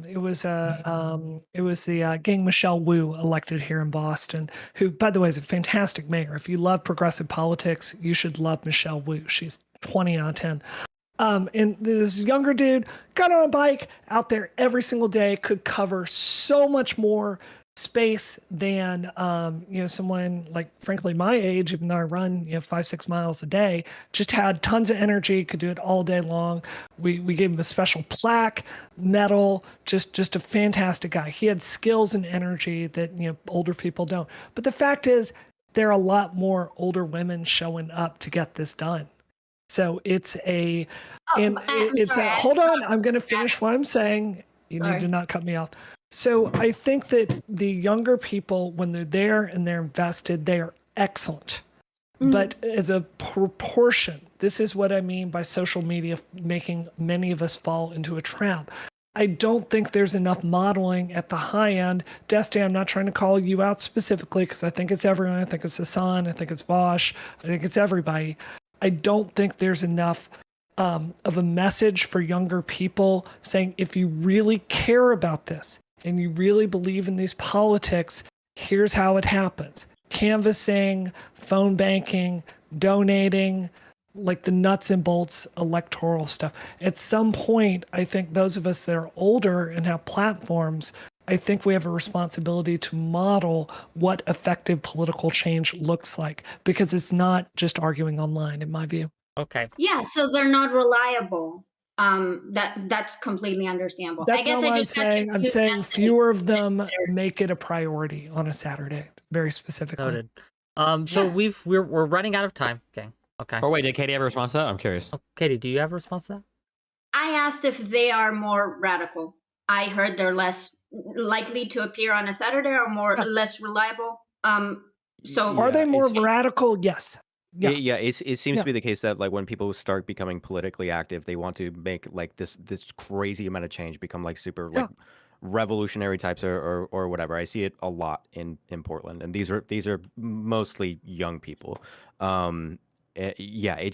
it was the Gang Michelle Wu elected here in Boston, who, by the way, is a fantastic mayor. If you love progressive politics, you should love Michelle Wu. She's 20 out of 10. And this younger dude got on a bike out there every single day, could cover so much more space than someone like frankly my age, even though I run 5-6 miles a day, just had tons of energy, could do it all day long. We gave him a special plaque, medal, just a fantastic guy. He had skills and energy that older people don't. But the fact is there are a lot more older women showing up to get this done. So it's hold on, I'm going to finish what I'm saying. You need to not cut me off. So I think that the younger people, when they're there and they're invested, they are excellent. Mm-hmm. But as a proportion, this is what I mean by social media making many of us fall into a trap. I don't think there's enough modeling at the high end. 𝙇𝙚, I'm not trying to call you out specifically because I think it's everyone. I think it's Hassan. I think it's 𝕵𝖎𝖎. I think it's everybody. I don't think there's enough of a message for younger people saying, if you really care about this and you really believe in these politics, here's how it happens. Canvassing, phone banking, donating, like the nuts and bolts electoral stuff. At some point, I think those of us that are older and have platforms, I think we have a responsibility to model what effective political change looks like, because it's not just arguing online, in my view. Okay. Yeah, so they're not reliable. That's completely understandable. That's I guess not what I just I'm saying fewer of them make it a priority on a Saturday, very specifically. Noted. So we're running out of time, gang. Okay. Or wait, did Katee have a response to that? I'm curious. Oh, Katee, do you have a response to that? I asked if they are more radical. I heard they're less likely to appear on a Saturday or less reliable. So are they more radical? Yes. Yeah, it seems to be the case that like when people start becoming politically active, they want to make like this crazy amount of change become like super like revolutionary types or whatever. I see it a lot in Portland, and these are mostly young people. It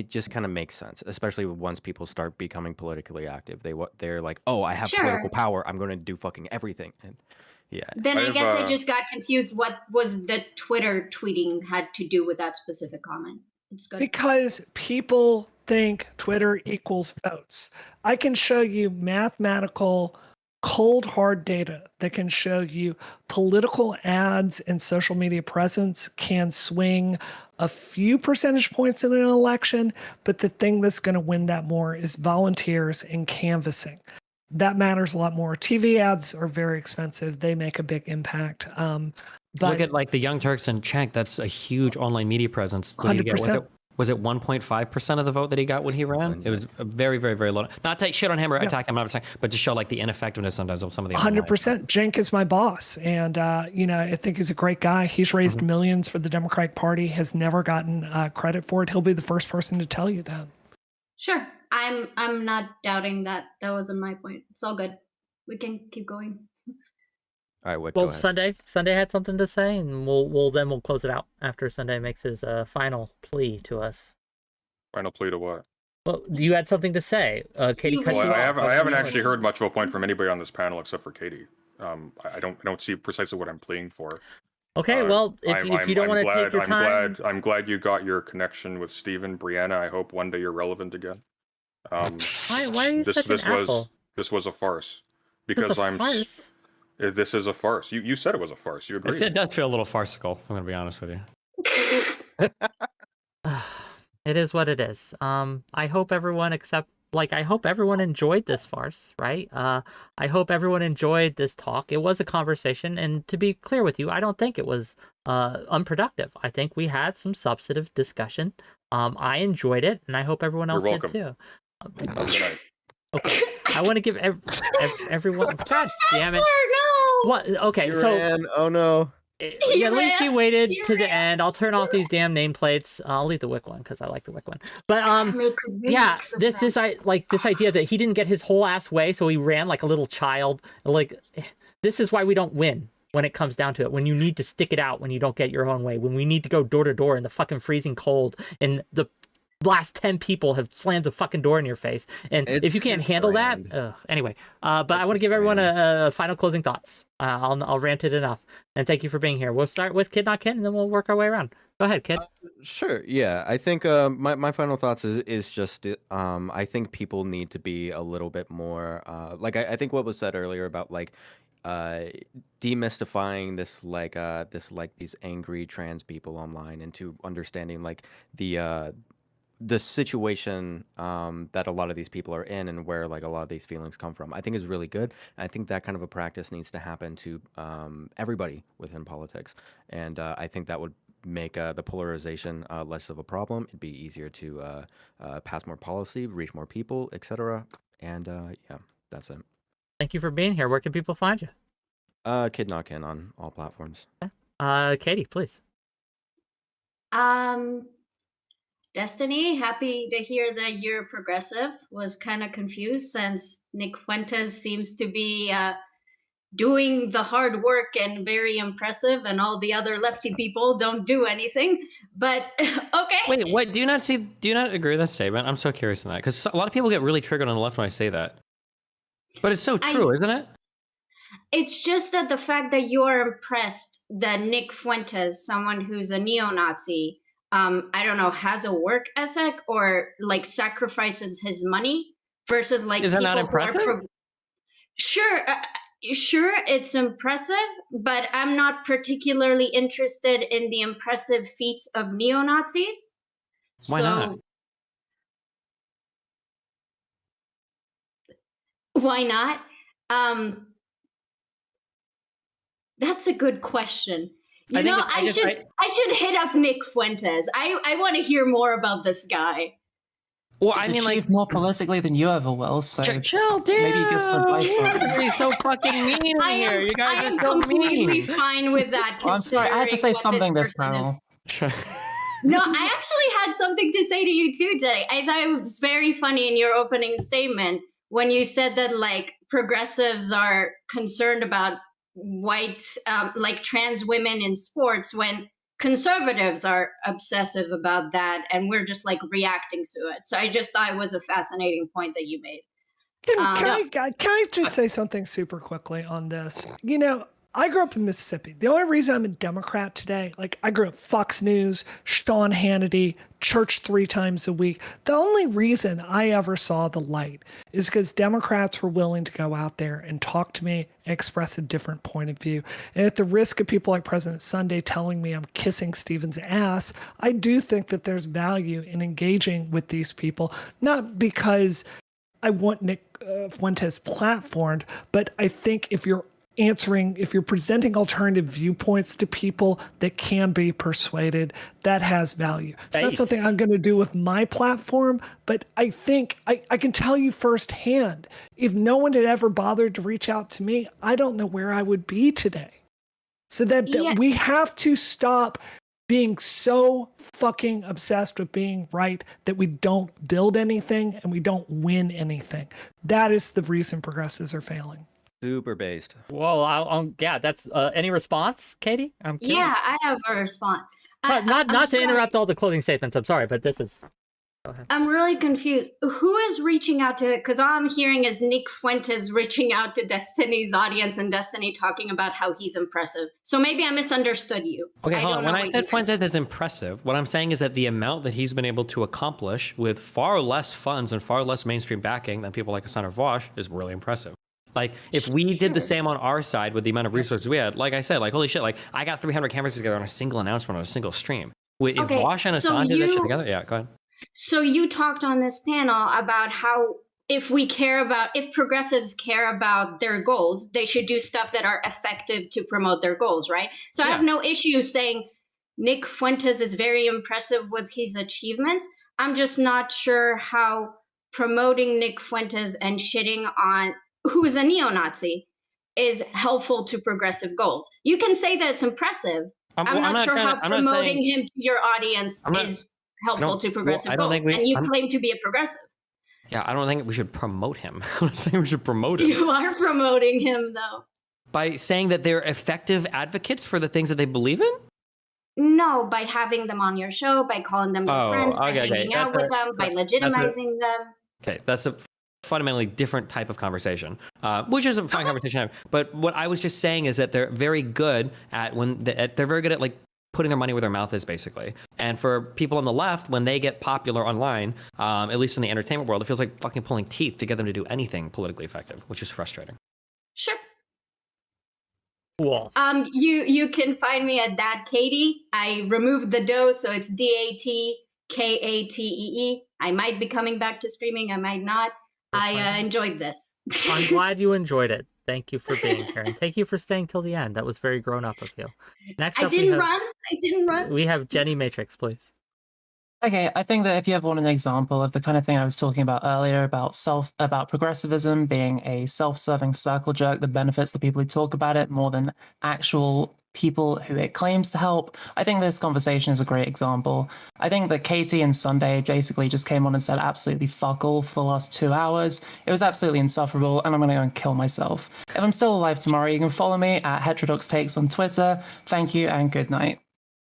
just kind of makes sense, especially once people start becoming politically active. They're like, oh, I have political power, I'm going to do fucking everything. And yeah. Then I guess I just got confused. What was the Twitter tweeting had to do with that specific comment? It's good. Because people think Twitter equals votes. I can show you mathematical, cold, hard data that can show you political ads and social media presence can swing a few percentage points in an election, but the thing that's going to win that more is volunteers and canvassing. That matters a lot more. TV ads are very expensive. They make a big impact. But look at like the Young Turks and Cenk. That's a huge online media presence. 100%. Was it 1.5% of the vote that he got when he ran? It was a very, very, very low. Not to shit on him or attack him, but to show like the ineffectiveness sometimes of some of the 100%. Cenk is my boss, and I think he's a great guy. He's raised millions for the Democratic Party. Has never gotten credit for it. He'll be the first person to tell you that. Sure, I'm not doubting that. That wasn't my point. It's all good. We can keep going. All right, Wick, well, go ahead. Sunday had something to say, and we'll close it out after Sunday makes his final plea to us. Final plea to what? Well, you had something to say. Katee cut you off. I haven't actually heard much of a point from anybody on this panel except for Katee. I don't see precisely what I'm pleading for. Okay, well, if you don't want to take your time, I'm glad you got your connection with Stephen, Brianna. I hope one day you're relevant again. Why are you such an asshole? This was a farce because farce? This is a farce. You said it was a farce. You agreed. It does feel a little farcical. I'm going to be honest with you. It is what it is. I hope everyone I hope everyone enjoyed this farce, right? I hope everyone enjoyed this talk. It was a conversation, and to be clear with you, I don't think it was unproductive. I think we had some substantive discussion. I enjoyed it, and I hope everyone else did too. Good night. Okay, I want to give everyone. God damn it! No. What? Okay, oh no. Yeah, at least he waited to the end. I'll turn off these damn nameplates. I'll leave the Wick one because I like the Wick one. But yeah, this idea that he didn't get his whole ass way, so he ran like a little child. Like, this is why we don't win when it comes down to it. When you need to stick it out, when you don't get your own way, when we need to go door to door in the fucking freezing cold, and the last 10 people have slammed the fucking door in your face, and if you can't handle that, anyway. But I want to give everyone a final closing thoughts. I'll rant it enough, and thank you for being here. We'll start with Kid Not Kid, and then we'll work our way around. Go ahead, Kid. Sure. Yeah, I think my final thoughts is just I think people need to be a little bit more I think what was said earlier about demystifying these angry trans people online into understanding the situation that a lot of these people are in and where a lot of these feelings come from, I think is really good. I think that kind of a practice needs to happen to everybody within politics, and I think that would make the polarization less of a problem. It'd be easier to pass more policy, reach more people, etc. And yeah, that's it. Thank you for being here. Where can people find you? Kid Not Kin on all platforms. Katee, please. Destiny, happy to hear that you're progressive. Was kind of confused since Nick Fuentes seems to be doing the hard work and very impressive, and all the other lefty people don't do anything. But okay. Wait, what? Do you not agree with that statement? I'm so curious on that, because a lot of people get really triggered on the left when I say that. But it's so true, isn't it? It's just that the fact that you are impressed that Nick Fuentes, someone who's a neo-Nazi, I don't know, has a work ethic or sacrifices his money versus is that not impressive? Sure, it's impressive, but I'm not particularly interested in the impressive feats of neo-Nazis. Why not? Why not? That's a good question. I should hit up Nick Fuentes. I want to hear more about this guy. Well, he's achieved more politically than you ever will, so chill, dude. Maybe you get some advice from him. You're so fucking mean here. You guys are so completely fine with that. I'm sorry, I had to say something this panel. No, I actually had something to say to you too, Jay. I thought it was very funny in your opening statement when you said that progressives are concerned about white, like trans women in sports, when conservatives are obsessive about that, and we're just like reacting to it. So I just thought it was a fascinating point that you made. Can I just say something super quickly on this? You know, I grew up in Mississippi. The only reason I'm a Democrat today, like I grew up Fox News, Sean Hannity, church 3 times a week. The only reason I ever saw the light is because Democrats were willing to go out there and talk to me and express a different point of view. And at the risk of people like President Sunday telling me I'm kissing Stephen's ass, I do think that there's value in engaging with these people, not because I want Nick Fuentes platformed, but I think if you're presenting alternative viewpoints to people that can be persuaded, that has value. It's not something I'm going to do with my platform, but I think I can tell you firsthand, if no one had ever bothered to reach out to me, I don't know where I would be today. So that we have to stop being so fucking obsessed with being right that we don't build anything and we don't win anything. That is the reason progressives are failing. Super based. Whoa, yeah, that's any response, Katee? Yeah, I have a response. Not to interrupt all the closing statements. I'm sorry, but this is. Go ahead. I'm really confused. Who is reaching out to it? Because all I'm hearing is Nick Fuentes reaching out to Destiny's audience and Destiny talking about how he's impressive. So maybe I misunderstood you. Okay, hold on. When I said Fuentes is impressive, what I'm saying is that the amount that he's been able to accomplish with far less funds and far less mainstream backing than people like Hassan Arvash is really impressive. Like, if we did the same on our side with the amount of resources we had, like I said, like, holy shit, like, I got 300 cameras together on a single announcement on a single stream. If Vosh and Hassan did that shit together, yeah, go ahead. So you talked on this panel about how if progressives care about their goals, they should do stuff that are effective to promote their goals, right? So I have no issue saying Nick Fuentes is very impressive with his achievements. I'm just not sure how promoting Nick Fuentes and shitting on who is a neo-Nazi is helpful to progressive goals. You can say that it's impressive. I'm not sure how promoting him to your audience is helpful to progressive goals. And you claim to be a progressive. Yeah, I don't think we should promote him. I'm not saying we should promote him. You are promoting him, though. By saying that they're effective advocates for the things that they believe in? No, by having them on your show, by calling them your friends, by hanging out with them, by legitimizing them. Okay, that's a fundamentally different type of conversation, which is a fine conversation. But what I was just saying is that they're very good at they're very good at like putting their money where their mouth is, basically. And for people on the left, when they get popular online, at least in the entertainment world, it feels like fucking pulling teeth to get them to do anything politically effective, which is frustrating. Sure. Cool. You can find me at 𝙇𝙚𝙚𝙚. I removed the dough, so it's DATKATEE. I might be coming back to streaming. I might not. I enjoyed this. I'm glad you enjoyed it. Thank you for being here, and thank you for staying till the end. That was very grown up of you. Next up, I didn't run. We have Jenny Matrix, please. Okay, I think that if you ever want an example of the kind of thing I was talking about earlier about progressivism being a self-serving circle jerk that benefits the people who talk about it more than actual people who it claims to help, I think this conversation is a great example. I think that Katee and Sunday basically just came on and said absolutely fuck all for the last 2 hours. It was absolutely insufferable, and I'm going to go and kill myself. If I'm still alive tomorrow, you can follow me at Heterodox Takes on Twitter. Thank you and good night.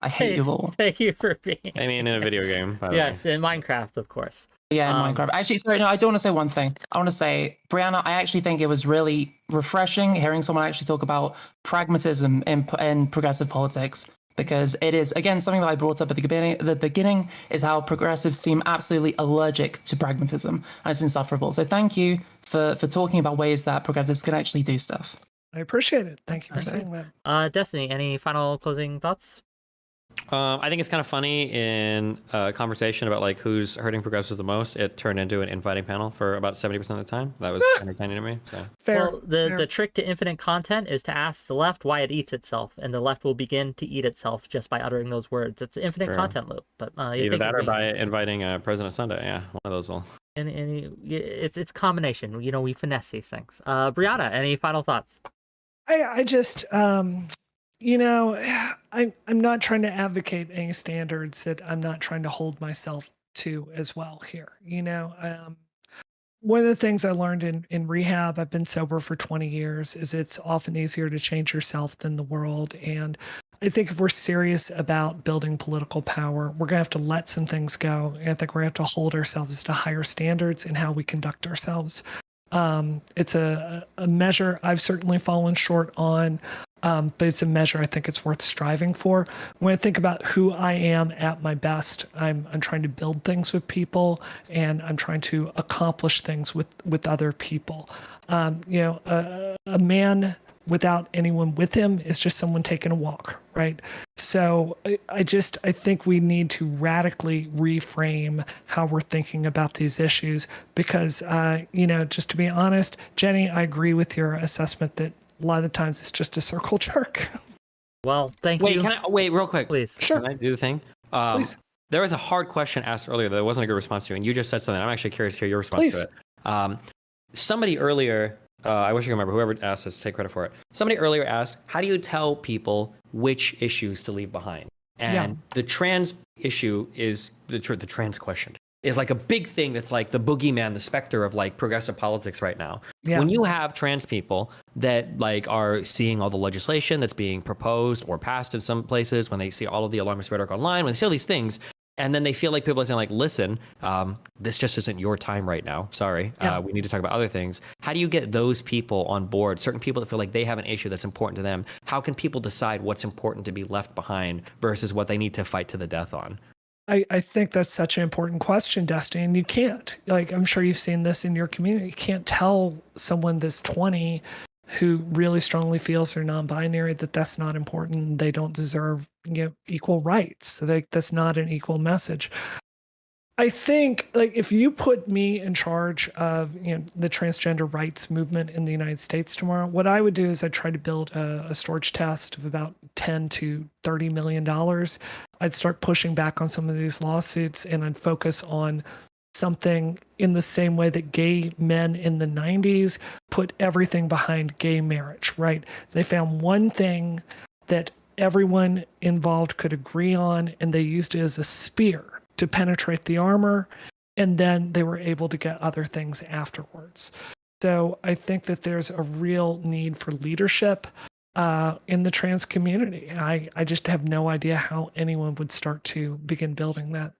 I hate you all. Thank you for being. I mean, in a video game. Yes, in Minecraft, of course. Yeah, in Minecraft. Actually, sorry, no, I do want to say one thing. I want to say, Brianna, I actually think it was really refreshing hearing someone actually talk about pragmatism in progressive politics, because it is, again, something that I brought up at the beginning is how progressives seem absolutely allergic to pragmatism, and it's insufferable. So thank you for talking about ways that progressives can actually do stuff. I appreciate it. Thank you for saying that. Destiny, any final closing thoughts? I think it's kind of funny in a conversation about like who's hurting progressives the most. It turned into an infighting panel for about 70% of the time. That was entertaining to me. So. Fair. Well, the trick to infinite content is to ask the left why it eats itself, and the left will begin to eat itself just by uttering those words. It's an infinite content loop. But either that or by inviting President Sunday. Yeah, one of those will. And it's a combination. You know, we finesse these things. Brianna, any final thoughts? I just you know, I'm not trying to advocate any standards that I'm not trying to hold myself to as well here. You know, one of the things I learned in rehab, I've been sober for 20 years, is it's often easier to change yourself than the world. And I think if we're serious about building political power, we're going to have to let some things go. And I think we're going to have to hold ourselves to higher standards in how we conduct ourselves. It's a measure I've certainly fallen short on, but it's a measure I think it's worth striving for. When I think about who I am at my best, I'm trying to build things with people, and I'm trying to accomplish things with other people. A man without anyone with him is just someone taking a walk, right? So I think we need to radically reframe how we're thinking about these issues because, just to be honest, Jenny, I agree with your assessment that a lot of the times it's just a circle jerk. Well, thank you. Wait, can I wait real quick? Please. Sure. Can I do the thing? Please. There was a hard question asked earlier that wasn't a good response to, and you just said something. I'm actually curious to hear your response to it. Somebody earlier, I wish I could remember, whoever asked this, take credit for it. Somebody earlier asked, how do you tell people which issues to leave behind? And the trans issue is, the trans question, is like a big thing that's like the boogeyman, the specter of like progressive politics right now. Yeah. When you have trans people that like are seeing all the legislation that's being proposed or passed in some places, when they see all of the alarmist rhetoric online, when they see all these things, and then they feel like people are saying like, listen, this just isn't your time right now. Sorry. We need to talk about other things. How do you get those people on board? Certain people that feel like they have an issue that's important to them. How can people decide what's important to be left behind versus what they need to fight to the death on? I think that's such an important question, Dustin. And you can't, like, I'm sure you've seen this in your community. You can't tell someone that's 20 who really strongly feels they're non-binary that that's not important. They don't deserve, equal rights. So that's not an equal message. I think, like, if you put me in charge of, the transgender rights movement in the United States tomorrow, what I would do is I'd try to build a storage test of about $10 to $30 million. I'd start pushing back on some of these lawsuits, and I'd focus on something in the same way that gay men in the 90s put everything behind gay marriage, right? They found one thing that everyone involved could agree on, and they used it as a spear to penetrate the armor, and then they were able to get other things afterwards. So I think that there's a real need for leadership in the trans community. I just have no idea how anyone would start to begin building that.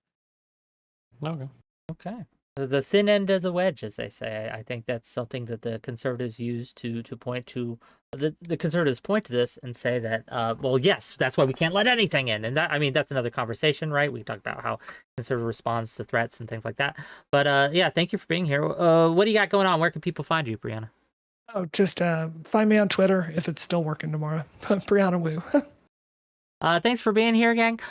Okay. The thin end of the wedge, as they say. I think that's something that the conservatives use to point to. The conservatives point to this and say that, well, yes, that's why we can't let anything in. And that, I mean, that's another conversation, right? We talked about how conservative responds to threats and things like that. But yeah, thank you for being here. What do you got going on? Where can people find you, Brianna? Oh, just find me on Twitter if it's still working tomorrow. Brianna Wu. Thanks for being here, gang.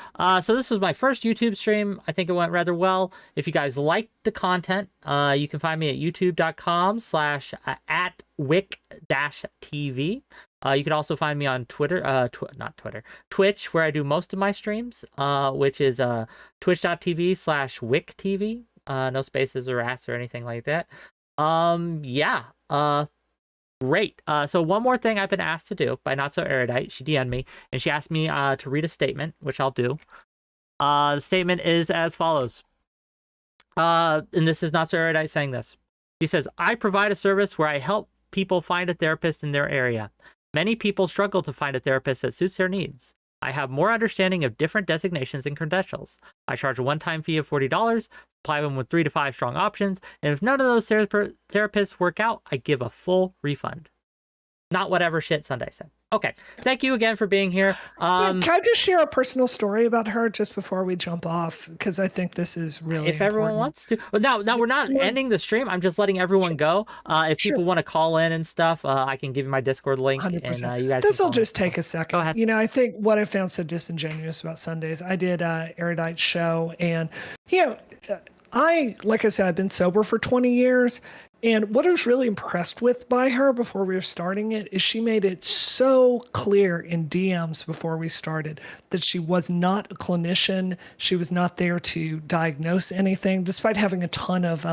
So this was my first YouTube stream. I think it went rather well. If you guys liked the content, you can find me at youtube.com/@WhickTV. You can also find me on Twitter, Twitch, where I do most of my streams, which is twitch.tv/WhickTV. No spaces or ats or anything like that. Great. So one more thing I've been asked to do by Not So Erudite. She DM'd me and she asked me to read a statement, which I'll do. The statement is as follows. And this is Not So Erudite saying this. She says, I provide a service where I help people find a therapist in their area. Many people struggle to find a therapist that suits their needs. I have more understanding of different designations and credentials. I charge a one-time fee of $40, supply them with 3 to 5 strong options, and if none of those therapists work out, I give a full refund. Not whatever shit Sunday said. Okay, thank you again for being here. Can I just share a personal story about her just before we jump off? Because I think this is really If everyone wants to. Well, now we're not ending the stream. I'm just letting everyone go. If people want to call in and stuff, I can give you my Discord link. 100%. And you guys this will just take a second. Go ahead. I think what I found so disingenuous about Sundays, I did Erudite show, and like I said, I've been sober for 20 years. And what I was really impressed with by her before we were starting it is she made it so clear in DMs before we started that she was not a clinician. She was not there to diagnose anything, despite having a ton of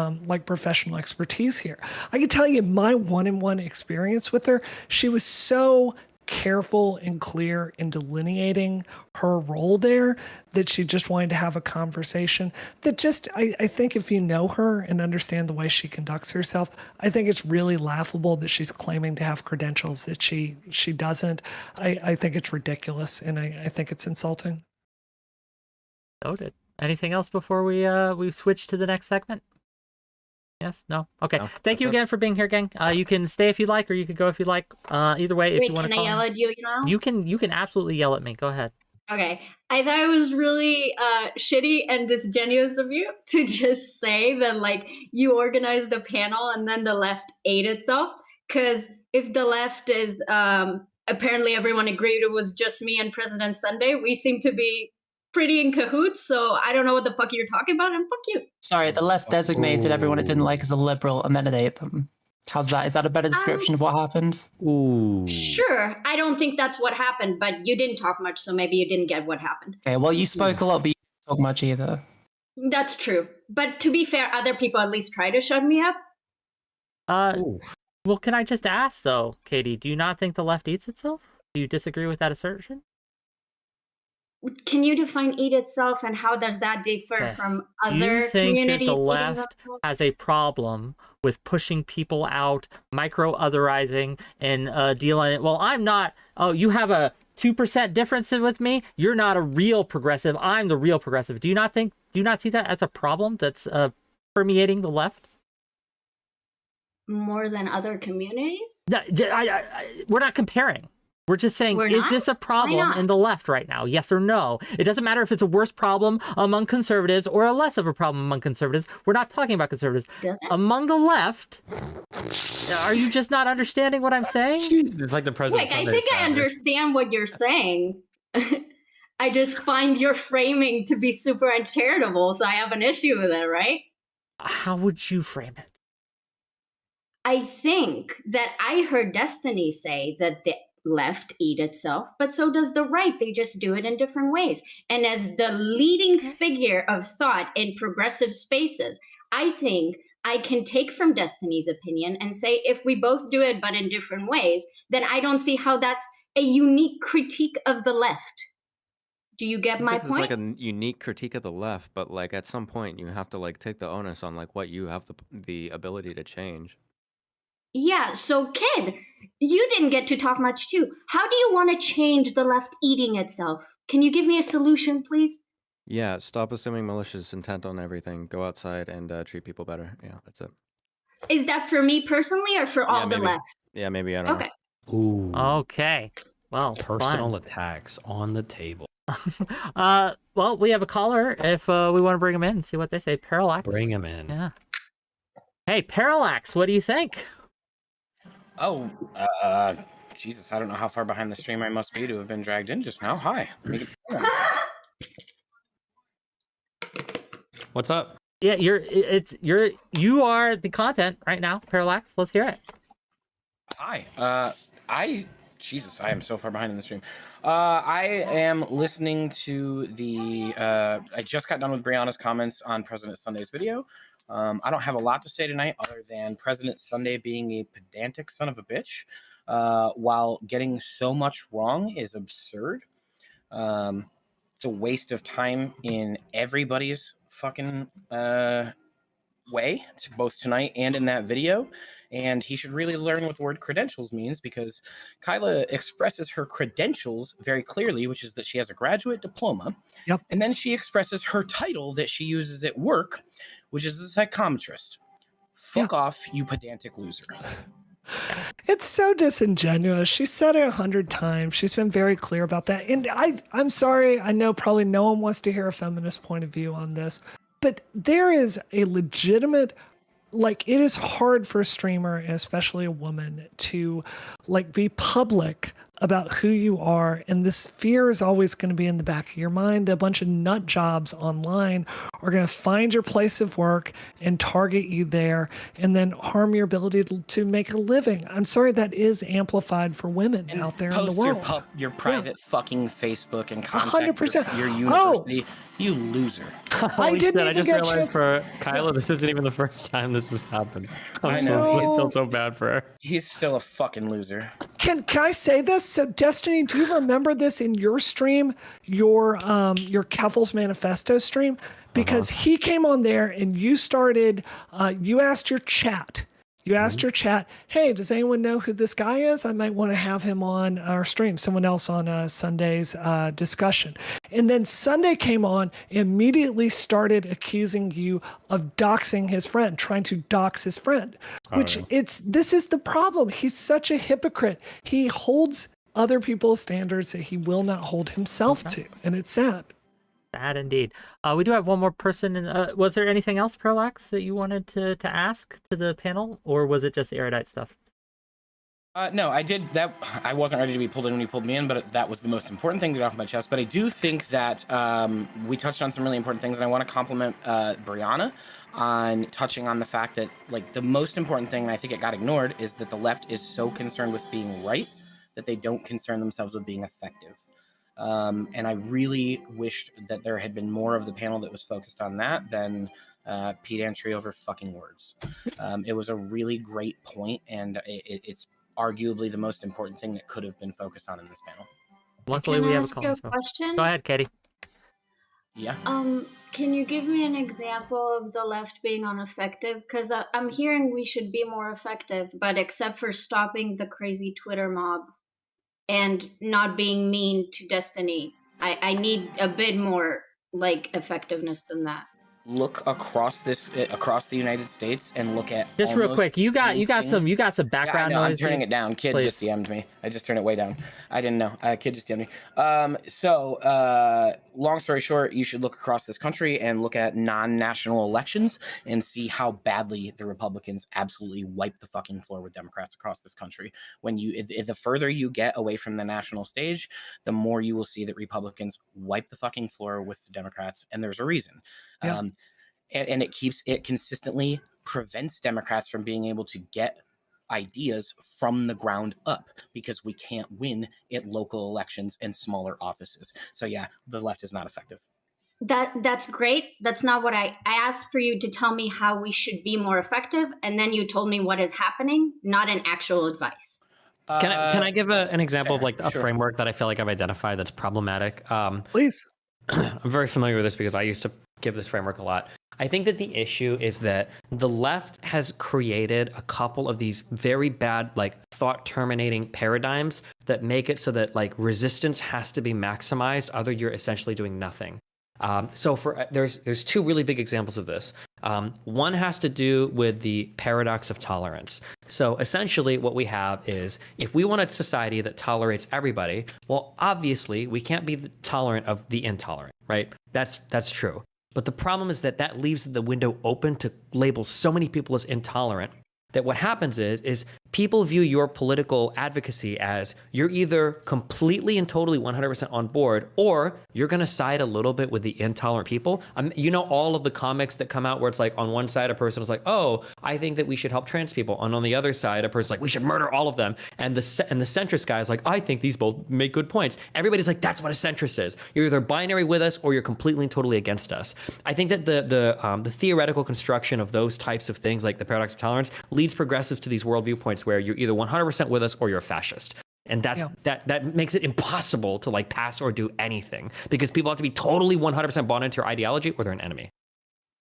professional expertise here. I can tell you my one-on-one experience with her, she was so careful and clear in delineating her role there, that she just wanted to have a conversation. That just, I think if you know her and understand the way she conducts herself, I think it's really laughable that she's claiming to have credentials that she doesn't. I think it's ridiculous, and I think it's insulting. Noted. Anything else before we switch to the next segment? Yes? No? Okay. No, Thank you again for being here, gang. You can stay if you like, or you can go if you like. Either way, if Wait, you want to can call I yell me. at you now? You can absolutely yell at me. Go ahead. Okay. I thought it was really shitty and disingenuous of you to just say that, like, you organized a panel and then the left ate itself. Because if the left is, apparently everyone agreed it was just me and President Sunday, we seem to be pretty in cahoots, so I don't know what the fuck you're talking about, and fuck you. Sorry, the left designated everyone it didn't like as a liberal and then it ate them. How's that? Is that a better description of what happened? Ooh. Sure, I don't think that's what happened, but you didn't talk much, so maybe you didn't get what happened. Okay, well, you spoke a lot, but you didn't talk much either. That's true. But to be fair, other people at least try to shut me up. Well, can I just ask, though, Katee, do you not think the left eats itself? Do you disagree with that assertion? Can you define eat itself, and how does that differ from other you think communities? that the left has a problem with pushing people out, micro-otherizing, and dealing? Well, I'm not. Oh, you have a 2% difference with me. You're not a real progressive. I'm the real progressive. Do you not see that as a problem that's permeating the left? More than other communities? We're not comparing. We're just saying, is this a problem in the left right now? Yes or no? It doesn't matter if it's a worse problem among conservatives or a less of a problem among conservatives. We're not talking about conservatives. Among the left, are you just not understanding what I'm saying? It's like the president. Like, I think I understand what you're saying. I just find your framing to be super uncharitable, so I have an issue with it, right? How would you frame it? I think that I heard Destiny say that the left eat itself, but so does the right. They just do it in different ways. And as the leading figure of thought in progressive spaces, I think I can take from Destiny's opinion and say, if we both do it but in different ways, then I don't see how that's a unique critique of the left. Do you get my point? It's like a unique critique of the left, but like at some point you have to like take the onus on like what you have the ability to change. Yeah, so kid, you didn't get to talk much too. How do you want to change the left eating itself? Can you give me a solution, please? Yeah, stop assuming malicious intent on everything. Go outside and treat people better. Yeah, that's it. Is that for me personally or for all the left? Yeah, maybe. I don't know. Okay. Ooh. Okay. Well, personal attacks on the table. Well, we have a caller if we want to bring him in and see what they say. Parallax. Bring him in. Yeah. Hey, Parallax, what do you think? Oh, Jesus, I don't know how far behind the stream I must be to have been dragged in just now. Hi. What's up? Yeah, you are the content right now, Parallax. Let's hear it. Hi. Jesus, I am so far behind in the stream. I am listening to I just got done with Brianna's comments on President Sunday's video. I don't have a lot to say tonight other than President Sunday being a pedantic son of a bitch while getting so much wrong is absurd. It's a waste of time in everybody's fucking way, both tonight and in that video. And he should really learn what the word credentials means, because Kyla expresses her credentials very clearly, which is that she has a graduate diploma. Yep. And then she expresses her title that she uses at work, which is a psychometrist. Fuck off, you pedantic loser. It's so disingenuous. She said it 100 times. She's been very clear about that. And I'm sorry. I know probably no one wants to hear a feminist point of view on this, but there is a legitimate, like, it is hard for a streamer, and especially a woman, to like be public about who you are. And this fear is always going to be in the back of your mind that a bunch of nut jobs online are going to find your place of work and target you there and then harm your ability to make a living. I'm sorry, that is amplified for women out there in the world. Post your private fucking Facebook and contact 100%. your university. You loser. Holy shit, I just realized for Kyla, this isn't even the first time this has happened. I know. It's still so bad for her. He's still a fucking loser. Can I say this? So, Destiny, do you remember this in your stream, your Keffel's Manifesto stream? Because he came on there and you started, you asked your chat. You asked your chat, hey, does anyone know who this guy is? I might want to have him on our stream, someone else on Sunday's discussion. And then Sunday came on, immediately started accusing you of doxing his friend, trying to dox his friend, this is the problem. He's such a hypocrite. He holds other people's standards that he will not hold himself to. And it's sad. Sad indeed. We do have one more person. Was there anything else, Parallax, that you wanted to ask to the panel, or was it just the erudite stuff? No, I did that. I wasn't ready to be pulled in when you pulled me in, but that was the most important thing to get off my chest. But I do think that we touched on some really important things, and I want to compliment Brianna on touching on the fact that, like, the most important thing, and I think it got ignored, is that the left is so concerned with being right that they don't concern themselves with being effective. And I really wished that there had been more of the panel that was focused on that than pedantry over fucking words. It was a really great point, and it's arguably the most important thing that could have been focused on in this panel. Luckily, Can we I have ask a you a call. question? Go ahead, Katee. Yeah. Can you give me an example of the left being ineffective? Because I'm hearing we should be more effective, but except for stopping the crazy Twitter mob and not being mean to Destiny, I need a bit more like effectiveness than that. Look across the United States and look at Just real quick, you got some background noise. I'm turning it down. Kid Please. just DM'd me. I just turned it way down. I didn't know. Kid just DM'd me. So long story short, you should look across this country and look at non-national elections and see how badly the Republicans absolutely wipe the fucking floor with Democrats across this country. When the further you get away from the national stage, the more you will see that Republicans wipe the fucking floor with the Democrats, and there's a reason. Yeah. And it consistently prevents Democrats from being able to get ideas from the ground up because we can't win at local elections and smaller offices. So yeah, the left is not effective. That's great. That's not what I asked for you to tell me how we should be more effective, and then you told me what is happening, not an actual advice. Can I give an example of like a sure. framework that I feel like I've identified that's problematic? Please. I'm very familiar with this because I used to give this framework a lot. I think that the issue is that the left has created a couple of these very bad, like, thought terminating paradigms that make it so that, like, resistance has to be maximized, other you're essentially doing nothing. So there's two really big examples of this. One has to do with the paradox of tolerance. So essentially what we have is, if we want a society that tolerates everybody, well, obviously we can't be tolerant of the intolerant, right? That's true. But the problem is that leaves the window open to label so many people as intolerant that what happens is people view your political advocacy as you're either completely and totally 100% on board, or you're going to side a little bit with the intolerant people. You know, all of the comics that come out where it's like, on one side, a person is like, oh, I think that we should help trans people. And on the other side, a person's like, we should murder all of them. And the centrist guy is like, I think these both make good points. Everybody's like, that's what a centrist is. You're either binary with us or you're completely and totally against us. I think that the theoretical construction of those types of things, like the paradox of tolerance, leads progressives to these world viewpoints where you're either 100% with us or you're a fascist. And that makes it impossible to, like, pass or do anything, because people have to be totally 100% bought into your ideology or they're an enemy.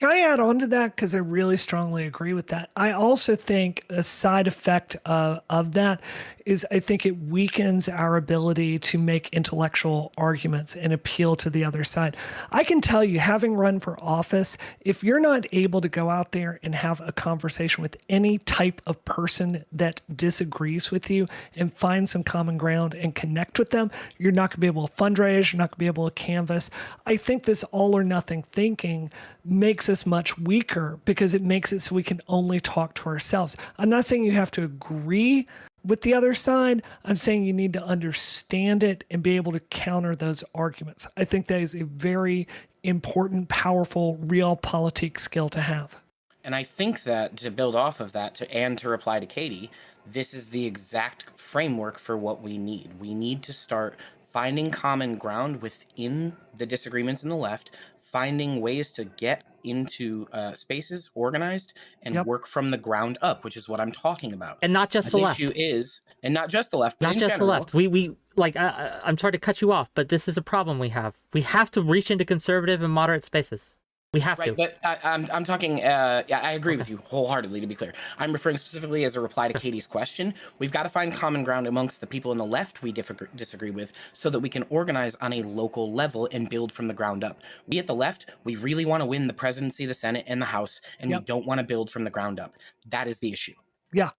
Can I add on to that? Because I really strongly agree with that. I also think a side effect of that is I think it weakens our ability to make intellectual arguments and appeal to the other side. I can tell you, having run for office, if you're not able to go out there and have a conversation with any type of person that disagrees with you and find some common ground and connect with them, you're not going to be able to fundraise, you're not going to be able to canvass. I think this all or nothing thinking makes us much weaker because it makes it so we can only talk to ourselves. I'm not saying you have to agree with the other side. I'm saying you need to understand it and be able to counter those arguments. I think that is a very important, powerful, realpolitik skill to have. And I think that to build off of that, to reply to Katee, this is the exact framework for what we need. We need to start finding common ground within the disagreements in the left, finding ways to get into spaces organized and work from the ground up, which is what I'm talking about. And not just the left. The issue is, and not just the left, but not in just general, the left. We like, I'm sorry to cut you off, but this is a problem we have. We have to reach into conservative and moderate spaces. We have to. But I'm talking, yeah, I agree with you wholeheartedly, to be clear. I'm referring specifically as a reply to Katie's question. We've got to find common ground amongst the people on the left we disagree with so that we can organize on a local level and build from the ground up. We at the left, we really want to win the presidency, the Senate, and the House, and we don't want to build from the ground up. That is the issue. Yeah.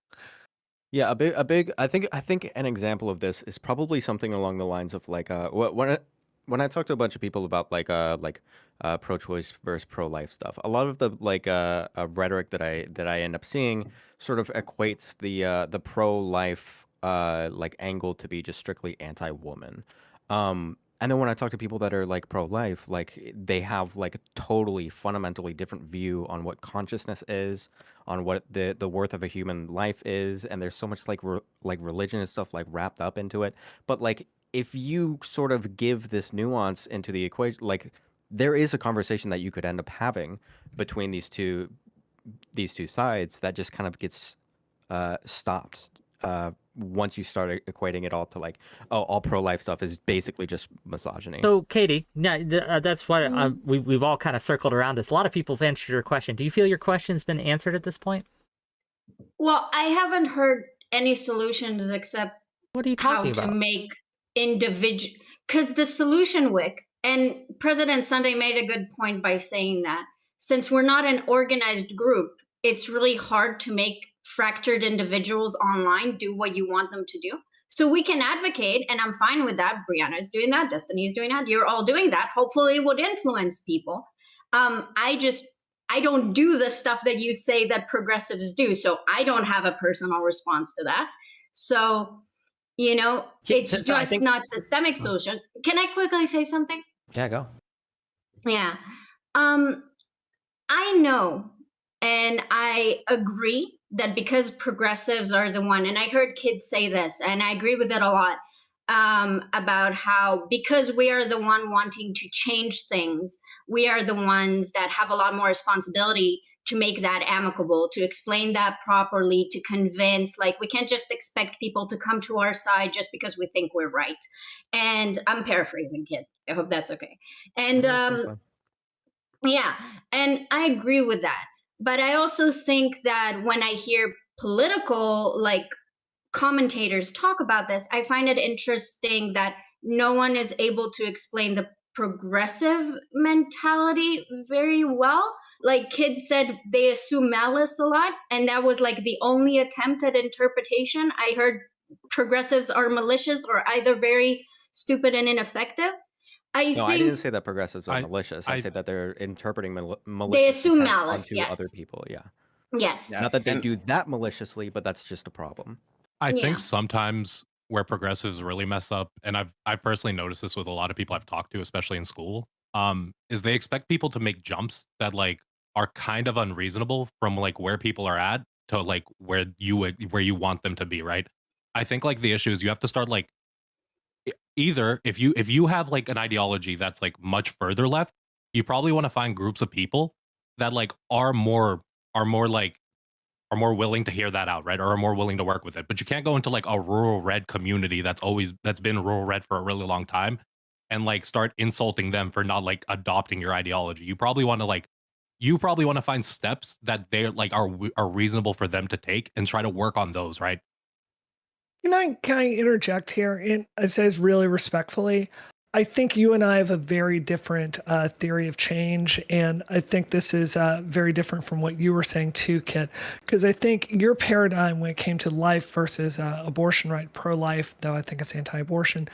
Yeah, a big. I think an example of this is probably something along the lines of like when I talk to a bunch of people about pro-choice versus pro-life stuff, a lot of the rhetoric that I end up seeing sort of equates the pro-life angle to be just strictly anti-woman. And then when I talk to people that are like pro-life, like they have like a totally fundamentally different view on what consciousness is, on what the worth of a human life is, and there's so much like religion and stuff like wrapped up into it. But like if you sort of give this nuance into the equation, like there is a conversation that you could end up having between these two sides that just kind of gets stopped once you start equating it all to like, oh, all pro-life stuff is basically just misogyny. So Katee, yeah, that's why we've all kind of circled around this. A lot of people have answered your question. Do you feel your question's been answered at this point? Well, I haven't heard any solutions except what are you talking about? To make individual, because the solution, Wick, and President Sunday made a good point by saying that since we're not an organized group, it's really hard to make fractured individuals online do what you want them to do. So we can advocate, and I'm fine with that. Brianna is doing that. Destiny is doing that. You're all doing that. Hopefully it would influence people. I don't do the stuff that you say that progressives do. So I don't have a personal response to that. So, you know, it's just not systemic solutions. Can I quickly say something? Yeah, go. Yeah. I know, and I agree that because progressives are the one, and I heard kids say this, and I agree with it a lot, about how because we are the one wanting to change things, we are the ones that have a lot more responsibility to make that amicable, to explain that properly, to convince. Like, we can't just expect people to come to our side just because we think we're right. And I'm paraphrasing, kid. I hope that's okay. And yeah, and I agree with that. But I also think that when I hear political commentators talk about this, I find it interesting that no one is able to explain the progressive mentality very well. Like, kids said they assume malice a lot, and that was like the only attempt at interpretation. I heard progressives are malicious or either very stupid and ineffective. I didn't say that progressives are malicious. I said that they're interpreting malicious. They assume malice, onto other people. Yeah. Yes. Not that they do that maliciously, but that's just a problem. I think sometimes where progressives really mess up, and I've personally noticed this with a lot of people I've talked to, especially in school, is they expect people to make jumps that are kind of unreasonable from where people are at to where you want them to be, right? I think the issue is you have to start either if you have an ideology that's much further left, you probably want to find groups of people that are more willing to hear that out, right? Or are more willing to work with it. But you can't go into a rural red community that's been rural red for a really long time and start insulting them for not adopting your ideology. You probably want to find steps that they are reasonable for them to take and try to work on those, right? Can I interject here? And I say this really respectfully. I think you and I have a very different theory of change, and I think this is very different from what you were saying too, Kit. Because I think your paradigm when it came to life versus abortion, right? Pro-life, though I think it's anti-abortion.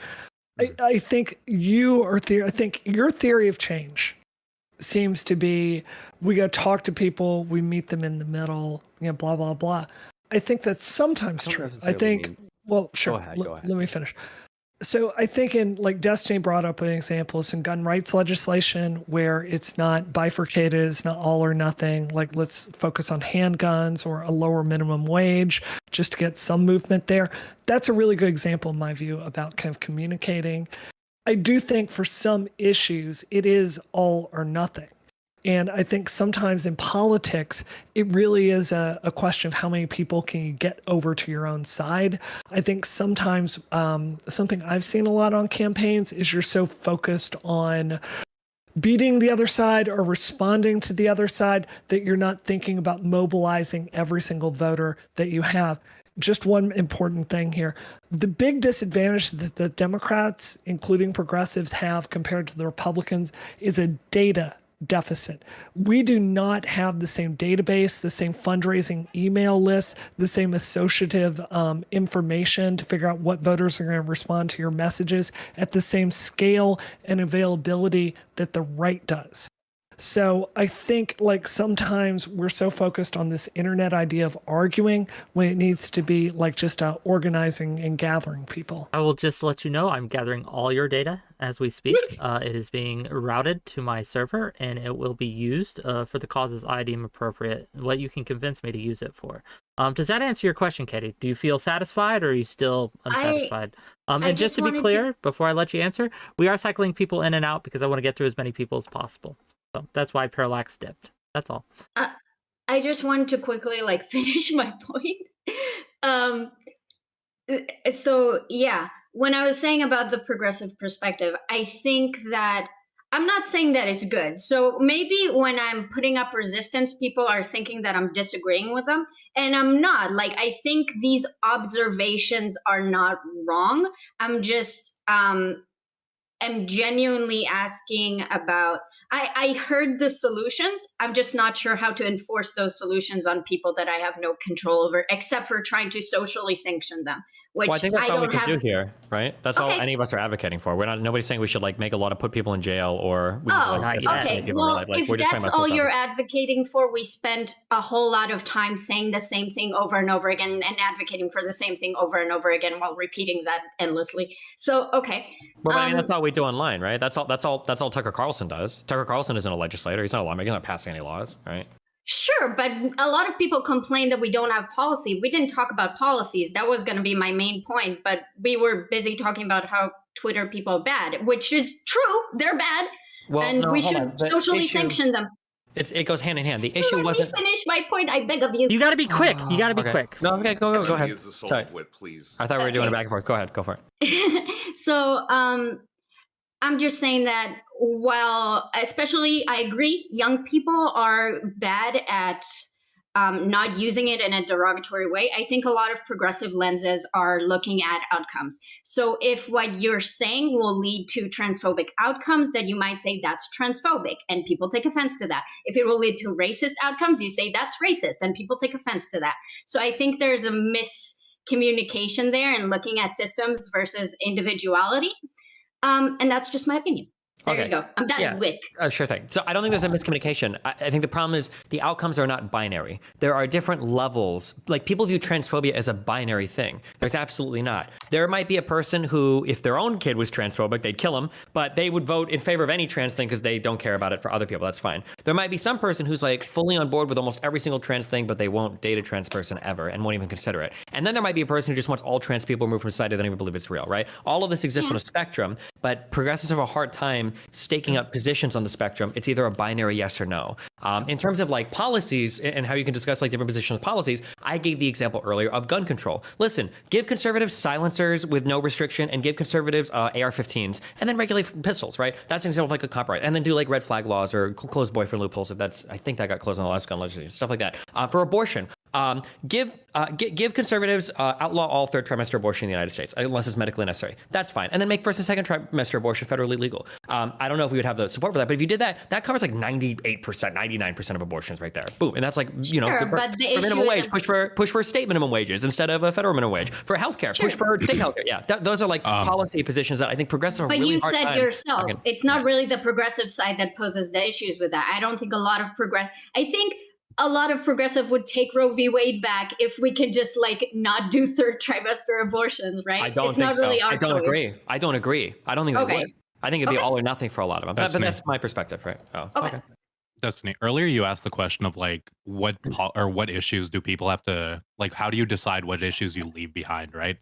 I think your theory of change seems to be we got to talk to people, we meet them in the middle, blah blah blah. I think that's sometimes true. I think. Well, sure. Go ahead. Let me finish. So I think Destiny brought up an example of some gun rights legislation where it's not bifurcated, it's not all or nothing. Let's focus on handguns or a lower minimum wage just to get some movement there. That's a really good example, in my view, about kind of communicating. I do think for some issues, it is all or nothing. And I think sometimes in politics, it really is a question of how many people can you get over to your own side. I think sometimes something I've seen a lot on campaigns is you're so focused on beating the other side or responding to the other side that you're not thinking about mobilizing every single voter that you have. Just one important thing here. The big disadvantage that the Democrats, including progressives, have compared to the Republicans is a data deficit. We do not have the same database, the same fundraising email lists, the same associative information to figure out what voters are going to respond to your messages at the same scale and availability that the right does. So I think like sometimes we're so focused on this internet idea of arguing when it needs to be like just organizing and gathering people. I will just let you know I'm gathering all your data as we speak. It is being routed to my server and it will be used for the causes I deem appropriate, what you can convince me to use it for. Does that answer your question, Katee? Do you feel satisfied or are you still unsatisfied? And just to be clear, before I let you answer, we are cycling people in and out because I want to get through as many people as possible. So that's why Parallax dipped. That's all. I just wanted to quickly like finish my point. So yeah, when I was saying about the progressive perspective, I think that I'm not saying that it's good. So maybe when I'm putting up resistance, people are thinking that I'm disagreeing with them, and I'm not. Like, I think these observations are not wrong. I'm just I'm genuinely asking about. I heard the solutions. I'm just not sure how to enforce those solutions on people that I have no control over, except for trying to socially sanction them. Which I think that's all we don't can do here, right? That's all any of us are advocating for. We're not. Nobody's saying we should like make a lot of put people in jail or. We okay. Well, if that's all you're advocating for, we spend a whole lot of time saying the same thing over and over again and advocating for the same thing over and over again while repeating that endlessly. So okay. Well, I mean, that's all we do online, right? That's all Tucker Carlson does. Tucker Carlson isn't a legislator. He's not a lawmaker. He's not passing any laws, right? Sure, but a lot of people complain that we don't have policy. We didn't talk about policies. That was going to be my main point, but we were busy talking about how Twitter people are bad, which is true. They're bad, and we should socially sanction them. It goes hand in hand. The issue wasn't. Let me finish my point. I beg of you. You got to be quick. You got to be quick. No, okay, go ahead. Use the soul wit, please. I thought we were doing it back and forth. Go ahead, go for it. So, I'm just saying that while, especially, I agree, young people are bad at not using it in a derogatory way. I think a lot of progressive lenses are looking at outcomes. So if what you're saying will lead to transphobic outcomes, then you might say that's transphobic, and people take offense to that. If it will lead to racist outcomes, you say that's racist, and people take offense to that. So I think there's a miscommunication there in looking at systems versus individuality. And that's just my opinion. There you go. I'm done with. Sure thing. So I don't think there's a miscommunication. I think the problem is the outcomes are not binary. There are different levels. Like, people view transphobia as a binary thing. There's absolutely not. There might be a person who, if their own kid was transphobic, they'd kill him, but they would vote in favor of any trans thing because they don't care about it for other people. That's fine. There might be some person who's like fully on board with almost every single trans thing, but they won't date a trans person ever and won't even consider it. And then there might be a person who just wants all trans people removed from society. They don't even believe it's real, right? All of this exists on a spectrum, but progressives have a hard time staking out positions on the spectrum. It's either a binary yes or no. In terms of like policies and how you can discuss like different positions of policies, I gave the example earlier of gun control. Listen, give conservatives silencers with no restriction and give conservatives AR-15s and then regulate pistols, right? That's an example of like a compromise. And then do like red flag laws or closed boyfriend loopholes if that's, I think that got closed on the last gun legislation, stuff like that. For abortion, give conservatives outlaw all third trimester abortion in the United States unless it's medically necessary. That's fine. And then make first and second trimester abortion federally legal. I don't know if we would have the support for that, but if you did that, that covers like 98%, 99% of abortions right there. Boom. And that's like, you know, but the for minimum wage, push for state minimum wages instead of a federal minimum wage. For healthcare, push for state healthcare. Yeah, those are like policy positions that I think progressives are really hard time. But you said yourself, it's not really the progressive side that poses the issues with that. I don't think a lot of a lot of progressive would take Roe v. Wade back if we could just like not do third trimester abortions, right? I don't think so. I don't agree. I don't think they would. I think it'd be all or nothing for a lot of them. But that's my perspective, right? Oh, okay. Destiny, earlier you asked the question of like what issues do people have to like, how do you decide what issues you leave behind, right?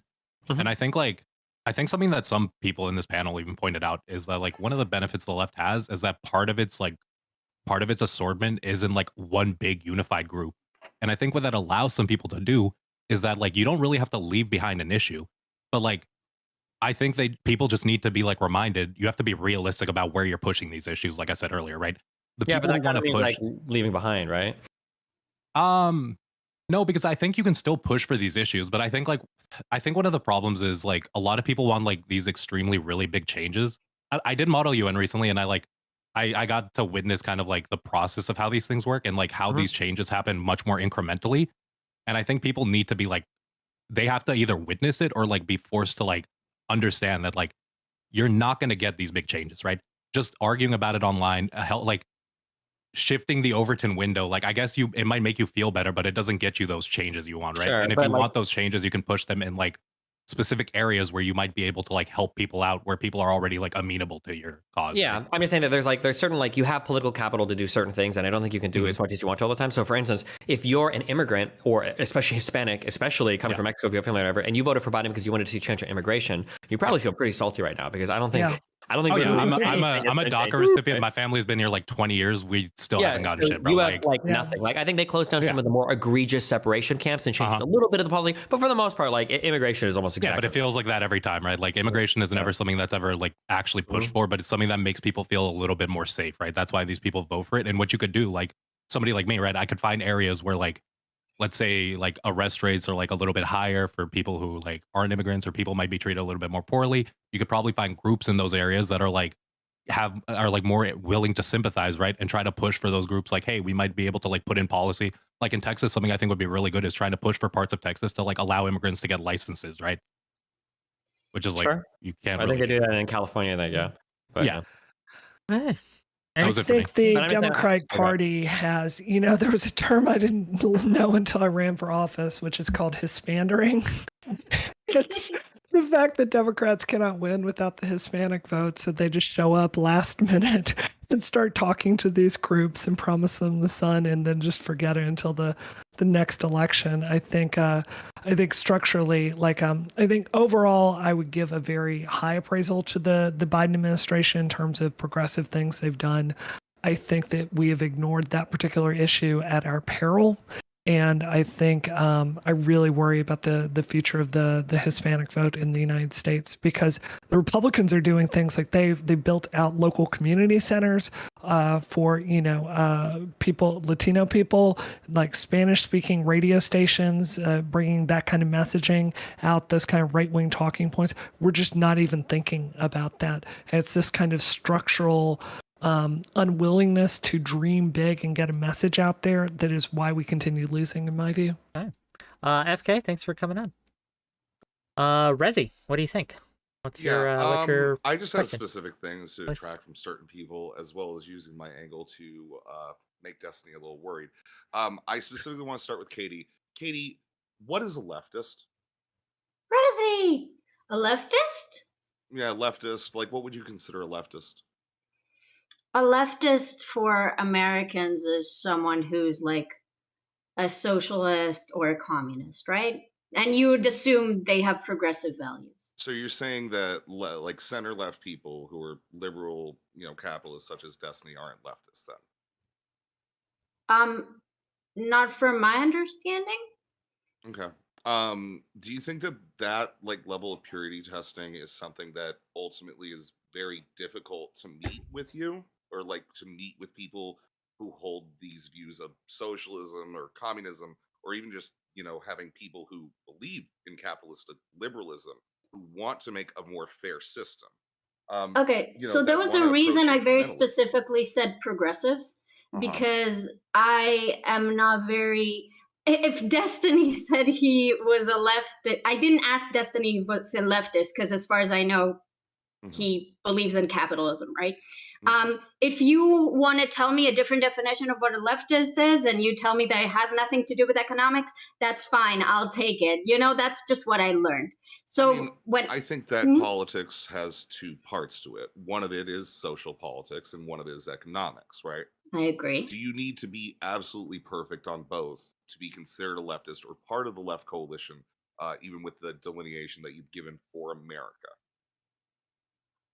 And I think like I think something that some people in this panel even pointed out is that like one of the benefits the left has is that part of its assortment is in like one big unified group. And I think what that allows some people to do is that like you don't really have to leave behind an issue, but like I think people just need to be like reminded you have to be realistic about where you're pushing these issues. Like I said earlier, right? The Yeah, but people who that want kind to of means push, like leaving behind, right? no, because I think you can still push for these issues, but I think one of the problems is like a lot of people want like these extremely really big changes. I did Model UN recently, and I got to witness kind of like the process of how these things work and like how Mhm. these changes happen much more incrementally. And I think people need to be like they have to either witness it or like be forced to like understand that like you're not going to get these big changes, right? Just arguing about it online, like shifting the Overton window, like I guess it might make you feel better, but it doesn't get you those changes you want, right? Sure, And if but you like want those changes, you can push them in like specific areas where you might be able to like help people out where people are already like amenable to your cause. yeah, Right? I'm just saying that there's certain like you have political capital to do certain things, and I don't think you can do it as much as you want to all the time. So, for instance, if you're an immigrant or especially Hispanic, especially coming from Mexico, if you have family or whatever, and you voted for Biden because you wanted to see change in immigration, you probably feel pretty salty right now because I don't think Yeah. Oh yeah, really I'm a anything is DACA gonna recipient. change. My family's been here like 20 years. We still haven't gotten so shit, bro. you have like Yeah. nothing. Like I think they closed down some Yeah. of the more egregious separation camps and changed a little bit of the policy, but for the most part, like immigration is almost exactly. Yeah, but it feels like that every time, right? Like immigration is never something that's ever like actually pushed for, but it's something that makes people feel a little bit more safe, right? That's why these people vote for it. And what you could do, like somebody like me, right? I could find areas where like, let's say like arrest rates are like a little bit higher for people who like aren't immigrants or people might be treated a little bit more poorly. You could probably find groups in those areas that are like are like more willing to sympathize, right? And try to push for those groups like, hey, we might be able to like put in policy. Like in Texas, something I think would be really good is trying to push for parts of Texas to like allow immigrants to get licenses, right? Which is like you can't. I really think they do that in California. But yeah. Hey. That was I it for me. think the But I'm saying- Democratic okay. Party has, there was a term I didn't know until I ran for office, which is called Hispandering. It's the fact that Democrats cannot win without the Hispanic vote, so they just show up last minute and start talking to these groups and promise them the sun, and then just forget it until the next election. I think structurally, I think overall, I would give a very high appraisal to the Biden administration in terms of progressive things they've done. I think that we have ignored that particular issue at our peril. And I think I really worry about the future of the Hispanic vote in the United States, because the Republicans are doing things like they built out local community centers for people, Latino people, like Spanish-speaking radio stations, bringing that kind of messaging out, those kind of right-wing talking points. We're just not even thinking about that. It's this kind of structural unwillingness to dream big and get a message out there that is why we continue losing, in my view. Okay. FK, thanks for coming on. Rezi, what do you think? What's your I just have question? specific things to Please. detract from certain people, as well as using my angle to make Destiny a little worried. I specifically want to start with Katee. Katee, what is a leftist? Rezi, a leftist? Yeah, leftist. Like, what would you consider a leftist? A leftist for Americans is someone who's like a socialist or a communist, right? And you would assume they have progressive values. So you're saying that like center left people who are liberal, capitalists such as Destiny aren't leftists then? Not from my understanding. Okay. Do you think that like level of purity testing is something that ultimately is very difficult to meet with you, or like to meet with people who hold these views of socialism or communism, or even just, having people who believe in capitalist liberalism who want to make a more fair system? Okay, so there was a reason I very specifically said progressives, because I am not very. If Destiny said he was a leftist, I didn't ask Destiny if he was a leftist, because as far as I know, he believes in capitalism, right? If you want to tell me a different definition of what a leftist is, and you tell me that it has nothing to do with economics, that's fine. I'll take it. That's just what I learned. So I think that politics has two parts to it. One of it is social politics, and one of it is economics, right? I agree. Do you need to be absolutely perfect on both to be considered a leftist or part of the left coalition even with the delineation that you've given for America?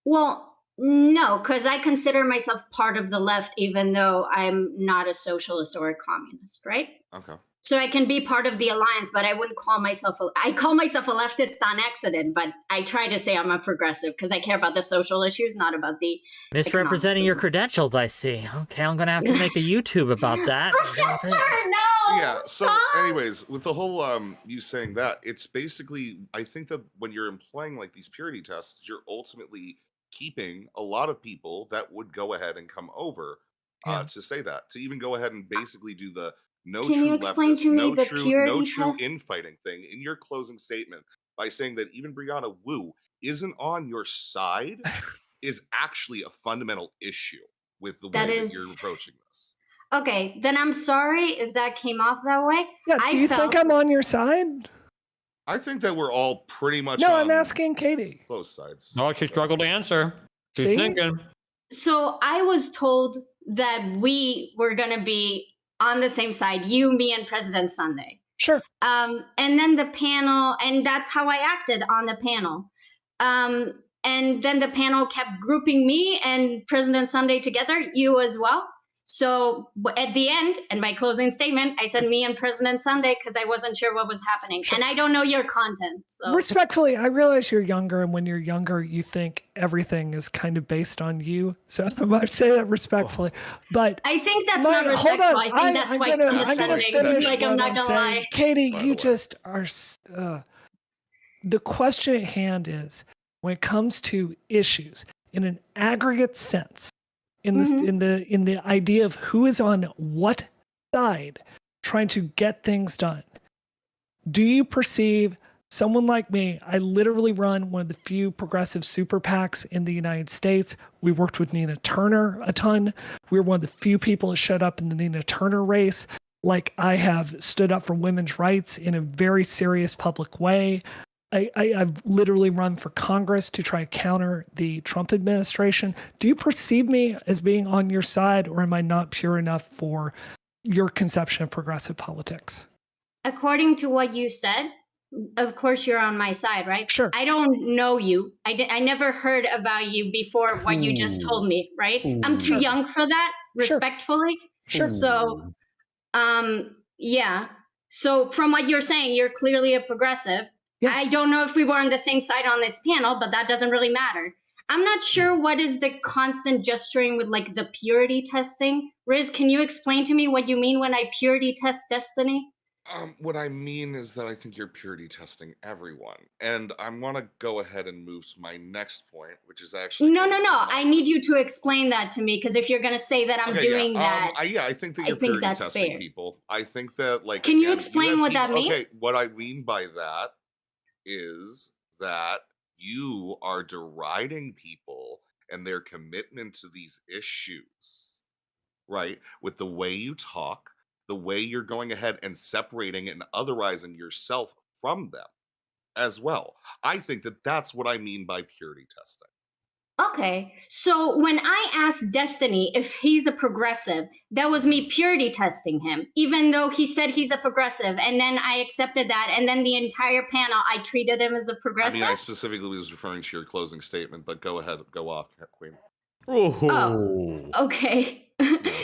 Well, no, because I consider myself part of the left, even though I'm not a socialist or a communist, right? Okay. So I can be part of the alliance, but I wouldn't call myself I call myself a leftist on accident, but I try to say I'm a progressive because I care about the social issues, not about the Misrepresenting your economic. credentials, I see. Okay, I'm gonna have to make a YouTube about that. Professor, no! Yeah, so stop! anyways, with the whole you saying that, it's basically, I think that when you're employing like these purity tests, you're ultimately keeping a lot of people that would go ahead and come over Yeah. to say that, to even go ahead and basically do the no Can you true explain leftist, to me no the true purity test? infighting thing in your closing statement by saying that even Brianna Wu isn't on your side is actually a fundamental issue with the That way that you're is approaching this. okay. Then I'm sorry if that came off that way. Yeah. Do you think I'm on your side? I think that we're all pretty much No, on I'm asking Katee. both sides. No, she struggled to answer. She's See? thinking. So I was told that we were going to be on the same side, you, me, and President Sunday. Sure. And then the panel, and that's how I acted on the panel. And then the panel kept grouping me and President Sunday together, you as well. So at the end, in my closing statement, I said me and President Sunday because I wasn't sure what was happening. Sure. And I don't know your content. So. Respectfully, I realize you're younger, and when you're younger, you think everything is kind of based on you. So I'm about to say that respectfully. But I think that's not respectful. I think that's why condescending. Like, I'm not going to lie. Katee, you just are... the question at hand is, when it comes to issues, in an aggregate sense, in this, in the idea of who is on what side trying to get things done, do you perceive someone like me? I literally run one of the few progressive super PACs in the United States. We worked with Nina Turner a ton. We were one of the few people that showed up in the Nina Turner race. Like, I have stood up for women's rights in a very serious public way. I've literally run for Congress to try to counter the Trump administration. Do you perceive me as being on your side, or am I not pure enough for your conception of progressive politics? According to what you said, of course you're on my side, right? Sure. I don't know you. I never heard about you before what you just told me, right? I'm too young for that, respectfully. Sure. So, yeah. So from what you're saying, you're clearly a progressive. Yeah. I don't know if we were on the same side on this panel, but that doesn't really matter. I'm not sure what is the constant gesturing with like the purity testing. Riz, can you explain to me what you mean when I purity test Destiny? What I mean is that I think you're purity testing everyone. And I want to go ahead and move to my next point, which is actually... No. I need you to explain that to me, because if you're going to say that I'm doing that... I think that you're purity testing people. I think that, like... Can you explain what that means? Okay, what I mean by that is that you are deriding people and their commitment to these issues, right? With the way you talk, the way you're going ahead and separating and otherizing yourself from them as well. I think that that's what I mean by purity testing. Okay, so when I asked Destiny if he's a progressive, that was me purity testing him, even though he said he's a progressive, and then I accepted that, and then the entire panel, I treated him as a progressive? I mean, I specifically was referring to your closing statement, but go ahead, go off, Queen. Oh, okay.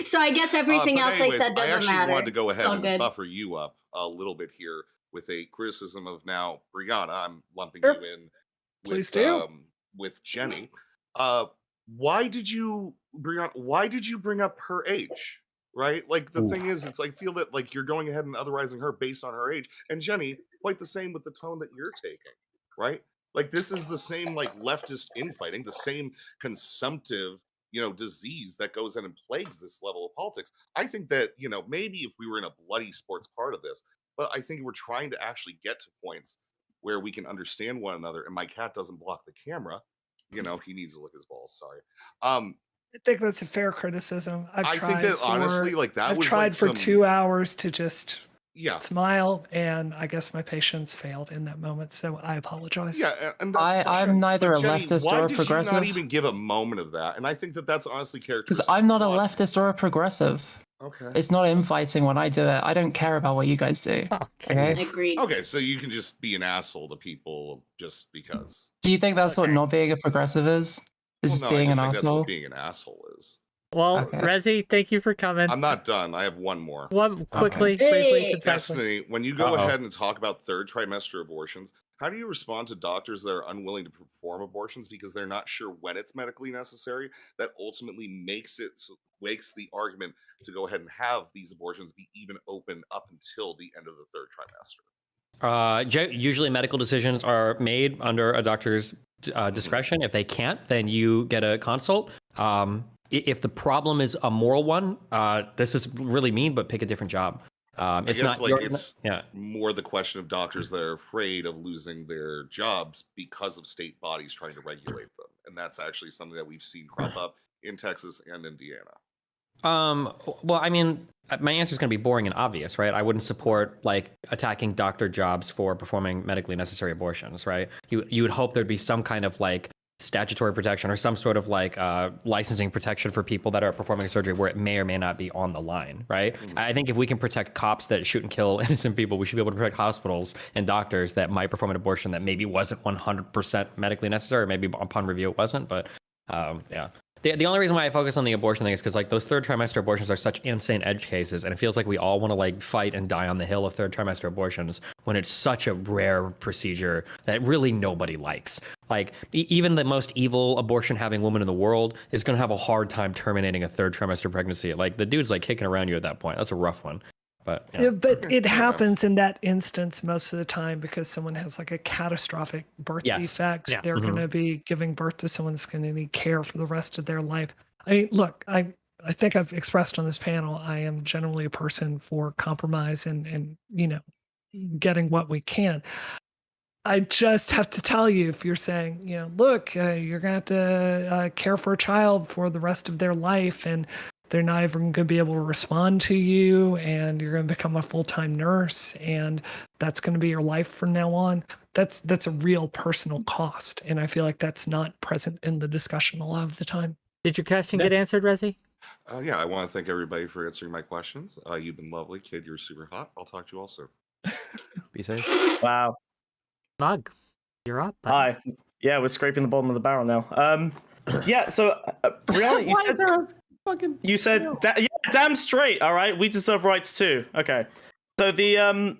So I guess everything else I said doesn't matter. I actually wanted to go ahead and buffer you up a little bit here with a criticism of now Brianna. I'm lumping you in with Jenny. Why did you, Brianna, why did you bring up her age? Right? Like, the thing is, it's like, feel that like you're going ahead and otherizing her based on her age. And Jenny, quite the same with the tone that you're taking, right? Like, this is the same like leftist infighting, the same consumptive, disease that goes in and plagues this level of politics. I think that, maybe if we were in a bloody sports part of this, but I think we're trying to actually get to points where we can understand one another, and my cat doesn't block the camera. He needs to lick his balls. Sorry. I think that's a fair criticism. I think that honestly, like that I've was tried like for 2 hours to just smile, and I guess my patience failed in that moment. So I apologize. Yeah, and I'm neither a Jenny, leftist or a progressive. Why did you not even give a moment of that? And I think that that's honestly characteristic. Because I'm not a leftist or a progressive. Okay. It's not infighting when I do it. I don't care about what you guys do. Okay. Agreed. Okay, so you can just be an asshole to people just because. Do you think that's what Okay. not being a progressive is? Is just I being just an think that's asshole? what being an asshole is. Well, Okay. Rezi, thank you for coming. I'm not done. I have one more. One quickly, Hey. briefly, concisely. Destiny, when you go Uh-oh. ahead and talk about third trimester abortions, how do you respond to doctors that are unwilling to perform abortions because they're not sure when it's medically necessary? That ultimately makes the argument to go ahead and have these abortions be even open up until the end of the third trimester. Usually medical decisions are made under a doctor's discretion. If they can't, then you get a consult. If the problem is a moral one, this is really mean, but pick a different job. It's guess, not it's yeah. more the question of doctors that are afraid of losing their jobs because of state bodies trying to regulate them. And that's actually something that we've seen crop up in Texas and Indiana. Well, I mean, my answer is going to be boring and obvious, right? I wouldn't support like attacking doctor jobs for performing medically necessary abortions, right? You would hope there'd be some kind of like statutory protection or some sort of like licensing protection for people that are performing surgery where it may or may not be on the line, right? I think if we can protect cops that shoot and kill innocent people, we should be able to protect hospitals and doctors that might perform an abortion that maybe wasn't 100% medically necessary, or maybe upon review it wasn't, but yeah. The only reason why I focus on the abortion thing is because like those third trimester abortions are such insane edge cases, and it feels like we all want to like fight and die on the hill of third trimester abortions when it's such a rare procedure that really nobody likes. Like even the most evil abortion having woman in the world is going to have a hard time terminating a third trimester pregnancy. Like the dude's like kicking around you at that point. That's a rough one. But, yeah, but it happens in that instance most of the time because someone has like a catastrophic birth defect. Yeah. They're going to be giving birth to someone that's going to need care for the rest of their life. I mean, look, I think I've expressed on this panel, I am generally a person for compromise and getting what we can. I just have to tell you, if you're saying, look, you're going to have to care for a child for the rest of their life, and they're not even going to be able to respond to you, and you're going to become a full-time nurse, and that's going to be your life from now on. That's a real personal cost, and I feel like that's not present in the discussion a lot of the time. Did your question get answered, Rezi? Yeah, I want to thank everybody for answering my questions. You've been lovely, kid. You're super hot. I'll talk to you all soon. Be safe. Wow. Mug, you're up. buddy. Hi. Yeah, we're scraping the bottom of the barrel now. Yeah, so Brianna, you said yeah, damn straight. All right, we deserve rights too. Okay, so the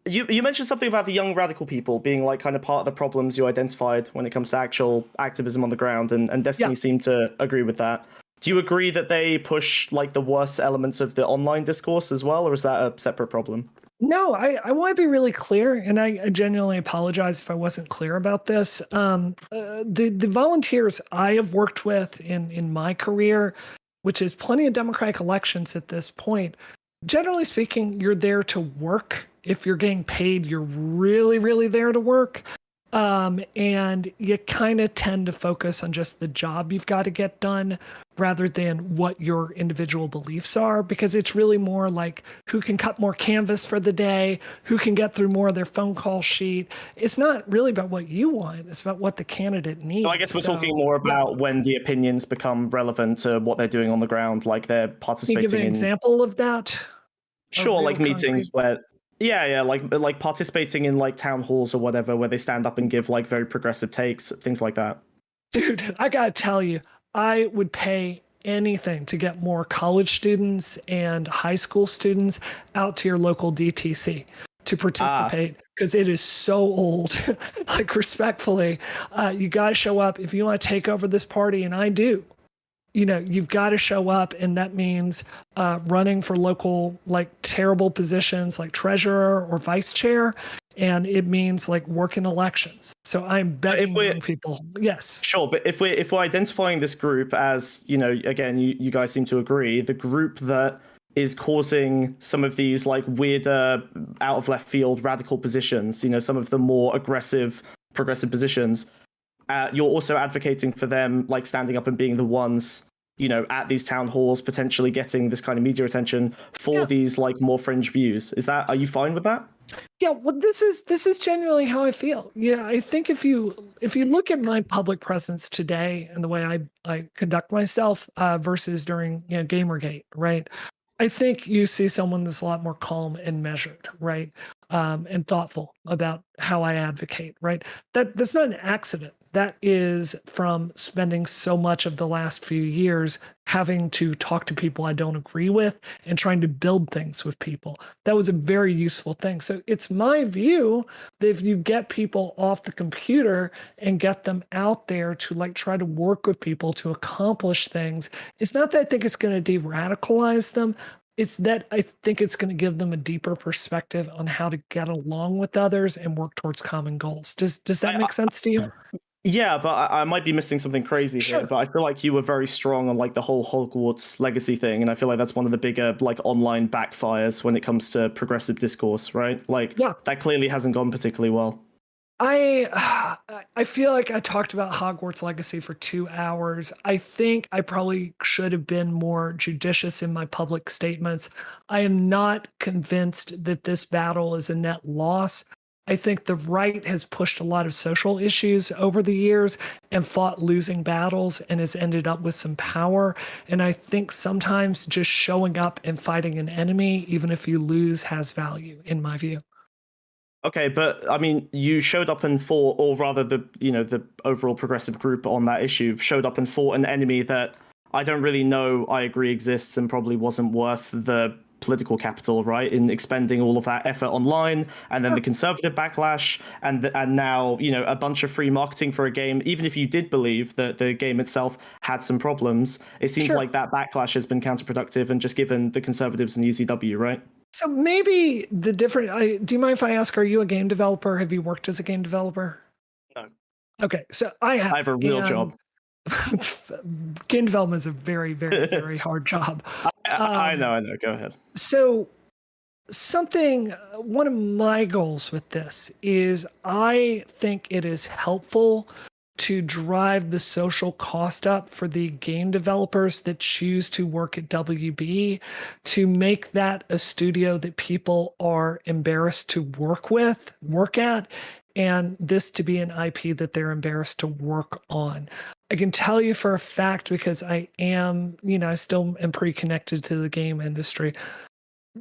you mentioned something about the young radical people being like kind of part of the problems you identified when it comes to actual activism on the ground, and Destiny seemed to agree with that. Do you agree that they push like the worst elements of the online discourse as well, or is that a separate problem? No, I want to be really clear, and I genuinely apologize if I wasn't clear about this. The volunteers I have worked with in my career, which is plenty of democratic elections at this point, generally speaking, you're there to work. If you're getting paid, you're really, really there to work. And you kind of tend to focus on just the job you've got to get done rather than what your individual beliefs are, because it's really more like who can cut more canvas for the day, who can get through more of their phone call sheet. It's not really about what you want. It's about what the candidate needs. So I guess we're talking more about when the opinions become relevant to what they're doing on the ground, like they're participating Can you give an example of that? Sure, like meetings where like participating in like town halls or whatever, where they stand up and give like very progressive takes, things like that. Dude, I gotta tell you, I would pay anything to get more college students and high school students out to your local DTC to participate, because it is so old. Like, respectfully, you gotta show up if you want to take over this party, and I do. You've got to show up, and that means running for local, like, terrible positions like treasurer or vice chair, and it means like working elections. So I'm betting young people. Yes, sure, but if we're identifying this group as, again, you guys seem to agree, the group that is causing some of these like weirder, out of left field radical positions, some of the more aggressive, progressive positions. You're also advocating for them, like standing up and being the ones, at these town halls, potentially getting this kind of media attention for these like more fringe views. Are you fine with that? Yeah, well, this is genuinely how I feel. Yeah, I think if you look at my public presence today and the way I conduct myself versus during Gamergate, right? I think you see someone that's a lot more calm and measured, right? And thoughtful about how I advocate, right? That's not an accident. That is from spending so much of the last few years having to talk to people I don't agree with and trying to build things with people. That was a very useful thing. So it's my view that if you get people off the computer and get them out there to like try to work with people to accomplish things, it's not that I think it's going to de-radicalize them. It's that I think it's going to give them a deeper perspective on how to get along with others and work towards common goals. Does that make sense to you? Yeah, but I might be missing something crazy Sure. here. But I feel like you were very strong on like the whole Hogwarts legacy thing, and I feel like that's one of the bigger like online backfires when it comes to progressive discourse, right? Like that clearly hasn't gone particularly well. I feel like I talked about Hogwarts Legacy for 2 hours. I think I probably should have been more judicious in my public statements. I am not convinced that this battle is a net loss. I think the right has pushed a lot of social issues over the years and fought losing battles and has ended up with some power. And I think sometimes just showing up and fighting an enemy, even if you lose, has value, in my view. Okay, but I mean, you showed up and fought, or rather, the overall progressive group on that issue showed up and fought an enemy that I don't really know I agree exists and probably wasn't worth the political capital, right? In expending all of that effort online, and then the conservative backlash, and now a bunch of free marketing for a game. Even if you did believe that the game itself had some problems, it seems like that backlash has been counterproductive and just given the conservatives an easy W, right? So maybe the different. Do you mind if I ask? Are you a game developer? Have you worked as a game developer? No. Okay, so I have a real job. Game development is a very, very, very hard job. I know. Go ahead. So one of my goals with this is I think it is helpful to drive the social cost up for the game developers that choose to work at WB, to make that a studio that people are embarrassed to work at, and this to be an IP that they're embarrassed to work on. I can tell you for a fact, because I am, I still am pretty connected to the game industry.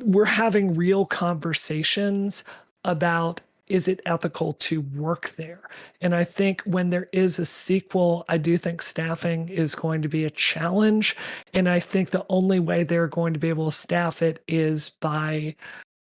We're having real conversations about, is it ethical to work there? And I think when there is a sequel, I do think staffing is going to be a challenge. And I think the only way they're going to be able to staff it is by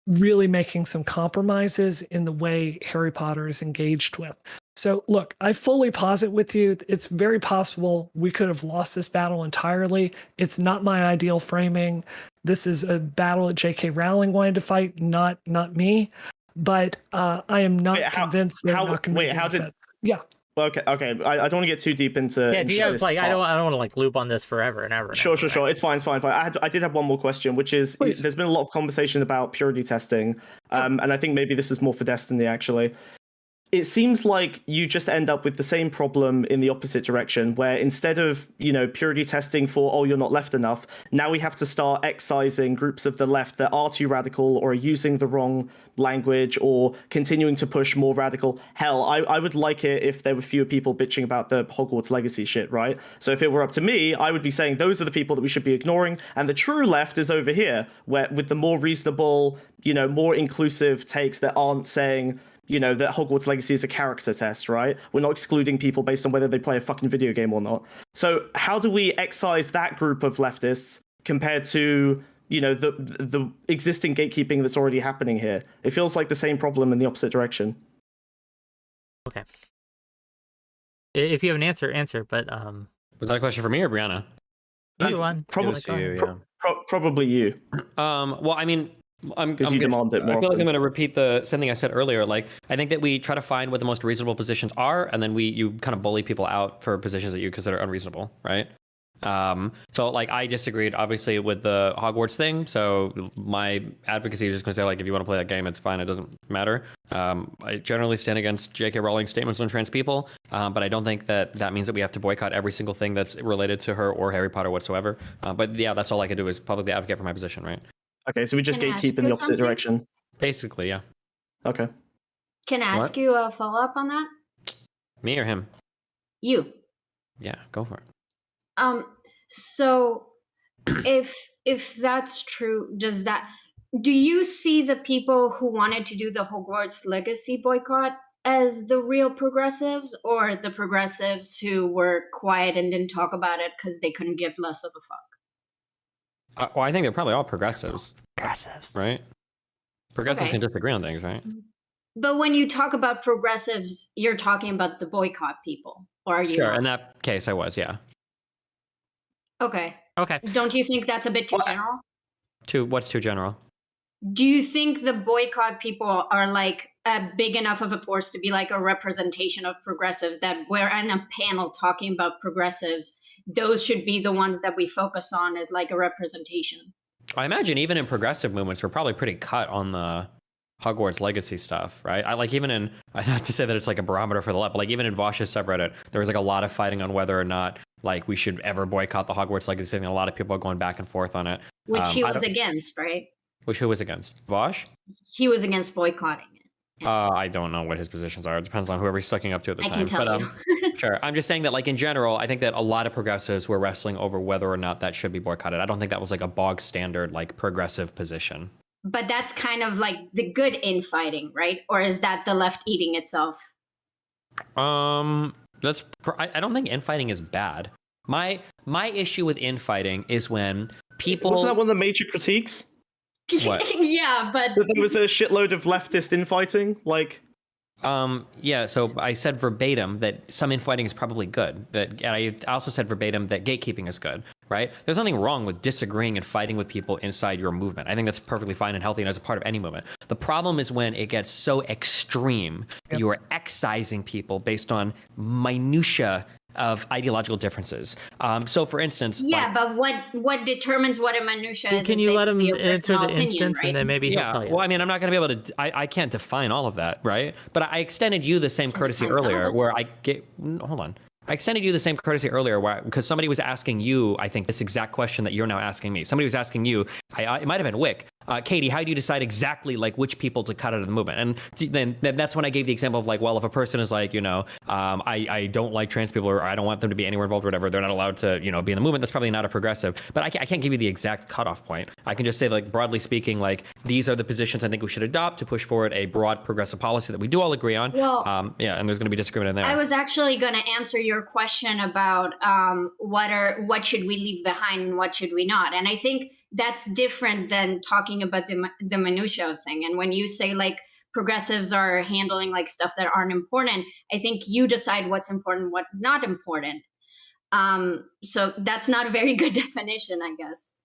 really making some compromises in the way Harry Potter is engaged with. So look, I fully posit with you, it's very possible we could have lost this battle entirely. It's not my ideal framing. This is a battle that J.K. Rowling wanted to fight, not me. But I am not convinced they're not going to make benefits. Yeah. Okay. I don't want to get too deep into. Yeah, do you have like I don't want to like loop on this forever and ever. Sure. It's fine. I did have one more question, which is there's been a lot of conversation about purity testing, and I think maybe this is more for Destiny actually. It seems like you just end up with the same problem in the opposite direction, where instead of, purity testing for, you're not left enough, now we have to start excising groups of the left that are too radical or are using the wrong language or continuing to push more radical. Hell, I would like it if there were fewer people bitching about the Hogwarts Legacy shit, right? So if it were up to me, I would be saying those are the people that we should be ignoring, and the true left is over here, where with the more reasonable, more inclusive takes that aren't saying, that Hogwarts Legacy is a character test, right? We're not excluding people based on whether they play a fucking video game or not. So how do we excise that group of leftists compared to, the existing gatekeeping that's already happening here? It feels like the same problem in the opposite direction. Okay. If you have an answer, but was that a question for me or Brianna? Either one. Probably you. Probably you. Well, I mean, I feel like I'm going to repeat the same thing I said earlier. Like, I think that we try to find what the most reasonable positions are, and then you kind of bully people out for positions that you consider unreasonable, right? So like I disagreed obviously with the Hogwarts thing. So my advocacy is just going to say, like, if you want to play that game, it's fine. It doesn't matter. I generally stand against J.K. Rowling's statements on trans people, but I don't think that means that we have to boycott every single thing that's related to her or Harry Potter whatsoever. But yeah, that's all I can do is publicly advocate for my position, right? Okay, so we just gatekeep in the opposite direction. Basically, yeah. Okay. Can I ask you a follow-up on that? Me or him? You. Yeah, go for it. So if that's true, do you see the people who wanted to do the Hogwarts Legacy boycott as the real progressives, or the progressives who were quiet and didn't talk about it because they couldn't give less of a fuck? Well, I think they're probably all progressives. Progressives. Right? Progressives Okay. can disagree on things, right? But when you talk about progressives, you're talking about the boycott people, or are you Sure, not? in that case I was, yeah. Okay. Okay. Don't you think that's a bit too general? What's too general? Do you think the boycott people are like big enough of a force to be like a representation of progressives, that we're in a panel talking about progressives, those should be the ones that we focus on as like a representation? I imagine even in progressive movements, we're probably pretty cut on the Hogwarts Legacy stuff, right? I like even in, not to say that it's like a barometer for the left, but like even in Vosh's subreddit, there was like a lot of fighting on whether or not like we should ever boycott the Hogwarts Legacy thing. A lot of people are going back and forth on it. Which he was against, right? Which who was against? Vosh? He was against boycotting it. I don't know what his positions are. It depends on whoever he's sucking up to at the I time. can tell you. Sure. I'm just saying that, like, in general, I think that a lot of progressives were wrestling over whether or not that should be boycotted. I don't think that was like a bog standard, like, progressive position. But that's kind of like the good infighting, right? Or is that the left eating itself? I don't think infighting is bad. My issue with infighting is when people... Wasn't that one of the major critiques? What? Yeah, but That there was a shitload of leftist infighting? Like... Yeah, so I said verbatim that some infighting is probably good. And I also said verbatim that gatekeeping is good, right? There's nothing wrong with disagreeing and fighting with people inside your movement. I think that's perfectly fine and healthy and as a part of any movement. The problem is when it gets so extreme that you are excising people based on minutia of ideological differences. So for instance... yeah, but what determines what a minutia is? Can you let him basically a answer the personal opinion, instance, right? and then maybe he'll tell you? Well, I mean, I'm not going to be able to... I can't define all of that, right? But I extended you the same courtesy define some of earlier it. where I get... Hold on. I extended you the same courtesy earlier because somebody was asking you, I think, this exact question that you're now asking me. Somebody was asking you, it might have been Wick, Katee, how do you decide exactly like which people to cut out of the movement? And then that's when I gave the example of like, well, if a person is like, I don't like trans people or I don't want them to be anywhere involved or whatever, they're not allowed to, be in the movement. That's probably not a progressive. But I can't give you the exact cutoff point. I can just say, like, broadly speaking, like, these are the positions I think we should adopt to push forward a broad progressive policy that we do all agree on. Well, and there's going to be disagreement in there. I was actually going to answer your question about what should we leave behind and what should we not. And I think that's different than talking about the minutia thing. And when you say like progressives are handling like stuff that aren't important, I think you decide what's important, what not important. So that's not a very good definition, I guess.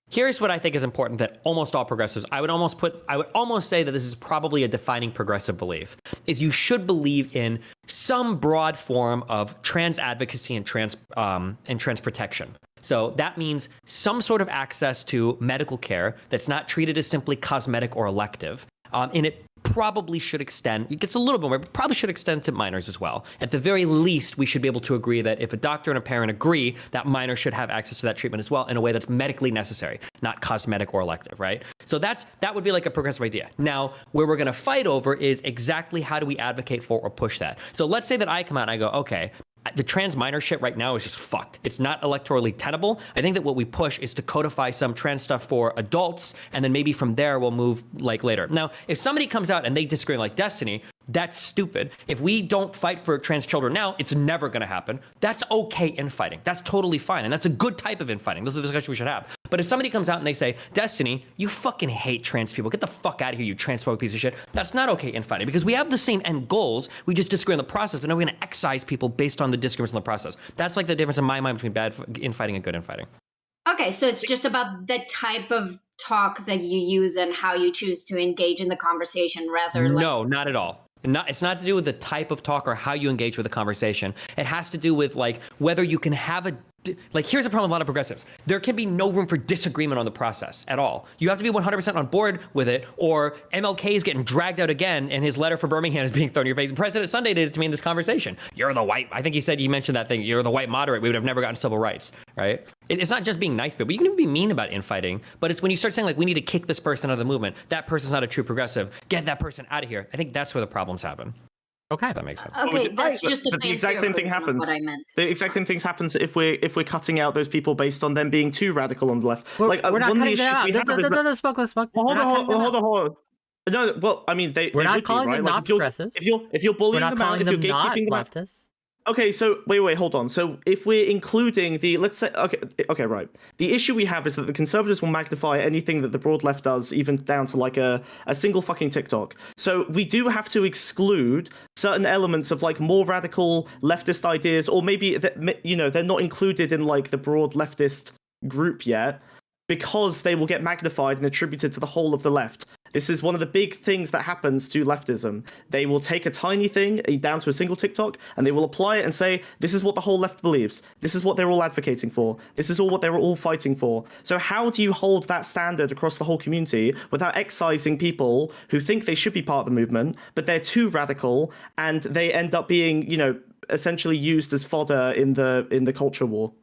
Here's what I think is important that almost all progressives, I would almost say that this is probably a defining progressive belief, is you should believe in some broad form of trans advocacy and trans protection. So that means some sort of access to medical care that's not treated as simply cosmetic or elective. And it probably should extend, it gets a little bit more, but probably should extend to minors as well. At the very least, we should be able to agree that if a doctor and a parent agree, that minor should have access to that treatment as well in a way that's medically necessary, not cosmetic or elective, right? So that would be like a progressive idea. Now, where we're gonna fight over is exactly how do we advocate for or push that. So let's say that I come out and I go, okay, the trans minor shit right now is just fucked. It's not electorally tenable. I think that what we push is to codify some trans stuff for adults, and then maybe from there we'll move like later. Now, if somebody comes out and they disagree like Destiny, that's stupid. If we don't fight for trans children now, it's never gonna happen. That's okay infighting. That's totally fine, and that's a good type of infighting. Those are the discussions we should have. But if somebody comes out and they say, Destiny, you fucking hate trans people. Get the fuck out of here, you transphobic piece of shit. That's not okay infighting because we have the same end goals. We just disagree on the process, but now we're gonna excise people based on the disagreements in the process. That's like the difference in my mind between bad infighting and good infighting. Okay, so it's just about the type of talk that you use and how you choose to engage in the conversation rather like... No, not at all. It's not to do with the type of talk or how you engage with the conversation. It has to do with like whether you can have here's the problem with a lot of progressives. There can be no room for disagreement on the process at all. You have to be 100% on board with it, or MLK is getting dragged out again and his letter for Birmingham is being thrown in your face. President Sunday did it to me in this conversation. You're the white, I think you mentioned that thing, you're the white moderate, we would have never gotten civil rights, right? It's not just being nice people. You can even be mean about infighting, but it's when you start saying like, we need to kick this person out of the movement, that person's not a true progressive, get that person out of here. I think that's where the problems happen. Okay, that makes sense. Okay, that's just a But the fancier exact same thing version of happens. what I meant. The exact same things happens if we're cutting out those people based on them being too radical on the left. We're Like not one of the cutting issues them out. we have is that- Smoke. Well, hold on. No, well, I mean, they We're not would be, calling right? them Like, not progressive. if you're bullying We're not them out, calling if you're them not gatekeeping them out. leftists. Okay, so wait, hold on. So if we're including the, let's say, okay, right. The issue we have is that the conservatives will magnify anything that the broad left does, even down to like a single fucking TikTok. So we do have to exclude certain elements of like more radical leftist ideas, or maybe that, you know, they're not included in like the broad leftist group yet, because they will get magnified and attributed to the whole of the left. This is one of the big things that happens to leftism. They will take a tiny thing down to a single TikTok and they will apply it and say, this is what the whole left believes. This is what they're all advocating for. This is all what they're all fighting for. So how do you hold that standard across the whole community without excising people who think they should be part of the movement, but they're too radical and they end up being, you know, essentially used as fodder in the culture war?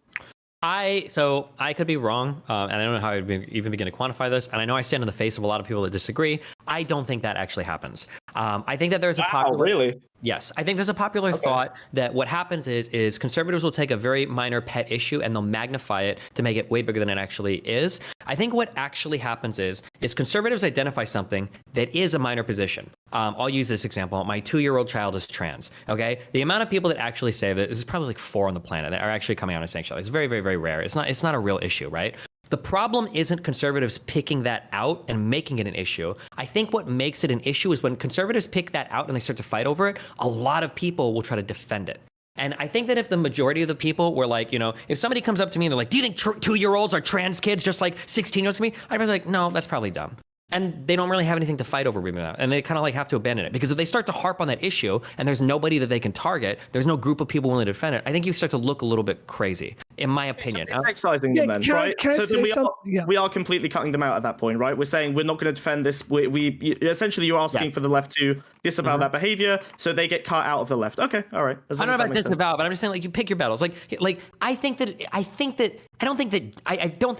So I could be wrong, and I don't know how I'd even begin to quantify this. And I know I stand in the face of a lot of people that disagree. I don't think that actually happens. I think that there's a popular. Really? Yes, I think there's a popular thought that what happens is conservatives will take a very minor pet issue and they'll magnify it to make it way bigger than it actually is. I think what actually happens is conservatives identify something that is a minor position. I'll use this example. My 2-year-old child is trans. Okay, the amount of people that actually say that, this is probably like 4 on the planet that are actually coming out and saying it's very, very, very rare. It's not a real issue, right? The problem isn't conservatives picking that out and making it an issue. I think what makes it an issue is when conservatives pick that out and they start to fight over it, a lot of people will try to defend it. And I think that if the majority of the people were like, you know, if somebody comes up to me and they're like, do you think 2-year-olds are trans kids just like 16-year-olds to me? I'd be like, no, that's probably dumb. And they don't really have anything to fight over with that. And they kind of like have to abandon it. Because if they start to harp on that issue and there's nobody that they can target, there's no group of people willing to defend it, I think you start to look a little bit crazy, in my opinion. It's excising them then, right? So then we are completely cutting them out at that point, right? We're saying we're not going to defend this. Essentially, you're asking for the left to disavow that behavior, so they get cut out of the left. Okay, all right. I don't know about disavow, but I'm just saying, like, you pick your battles. Like I don't think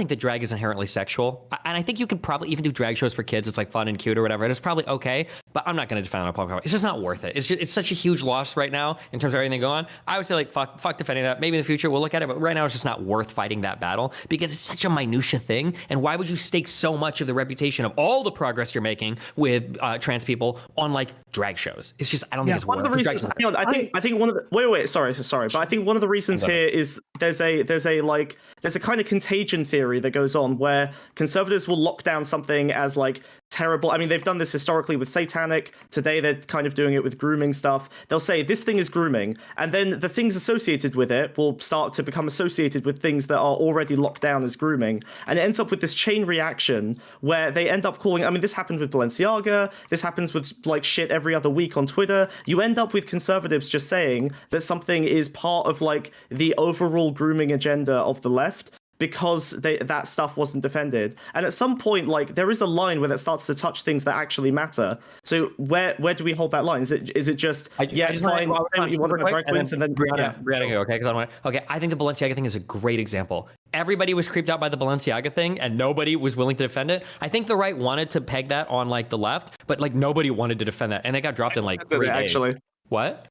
that drag is inherently sexual, and I think you could probably even do drag shows for kids. It's like fun and cute or whatever. It's probably okay, but I'm not going to defend it on a public. It's just not worth it. It's such a huge loss right now in terms of everything going on. I would say like fuck defending that. Maybe in the future we'll look at it, but right now it's just not worth fighting that battle because it's such a minutia thing. And why would you stake so much of the reputation of all the progress you're making with trans people on like drag shows? It's just I don't think it's one worth of the reasons. Hang on, I think one of the wait, sorry, but I think one of the reasons here is there's a kind of contagion theory that goes on where conservatives will lock down something as like terrible. I mean, they've done this historically with satanic. Today, they're kind of doing it with grooming stuff. They'll say this thing is grooming, and then the things associated with it will start to become associated with things that are already locked down as grooming, and it ends up with this chain reaction where they end up calling. I mean, this happened with 𝕵𝖎𝖎𝖏. This happens with like shit every other week on Twitter. You end up with conservatives just saying that something is part of like the overall grooming agenda of the left, because that stuff wasn't defended. And at some point, like, there is a line where that starts to touch things that actually matter. So where do we hold that line? Is it just fine, say what you want about drag queens, and then Brianna, okay, because I want to. Okay, I think the 𝕵𝖎𝖎𝖏𝑚 thing is a great example. Everybody was creeped out by the 𝕵𝖎𝖎𝑚 thing, and nobody was willing to defend it. I think the right wanted to peg that on like the left, but like nobody wanted to defend that, and it got dropped in like 3 days. Actually, what?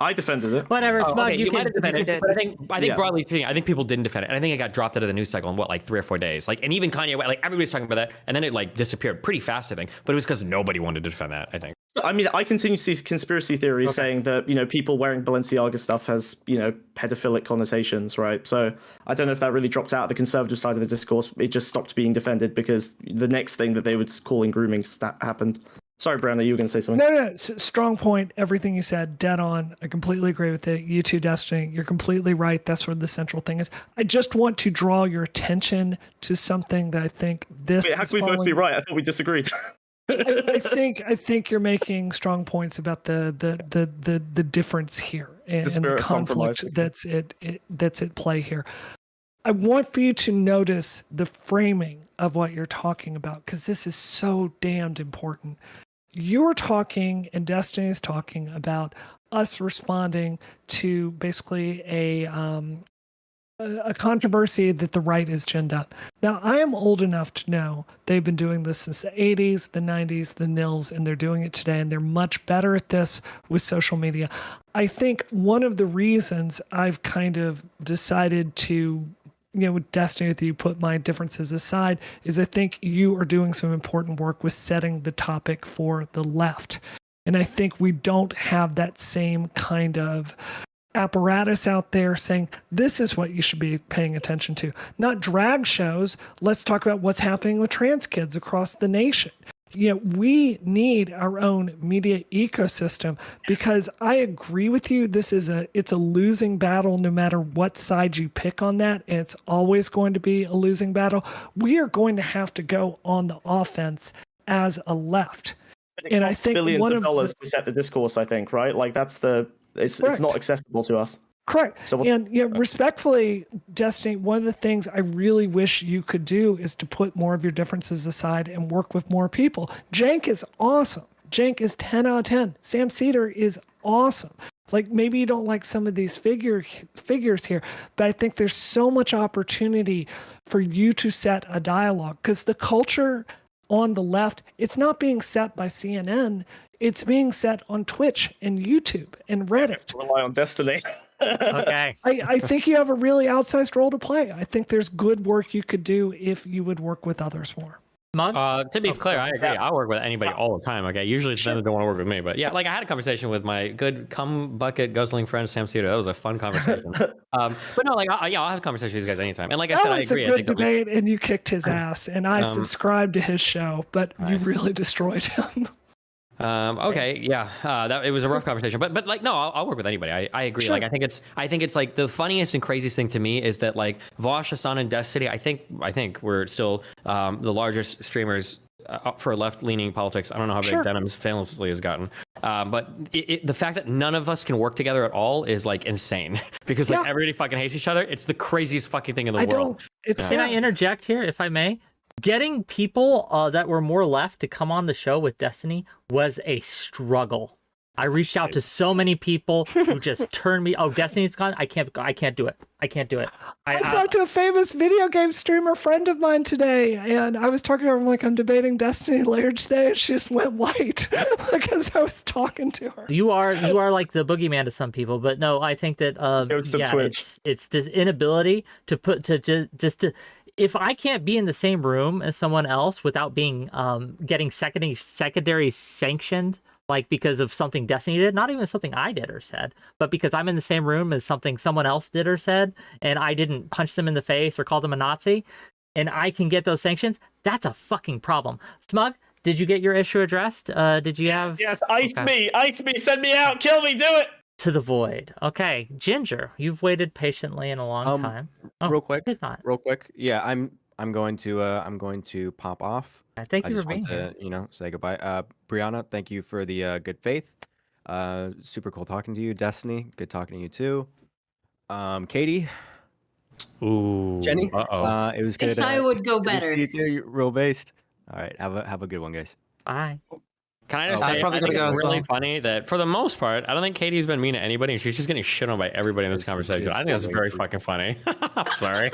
I defended it. Whatever, Smug, okay, you might have defended it, but I think broadly speaking, I think people didn't defend it, and I think it got dropped out of the news cycle in what, like 3 or 4 days. Like, and even Kanye, like everybody's talking about that, and then it like disappeared pretty fast, I think. But it was because nobody wanted to defend that, I think. I mean, I continue to see conspiracy theories saying that, you know, people wearing 𝕵𝖎𝖎𝖏𝑚 stuff has, you know, pedophilic connotations, right? So I don't know if that really dropped out of the conservative side of the discourse. It just stopped being defended because the next thing that they would call in grooming happened. Sorry, Brianna, you were going to say something. No, strong point. Everything you said, dead on. I completely agree with it. You too, 𝙬𝙚𝙚. You're completely right. That's where the central thing is. I just want to draw your attention to something that I think this. Wait, how can we both be right? I thought we disagreed. I think you're making strong points about the difference here and the conflict that's at play here. I want for you to notice the framing of what you're talking about, because this is so damned important. You're talking, and 𝙬𝙚𝙚 is talking about us responding to basically a a controversy that the right is ginned up. Now, I am old enough to know they've been doing this since the 80s, the 90s, the nils, and they're doing it today, and they're much better at this with social media. I think one of the reasons I've kind of decided to, with Destiny, with you put my differences aside, is I think you are doing some important work with setting the topic for the left. And I think we don't have that same kind of apparatus out there saying this is what you should be paying attention to. Not drag shows. Let's talk about what's happening with trans kids across the nation. We need our own media ecosystem, because I agree with you. It's a losing battle no matter what side you pick on that. And it's always going to be a losing battle. We are going to have to go on the offense as a left. And I think billions of dollars to set the discourse, I think, right? Like it's not accessible to us. Correct. So respectfully, Destiny, one of the things I really wish you could do is to put more of your differences aside and work with more people. Jank is awesome. Jank is 10 out of 10. Sam Cedar is awesome. Like, maybe you don't like some of these figures here, but I think there's so much opportunity for you to set a dialogue, because the culture on the left, it's not being set by CNN. It's being set on Twitch and YouTube and Reddit. Rely on Destiny. Okay. I think you have a really outsized role to play. I think there's good work you could do if you would work with others more. To be clear, I agree. I work with anybody all the time. Okay, usually it's them that don't want to work with me, but yeah, like I had a conversation with my good cum bucket guzzling friend Sam Cedar. That was a fun conversation. But no, like I'll have a conversation with these guys anytime. And like I said, I agree. It was a good debate, and you kicked his ass, and I subscribed to his show, but you really destroyed him. Okay, yeah, it was a rough conversation, but like no, I'll work with anybody. I agree. Sure. Like I think it's like the funniest and craziest thing to me is that like Vosh, Hassan, and Destiny. I think we're still the largest streamers for left-leaning politics. I don't know how big Denim's famously has gotten, but the fact that none of us can work together at all is like insane, because like everybody fucking hates each other. It's the craziest fucking thing in the world. Can I interject here, if I may? Getting people that were more left to come on the show with Destiny was a struggle. I reached out to so many people who just turned me. Oh, Destiny's gone. I can't do it. I talked to a famous video game streamer friend of mine today, and I was talking to her. I'm like, I'm debating Destiny later today, and she just went white because I was talking to her. You are like the boogeyman to some people, but no, I think that it's this inability to if I can't be in the same room as someone else without being getting secondary sanctioned, like because of something Destiny did, not even something I did or said, but because I'm in the same room as something someone else did or said, and I didn't punch them in the face or call them a Nazi, and I can get those sanctions, that's a fucking problem. Smug, did you get your issue addressed? Did you have... Yes, ice me, send me out, kill me, do it! To the void. Okay, Ginger, you've waited patiently in a long time. Real quick. Yeah, I'm going to pop off. Thank you for being here. Say goodbye. Brianna, thank you for the good faith. Super cool talking to you. Destiny, good talking to you too. Katee. Ooh. Jenny. It was good. If I would go better. See you too. Real based. All right. Have a good one, guys. Bye. Can I just say, I think it's really funny that for the most part, I don't think Katee's been mean to anybody, and she's just getting shit on by everybody in this conversation. I think that's very fucking funny. Sorry.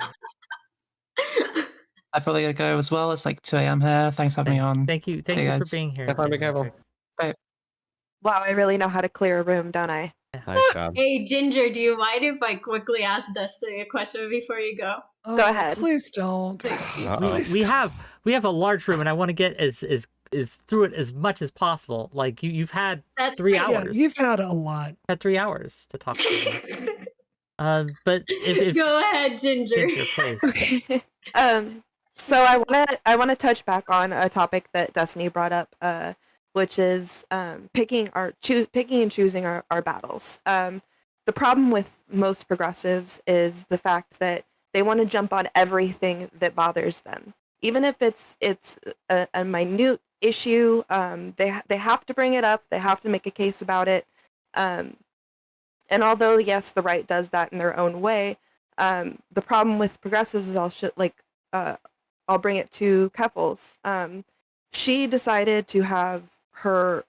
I probably gotta go as well. It's like 2 a.m. here. Thanks for having me on. Thank you for being here. Be careful. Bye. Wow, I really know how to clear a room, don't I? Nice job. Hey, Ginger, do you mind if I quickly ask Destiny a question before you go? Go ahead. Please don't. We have a large room, and I want to get as through it as much as possible. Like you've had 3 hours. Yeah, you've had a lot. Had 3 hours to talk to you. But if go ahead, Ginger. Please. So I wanna touch back on a topic that Destiny brought up, which is picking and choosing our battles. The problem with most progressives is the fact that they want to jump on everything that bothers them, even if it's a minute issue. They have to bring it up. They have to make a case about it. And although yes, the right does that in their own way, the problem with progressives is I'll bring it to Keffels. She decided to have her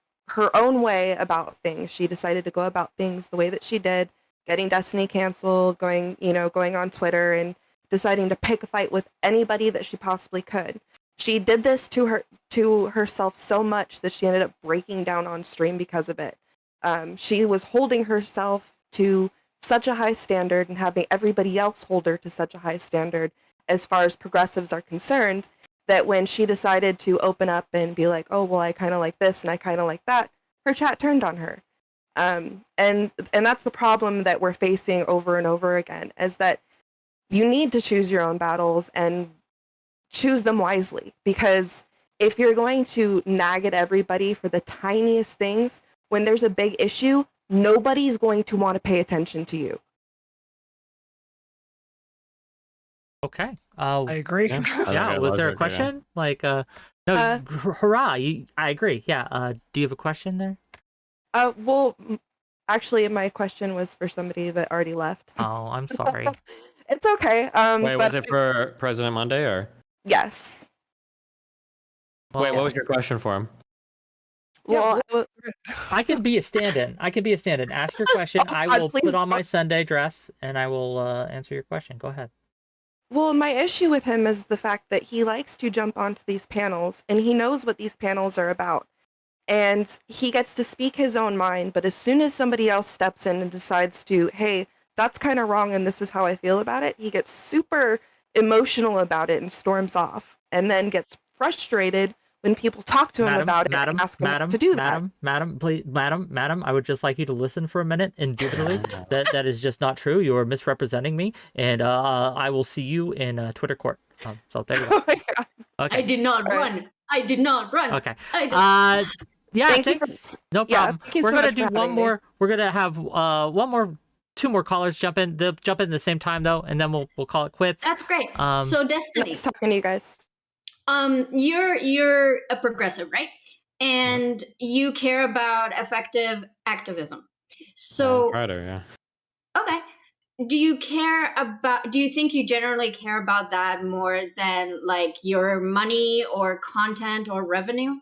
own way about things. She decided to go about things the way that she did, getting Destiny canceled, going on Twitter and deciding to pick a fight with anybody that she possibly could. She did this to herself so much that she ended up breaking down on stream because of it. She was holding herself to such a high standard and having everybody else hold her to such a high standard as far as progressives are concerned, that when she decided to open up and be like, oh, well, I kind of like this and I kind of like that, her chat turned on her. And that's the problem that we're facing over and over again, is that you need to choose your own battles and choose them wisely. Because if you're going to nag at everybody for the tiniest things, when there's a big issue, nobody's going to want to pay attention to you. Okay. I agree. Yeah. Was there a question? Like, no, hurrah! I agree. Yeah. Do you have a question there? Well, actually, my question was for somebody that already left. Oh, I'm sorry. It's okay. Wait, was it for President Monday or? Yes. Well, Wait, what was your question for him? Well, I can be a stand-in. Ask your question. Oh, I God, will please put on my don't. Sunday dress and I will answer your question. Go ahead. Well, my issue with him is the fact that he likes to jump onto these panels and he knows what these panels are about. And he gets to speak his own mind, but as soon as somebody else steps in and decides to, hey, that's kind of wrong and this is how I feel about it, he gets super emotional about it and storms off, and then gets frustrated when people talk to him about it and ask him not to do that. Madam, I would just like you to listen for a minute. Indubitably, that is just not true. You are misrepresenting me, and I will see you in Twitter court. So there you go. Oh my God. Okay. I did not run. I did not run. Okay. I did. Yeah, Thank you no problem. thank you We're so gonna much do for one having me. more. We're gonna have two more callers jump in. They'll jump in at the same time though, and then we'll call it quits. That's great. Um, So Destiny, Nice talking to you guys. you're a progressive, right? And you care about effective activism. So Carter, yeah. okay. Do you think you generally care about that more than like your money or content or revenue?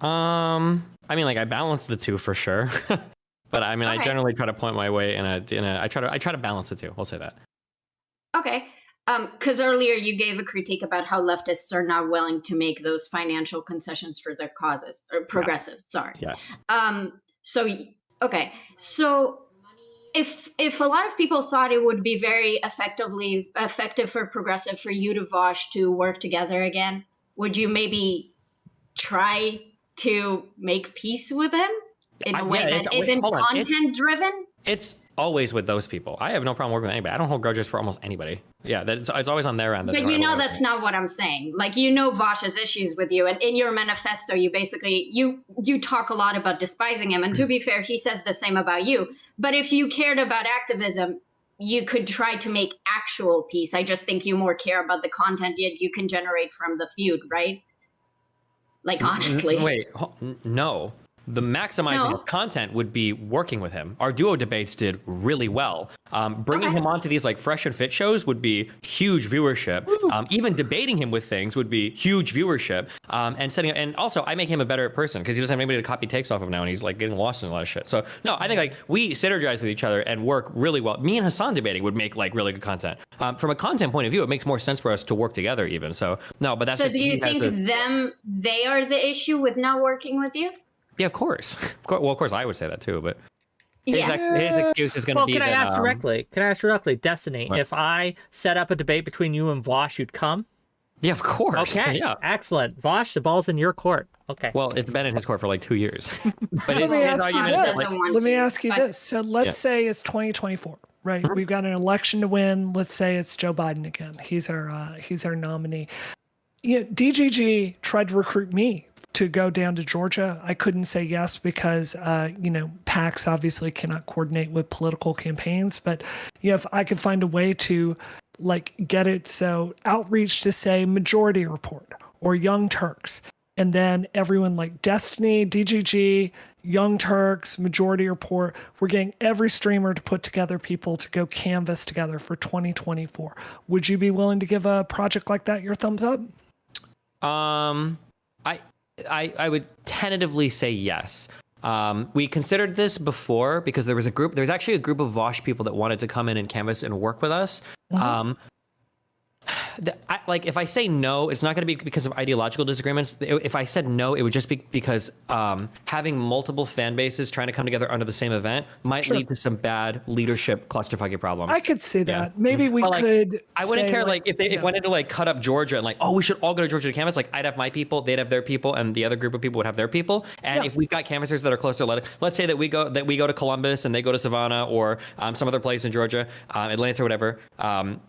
I mean, like I balance the two for sure, but I mean, I Okay. generally try to point my way I try to balance the two. We'll say that. Okay. Because earlier you gave a critique about how leftists are not willing to make those financial concessions for their causes, or progressives, sorry. Yes. Okay. So if a lot of people thought it would be very effective for progressive for you to 𝙎𝖎 to work together again, would you maybe try to make peace with them in a way that isn't content driven? It's always with those people. I have no problem working with anybody. I don't hold grudges for almost anybody. Yeah, it's always on their end. But you know that's not what I'm saying. Like, you know 𝙎𝖎's issues with you, and in your manifesto, you basically you talk a lot about despising him. And to be fair, he says the same about you. But if you cared about activism, you could try to make actual peace. I just think you more care about the content you can generate from the feud, right? Like, honestly. Wait, no. The maximizing of content would be working with him. Our duo debates did really well. Bringing him onto these like fresh and fit shows would be huge viewership. Even debating him with things would be huge viewership. And also I make him a better person because he doesn't have anybody to copy takes off of now, and he's like getting lost in a lot of shit. So no, I think like we synergize with each other and work really well. Me and Hassan debating would make like really good content. From a content point of view, it makes more sense for us to work together even. So no, but that's so. Do you think they are the issue with not working with you? Yeah, of course. Well, of course, I would say that too, but Yeah. his excuse is going to be Can I that, ask directly? Can I ask directly, Destiny? What? If I set up a debate between you and 𝙎𝖎, you'd come? Yeah, of course. Okay, Yeah. excellent. 𝙎𝖎, the ball's in your court. Okay. Well, it's been in his court for like 2 years. But Let me ask you argument is this. doesn't want Let me to, ask you but- this. So let's say it's 2024, right? We've got an election to win. Let's say it's Joe Biden again. He's our nominee. Yeah, DGG tried to recruit me to go down to Georgia. I couldn't say yes because, PACs obviously cannot coordinate with political campaigns. But if I could find a way to like get it so outreach to say Majority Report or Young Turks, and then everyone like Destiny, DGG, Young Turks, Majority Report, we're getting every streamer to put together people to go canvas together for 2024. Would you be willing to give a project like that your thumbs up? I would tentatively say yes. We considered this before because there's actually a group of Vosh people that wanted to come in and canvas and work with us. Like if I say no, it's not going to be because of ideological disagreements. If I said no, it would just be because having multiple fan bases trying to come together under the same event might lead to some bad leadership clusterfucky problems. I could see that. Maybe we could. I wouldn't say, care if they wanted to cut up Georgia and we should all go to Georgia to canvas. I'd have my people, they'd have their people, and the other group of people would have their people. And if we've got canvassers that are closer, let's say that we go to Columbus and they go to Savannah or some other place in Georgia, Atlanta or whatever.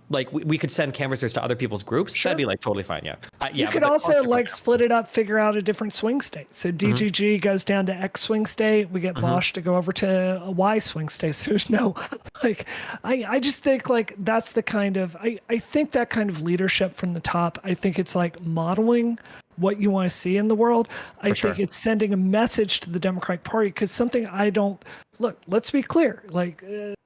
We could send canvassers to other people's groups. That'd be totally fine. You could also split it up, figure out a different swing state. So DGG goes down to X swing state. We get Vosh to go over to a Y swing state. So there's no I just think that's the kind of I think that kind of leadership from the top. I think it's modeling what you want to see in the world. I think it's sending a message to the Democratic Party because something I don't look. Let's be clear.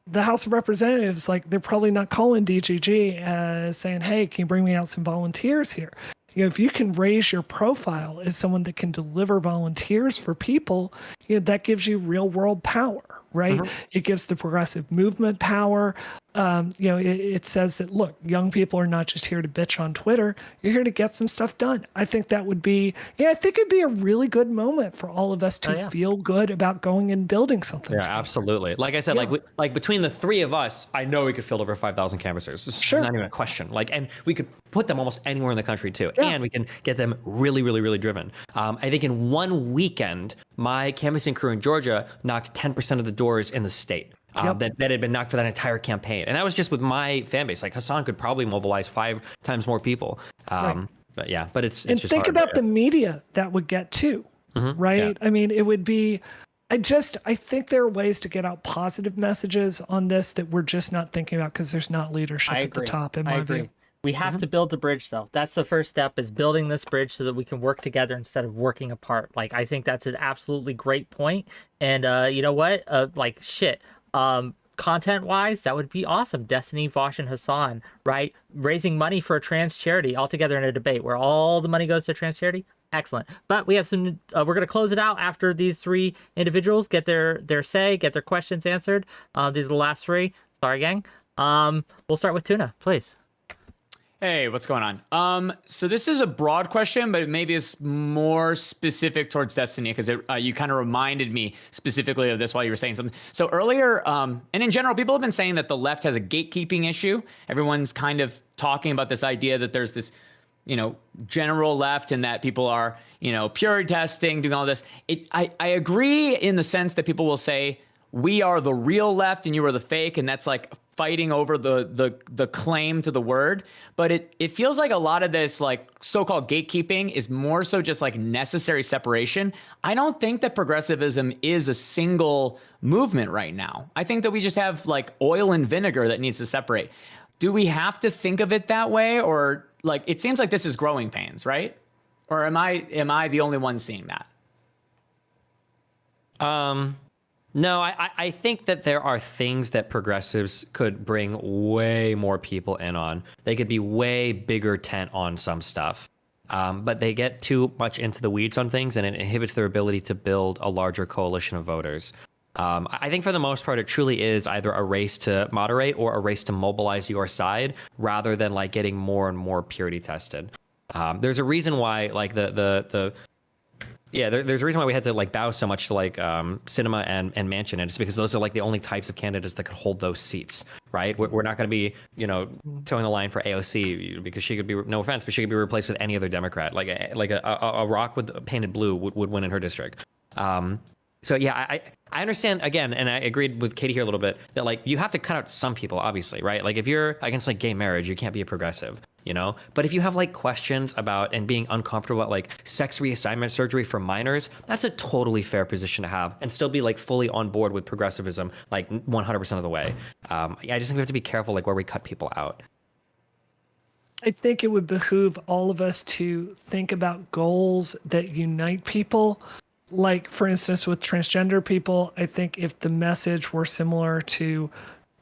The House of Representatives, they're probably not calling DGG saying, "Hey, can you bring me out some volunteers here?" If you can raise your profile as someone that can deliver volunteers for people, that gives you real world power, right? It gives the progressive movement power. It says that, look, young people are not just here to bitch on Twitter. You're here to get some stuff done. I think that would be, I think it'd be a really good moment for all of us to feel good about going and building something. Yeah, absolutely. Like I said, between the three of us, I know we could fill over 5,000 canvassers. It's not even a question. And we could put them almost anywhere in the country too. And we can get them really, really, really driven. I think in one weekend, my canvassing crew in Georgia knocked 10% of the doors in the state. That had been knocked for that entire campaign. And that was just with my fan base. Hassan could probably mobilize 5 times more people. But it's and just think hard. about the media that would get too, right? I mean, it would be, I think there are ways to get out positive messages on this that we're just not thinking about because there's not leadership at the top, in my view. We have to build the bridge, though. That's the first step, is building this bridge so that we can work together instead of working apart. I think that's an absolutely great point. And you know what? Content-wise, that would be awesome. Destiny, Vosh, and Hassan, right? Raising money for a trans charity all together in a debate where all the money goes to trans charity. Excellent. But we have some, we're going to close it out after these 3 individuals get their say, get their questions answered. These are the last 3. Sorry, gang. We'll start with Tuna, please. Hey, what's going on? So this is a broad question, but maybe it's more specific towards Destiny because you kind of reminded me specifically of this while you were saying something. So earlier, and in general, people have been saying that the left has a gatekeeping issue. Everyone's kind of talking about this idea that there's this, general left and that people are, purity testing, doing all this. I agree in the sense that people will say, we are the real left and you are the fake, and that's fighting over the claim to the word. But it feels like a lot of this so-called gatekeeping is more so just necessary separation. I don't think that progressivism is a single movement right now. I think that we just have oil and vinegar that needs to separate. Do we have to think of it that way? Or it seems like this is growing pains, right? Or am I the only one seeing that? No, I think that there are things that progressives could bring way more people in on. They could be way bigger tent on some stuff. But they get too much into the weeds on things and it inhibits their ability to build a larger coalition of voters. I think for the most part, it truly is either a race to moderate or a race to mobilize your side rather than getting more and more purity tested. There's a reason why there's a reason why we had to bow so much to Cinema and Manchin, and it's because those are the only types of candidates that could hold those seats, right? We're not going to be, towing the line for AOC because she could be, no offense, but she could be replaced with any other Democrat. A rock with painted blue would win in her district. So yeah, I understand again, and I agreed with Katee here a little bit that you have to cut out some people, obviously, right? If you're against gay marriage, you can't be a progressive, But if you have questions about and being uncomfortable about sex reassignment surgery for minors, that's a totally fair position to have and still be fully on board with progressivism 100% of the way. I just think we have to be careful where we cut people out. I think it would behoove all of us to think about goals that unite people. For instance, with transgender people, I think if the message were similar to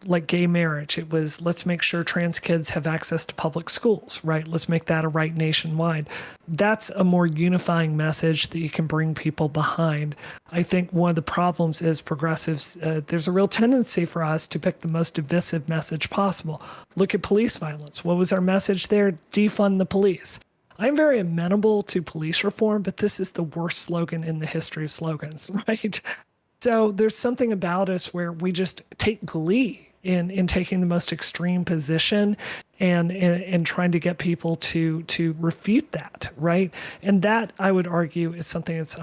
like gay marriage. It was, let's make sure trans kids have access to public schools, right? Let's make that a right nationwide. That's a more unifying message that you can bring people behind. I think one of the problems is progressives, there's a real tendency for us to pick the most divisive message possible. Look at police violence. What was our message there? Defund the police. I'm very amenable to police reform, but this is the worst slogan in the history of slogans, right? So there's something about us where we just take glee in taking the most extreme position and trying to get people to refute that, right? And that, I would argue, is something that's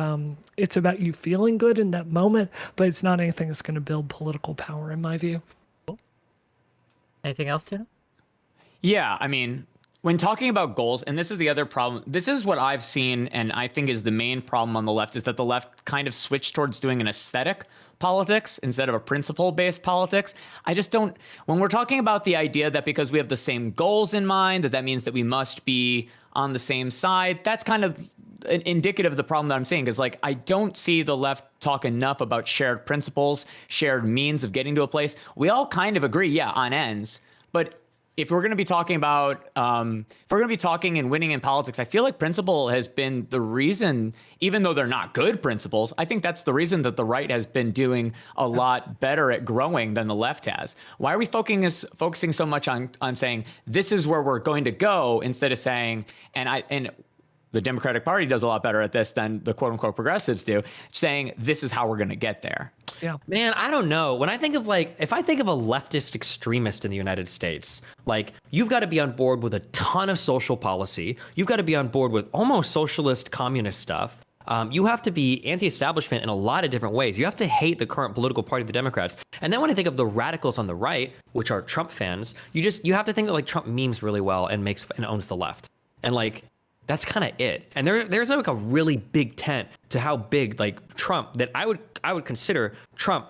it's about you feeling good in that moment, but it's not anything that's going to build political power, in my view. Anything else, Tina? Yeah, I mean, when talking about goals, and this is the other problem, this is what I've seen, and I think is the main problem on the left, is that the left kind of switched towards doing an aesthetic politics instead of a principle-based politics. I just don't, when we're talking about the idea that because we have the same goals in mind, that means that we must be on the same side, that's kind of indicative of the problem that I'm seeing, is like, I don't see the left talk enough about shared principles, shared means of getting to a place. We all kind of agree, yeah, on ends, but if we're going to be talking about, if we're going to be talking and winning in politics, I feel like principle has been the reason, even though they're not good principles, I think that's the reason that the right has been doing a lot better at growing than the left has. Why are we focusing so much on saying this is where we're going to go, instead of saying, and the Democratic Party does a lot better at this than the quote unquote progressives do, saying this is how we're going to get there. Yeah. Man, I don't know. When I think of if I think of a leftist extremist in the United States, you've got to be on board with a ton of social policy. You've got to be on board with almost socialist communist stuff. You have to be anti-establishment in a lot of different ways. You have to hate the current political party, the Democrats. And then when I think of the radicals on the right, which are Trump fans, you have to think that Trump memes really well and owns the left. And that's kind of it. And there's a really big tent to how big Trump, that I would consider Trump,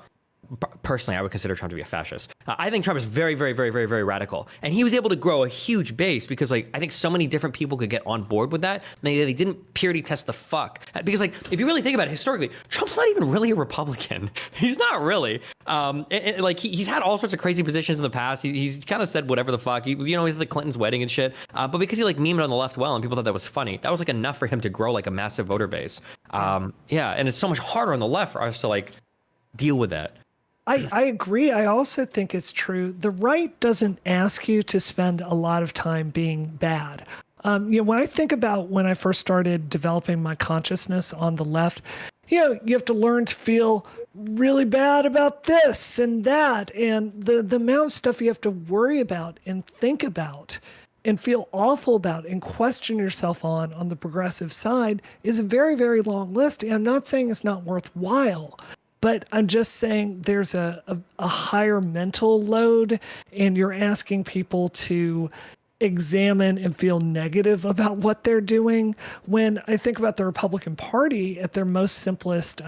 personally, I would consider Trump to be a fascist. I think Trump is very, very, very, very, very radical. And he was able to grow a huge base because I think so many different people could get on board with that. They didn't purity test the fuck. Because if you really think about it historically, Trump's not even really a Republican. He's not really. He's had all sorts of crazy positions in the past. He's kind of said whatever the fuck. He's at the Clinton's wedding and shit. But because he memed on the left well and people thought that was funny, that was enough for him to grow a massive voter base. Yeah, and it's so much harder on the left for us to deal with that. I agree. I also think it's true. The right doesn't ask you to spend a lot of time being bad. When I think about when I first started developing my consciousness on the left, you have to learn to feel really bad about this and that, and the amount of stuff you have to worry about and think about and feel awful about and question yourself on the progressive side is a very, very long list. And I'm not saying it's not worthwhile, but I'm just saying there's a higher mental load, and you're asking people to examine and feel negative about what they're doing. When I think about the Republican Party at their most simplest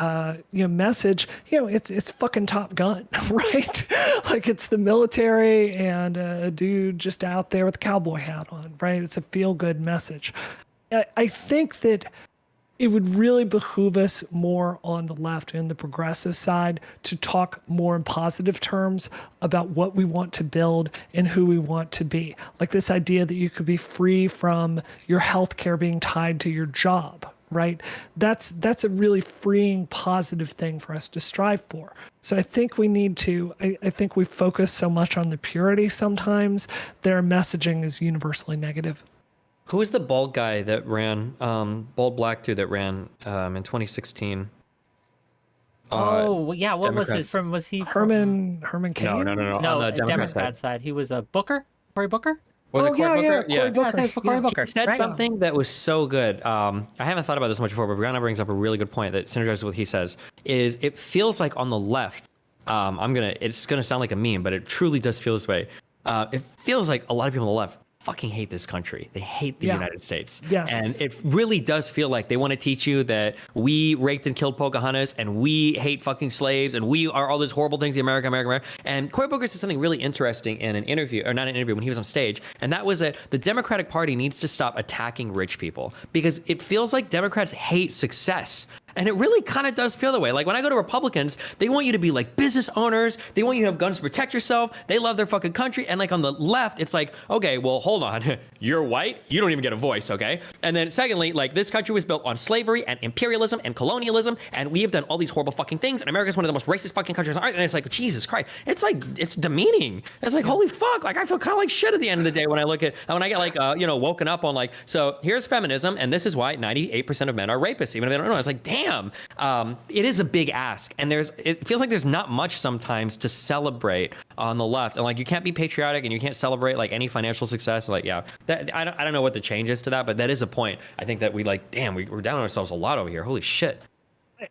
message, it's fucking Top Gun, right? It's the military and a dude just out there with a cowboy hat on, right? It's a feel-good message. I think that it would really behoove us more on the left and the progressive side to talk more in positive terms about what we want to build and who we want to be. This idea that you could be free from your healthcare being tied to your job, right? That's a really freeing, positive thing for us to strive for. So I think we need to, I think we focus so much on the purity sometimes, their messaging is universally negative. Who was the bald guy that ran, bald black dude that ran in 2016? Oh, yeah. What Democrats. was his from? Was he Herman Cain? No. No, On the Democrat side. He was a Booker? Cory Booker? Was it Cory Booker? Cory Booker. Yeah, I think Cory Booker. He said something that was so good. I haven't thought about this much before, but Brianna brings up a really good point that synergizes with what he says. Is it feels like on the left, it's gonna sound like a meme, but it truly does feel this way. It feels like a lot of people on the left fucking hate this country. They hate the United States. Yes. And it really does feel like they want to teach you that we raped and killed Pocahontas and we hate fucking slaves and we are all these horrible things, America. And Cory Booker said something really interesting in an interview, or not an interview, when he was on stage. And that was that the Democratic Party needs to stop attacking rich people because it feels like Democrats hate success. And it really kind of does feel that way. Like when I go to Republicans, they want you to be like business owners. They want you to have guns to protect yourself. They love their fucking country. And like on the left, it's like, okay, well, hold on. You're white. You don't even get a voice, okay? And then secondly, like this country was built on slavery and imperialism and colonialism. And we have done all these horrible fucking things. And America's one of the most racist fucking countries on earth. And it's like, Jesus Christ. It's like, it's demeaning. It's like, holy fuck. Like I feel kind of like shit at the end of the day when I look at, when I get like, woken up on like, so here's feminism. And this is why 98% of men are rapists, even if they don't know. It's like, damn. It is a big ask, and it feels like there's not much sometimes to celebrate on the left, and like you can't be patriotic and you can't celebrate like any financial success. Like, yeah, I don't know what the change is to that, but that is a point. I think that we like, damn, we're down on ourselves a lot over here. Holy shit.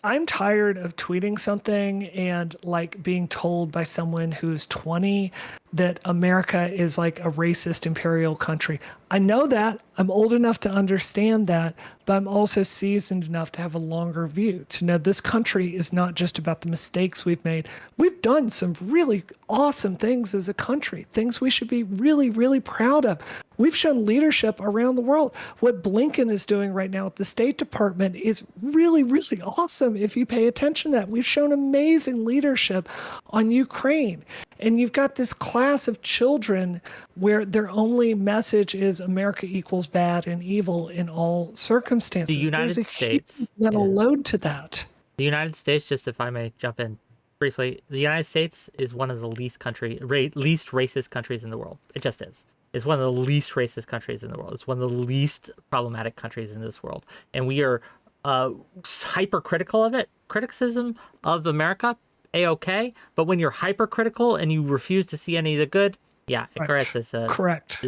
I'm tired of tweeting something and like being told by someone who's 20 that America is like a racist imperial country. I know that. I'm old enough to understand that, but I'm also seasoned enough to have a longer view to know this country is not just about the mistakes we've made. We've done some really awesome things as a country, things we should be really, really proud of. We've shown leadership around the world. What Blinken is doing right now at the State Department is really, really awesome if you pay attention to that. We've shown amazing leadership on Ukraine. And you've got this class of children where their only message is America equals bad and evil in all circumstances. The United There's a States, huge mental load to that. The United States, just if I may jump in briefly, the United States is one of the least racist countries in the world. It just is. It's one of the least racist countries in the world. It's one of the least problematic countries in this world. And we are hypercritical of it. Criticism of America, A-okay. But when you're hypercritical and you refuse to see any of the good, yeah, it creates this... Correct.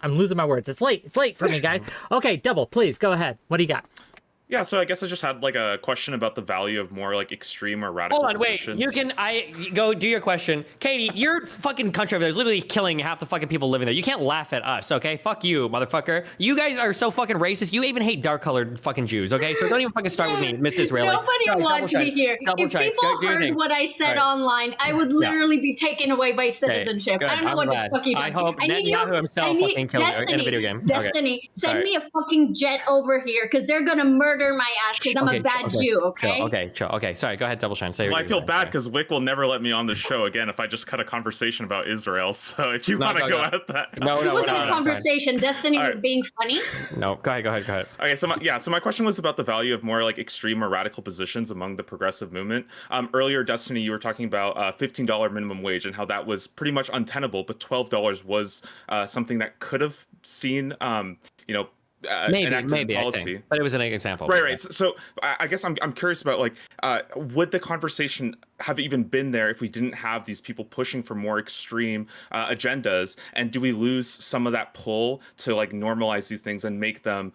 I'm losing my words. It's late for me, guys. Okay, Double, please, go ahead. What do you got? Yeah, so I guess I just had like a question about the value of more like extreme or radical Hold on, positions. wait. Go do your question. Katee, your fucking country over there is literally killing half the fucking people living there. You can't laugh at us, okay? Fuck you, motherfucker. You guys are so fucking racist. You even hate dark-colored fucking Jews, okay? So don't even fucking start with me, Mr. Israeli. Nobody wants me here. If people heard what I said online, I would literally be taken away by citizenship. I don't know what the fuck you do. I hope Netanyahu himself fucking killed her in a video game. Destiny, send me a fucking jet over here because they're gonna murder my ass because I'm a bad Jew, okay? Okay. Sorry, go ahead, Double Shine. Say well, I feel bad because Wick will never let me on the show again if I just cut a conversation about Israel. So if you want to go at that, it wasn't a conversation. Destiny was being funny. No, go ahead. Okay, so my question was about the value of more like extreme or radical positions among the progressive movement. Earlier, Destiny, you were talking about $15 minimum wage and how that was pretty much untenable, but $12 was something that could have seen, maybe policy. I think, but it was an example. Right. So I guess I'm curious about like, would the conversation have even been there if we didn't have these people pushing for more extreme agendas? And do we lose some of that pull to like normalize these things and make them,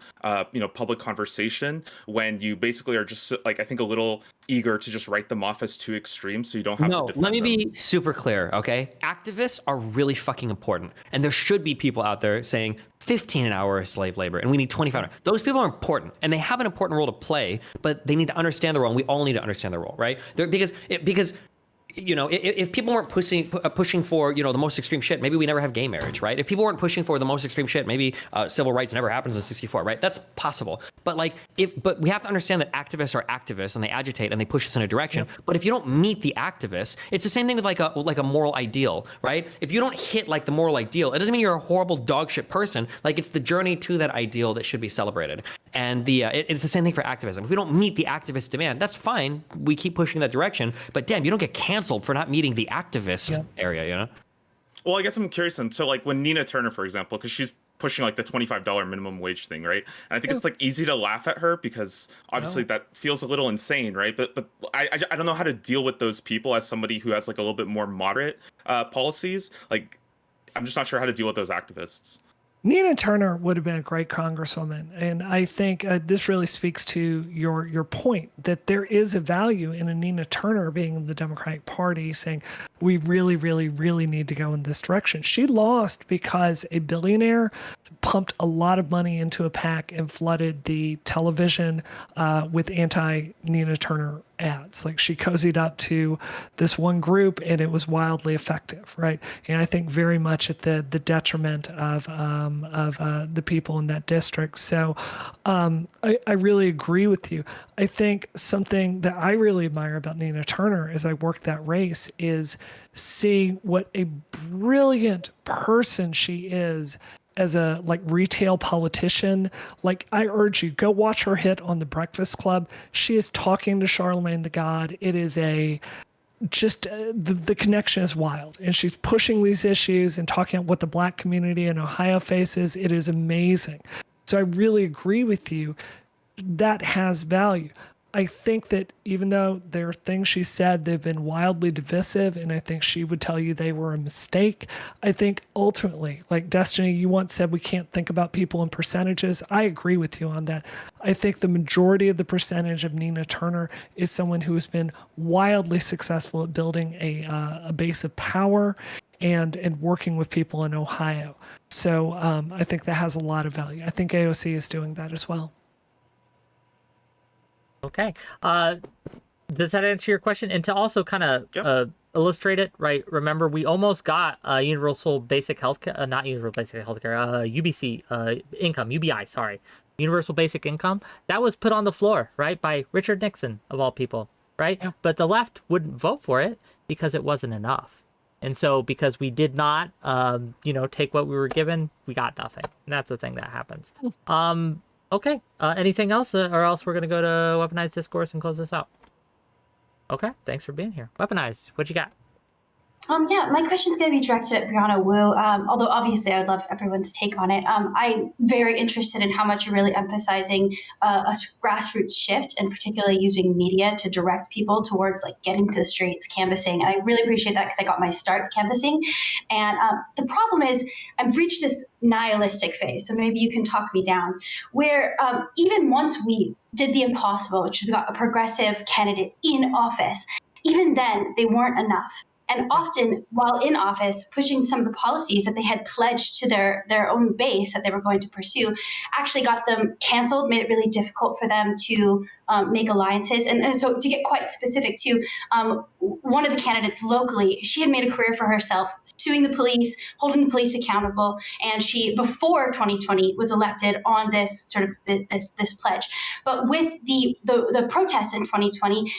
public conversation when you basically are just like, I think a little eager to just write them off as too extreme so you don't have to defend let me them. be super clear, okay? Activists are really fucking important. And there should be people out there saying 15 an hour is slave labor and we need 25 an hour. Those people are important and they have an important role to play, but they need to understand the role and we all need to understand the role, right? Because if people weren't pushing for, the most extreme shit, maybe we never have gay marriage, right? If people weren't pushing for the most extreme shit, maybe civil rights never happens in 64, right? That's possible. But but we have to understand that activists are activists and they agitate and they push us in a direction. Yep. But if you don't meet the activists, it's the same thing with like a moral ideal, right? If you don't hit like the moral ideal, it doesn't mean you're a horrible dog shit person. Like it's the journey to that ideal that should be celebrated. And it's the same thing for activism. If we don't meet the activist demand, that's fine. We keep pushing that direction. But damn, you don't get canceled for not meeting the activist area, Well, I guess I'm curious then. So like when Nina Turner, for example, because she's pushing like the $25 minimum wage thing, right? And I think it's like easy to laugh at her because obviously that feels a little insane, right? But I don't know how to deal with those people as somebody who has like a little bit more moderate policies. Like I'm just not sure how to deal with those activists. Nina Turner would have been a great congresswoman. And I think this really speaks to your point that there is a value in a Nina Turner being in the Democratic Party saying, we really, really, really need to go in this direction. She lost because a billionaire pumped a lot of money into a PAC and flooded the television with anti-Nina Turner ads. Like she cozied up to this one group and it was wildly effective, right? And I think very much at the detriment of the people in that district. So I really agree with you. I think something that I really admire about Nina Turner as I work that race is seeing what a brilliant person she is as a like retail politician. Like I urge you, go watch her hit on the Breakfast Club. She is talking to Charlemagne the God. It is the connection is wild, and she's pushing these issues and talking about what the Black community in Ohio faces. It is amazing. So I really agree with you. That has value. I think that even though there are things she said, they've been wildly divisive, and I think she would tell you they were a mistake. I think ultimately, like Destiny, you once said we can't think about people in percentages. I agree with you on that. I think the majority of the percentage of Nina Turner is someone who has been wildly successful at building a base of power and working with people in Ohio. So I think that has a lot of value. I think AOC is doing that as well. Okay. Does that answer your question? And to also kind of illustrate it, right? Remember, we almost got universal basic health care, not universal basic health care, UBC income, UBI, sorry. Universal basic income. That was put on the floor, right? By Richard Nixon, of all people, right? Yeah. But the left wouldn't vote for it because it wasn't enough. And so because we did not, take what we were given, we got nothing. And that's the thing that happens. Okay. Anything else, or else we're gonna go to weaponized discourse and close this out. Okay. Thanks for being here. Weaponized. What you got? Yeah, my question is going to be directed at Brianna Wu, although obviously I would love everyone's take on it. I'm very interested in how much you're really emphasizing a grassroots shift, and particularly using media to direct people towards like getting to the streets, canvassing. And I really appreciate that because I got my start canvassing. And the problem is I've reached this nihilistic phase, so maybe you can talk me down, where even once we did the impossible, which we got a progressive candidate in office, even then they weren't enough. And often, while in office, pushing some of the policies that they had pledged to their own base that they were going to pursue actually got them canceled, made it really difficult for them to make alliances. And so to get quite specific to one of the candidates locally, she had made a career for herself, suing the police, holding the police accountable. And she, before 2020, was elected on this sort of this pledge. But with the protests in 2020,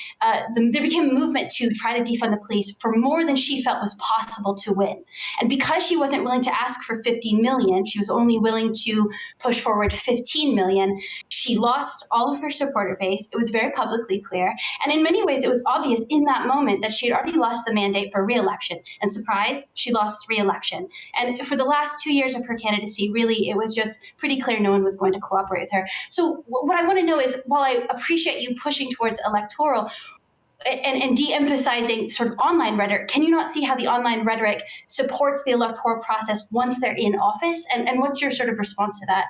there became a movement to try to defund the police for more than she felt was possible to win. And because she wasn't willing to ask for 50 million, she was only willing to push forward 15 million. She lost all of her supporter base. It was very publicly clear. And in many ways, it was obvious in that moment that she had already lost the mandate for re-election. And surprise, she lost re-election. And for the last 2 years of her candidacy, really, it was just pretty clear no one was going to cooperate with her. So what I want to know is, while I appreciate you pushing towards electoral, and de-emphasizing sort of online rhetoric, can you not see how the online rhetoric supports the electoral process once they're in office? And what's your sort of response to that?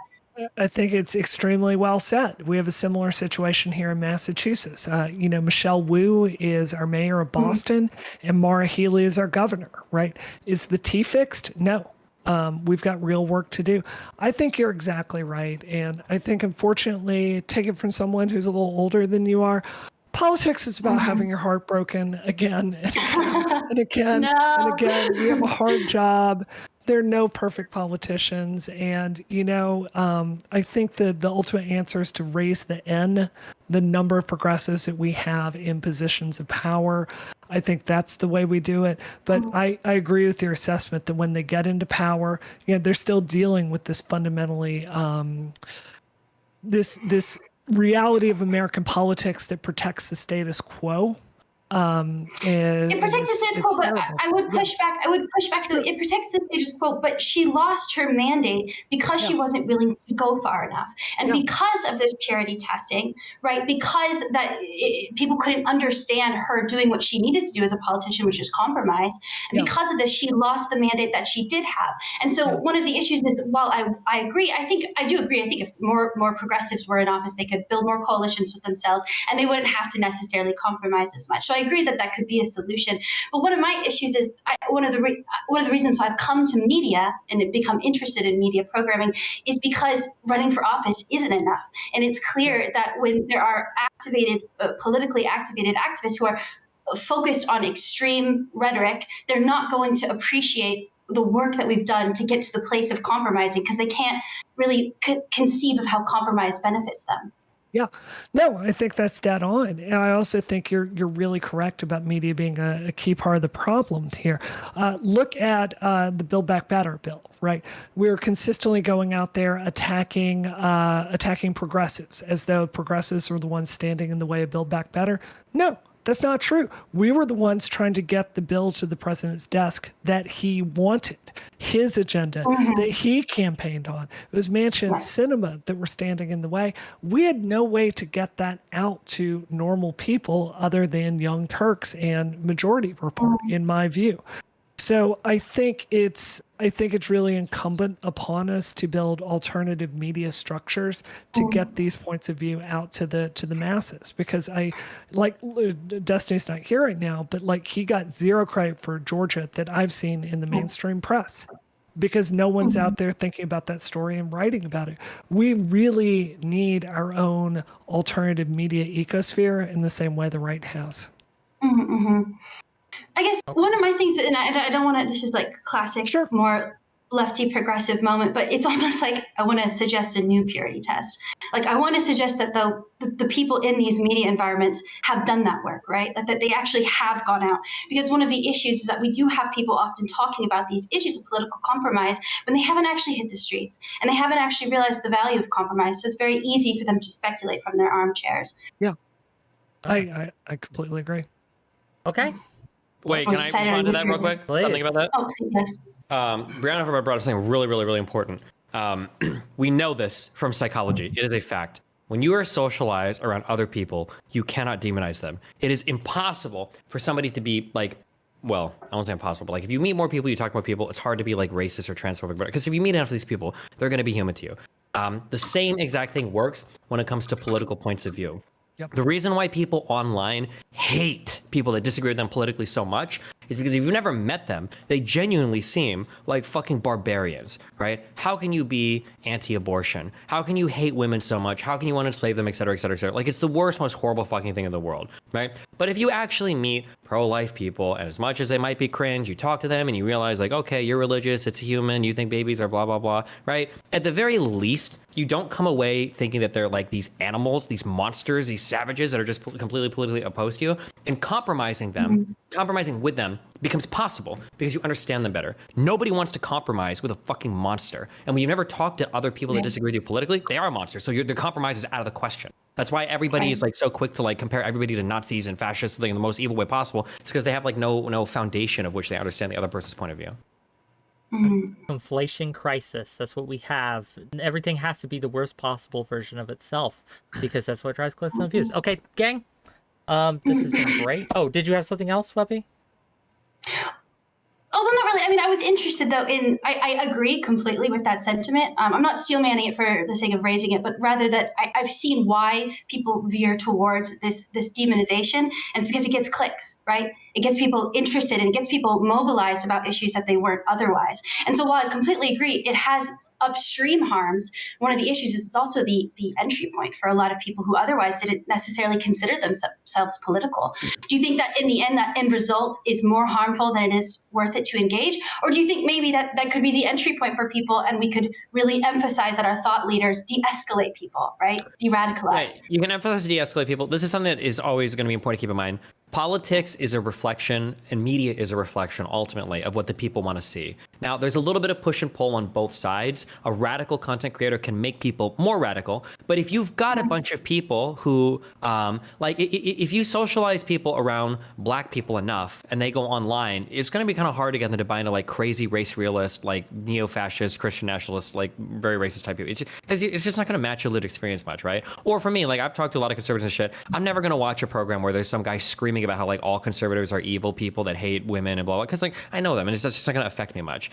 I think it's extremely well said. We have a similar situation here in Massachusetts. Michelle Wu is our mayor of Boston, and Maura Healey is our governor, right? Is the tea fixed? No. We've got real work to do. I think you're exactly right. And I think, unfortunately, take it from someone who's a little older than you are, politics is about having your heart broken again and again and again and again. We have a hard job. There are no perfect politicians. And, I think that the ultimate answer is to raise the number of progressives that we have in positions of power. I think that's the way we do it. But I agree with your assessment that when they get into power, they're still dealing with this fundamentally, this reality of American politics that protects the status quo. It protects the status quo, but I would push back. It protects the status quo, but she lost her mandate because she wasn't willing to go far enough, and because of this purity testing, right? Because people couldn't understand her doing what she needed to do as a politician, which is compromise. And because of this, she lost the mandate that she did have. And so one of the issues is, while I agree, I do agree. I think if more progressives were in office, they could build more coalitions with themselves, and they wouldn't have to necessarily compromise as much. So I agree that that could be a solution. But one of my issues is one of the reasons why I've come to media and have become interested in media programming is because running for office isn't enough. And it's clear that when there are politically activated activists who are focused on extreme rhetoric, they're not going to appreciate the work that we've done to get to the place of compromising because they can't really conceive of how compromise benefits them. Yeah, no, I think that's dead on. And I also think you're really correct about media being a key part of the problem here. Look at the Build Back Better bill, right? We're consistently going out there attacking progressives as though progressives were the ones standing in the way of Build Back Better. No, that's not true. We were the ones trying to get the bill to the president's desk that he wanted, his agenda that he campaigned on. It was Manchin and Cinema that were standing in the way. We had no way to get that out to normal people other than Young Turks and Majority Report, in my view. So I think it's really incumbent upon us to build alternative media structures to get these points of view out to the masses. Because Destiny's not here right now, but like he got zero credit for Georgia that I've seen in the mainstream press, because no one's out there thinking about that story and writing about it. We really need our own alternative media ecosphere in the same way the right has. I guess one of my things, and I don't want to, this is like classic, more lefty progressive moment, but it's almost like I want to suggest a new purity test. Like I want to suggest that the people in these media environments have done that work, right? That they actually have gone out. Because one of the issues is that we do have people often talking about these issues of political compromise when they haven't actually hit the streets and they haven't actually realized the value of compromise. So it's very easy for them to speculate from their armchairs. Yeah, I completely agree. Okay. Wait, can I respond to that real quick? Something about that? Oh, please, yes. Brianna brought up something really, really, really important. We know this from psychology. It is a fact. When you are socialized around other people, you cannot demonize them. It is impossible for somebody to be like, well, I won't say impossible, but like if you meet more people, you talk to more people, it's hard to be like racist or transphobic, because if you meet enough of these people, they're going to be human to you. The same exact thing works when it comes to political points of view. Yep. The reason why people online hate people that disagree with them politically so much is because if you've never met them, they genuinely seem like fucking barbarians, right? How can you be anti-abortion? How can you hate women so much? How can you want to enslave them, et cetera, et cetera, et cetera? Like, it's the worst, most horrible fucking thing in the world, right? But if you actually meet pro-life people, and as much as they might be cringe, you talk to them and you realize like, okay, you're religious, it's a human, you think babies are blah, blah, blah, right? At the very least, you don't come away thinking that they're like these animals, these monsters, these savages that are just completely politically opposed to you. And compromising with them becomes possible because you understand them better. Nobody wants to compromise with a fucking monster. And when you never talk to other people that disagree with you politically, they are monsters. So the compromise is out of the question. That's why everybody is like so quick to like compare everybody to Nazis and fascists in the most evil way possible. It's because they have like no foundation of which they understand the other person's point of view. Inflation crisis. That's what we have. Everything has to be the worst possible version of itself because that's what drives clicks and views. Okay, gang. This has been great. Oh, did you have something else, Webby? Oh, well, not really. I mean, I was interested, though, I agree completely with that sentiment. I'm not steel-manning it for the sake of raising it, but rather that I've seen why people veer towards this demonization, and it's because it gets clicks, right? It gets people interested and it gets people mobilized about issues that they weren't otherwise. And so while I completely agree, it has upstream harms. One of the issues is it's also the entry point for a lot of people who otherwise didn't necessarily consider themselves political. Do you think that in the end, that end result is more harmful than it is worth it to engage? Or do you think maybe that could be the entry point for people and we could really emphasize that our thought leaders de-escalate people, right? De-radicalize. Right. You can emphasize de-escalate people. This is something that is always going to be important to keep in mind. Politics is a reflection and media is a reflection ultimately of what the people want to see. Now, there's a little bit of push and pull on both sides. A radical content creator can make people more radical. But if you've got a bunch of people who, if you socialize people around black people enough and they go online, it's going to be kind of hard to get them to buy into like crazy race realist, like neo-fascist, Christian nationalist, like very racist type people. Because it's just not going to match your lived experience much, right? Or for me, like I've talked to a lot of conservatives and shit. I'm never going to watch a program where there's some guy screaming screaming about how like all conservatives are evil people that hate women and blah blah. Because like I know them, and it's just not going to affect me much.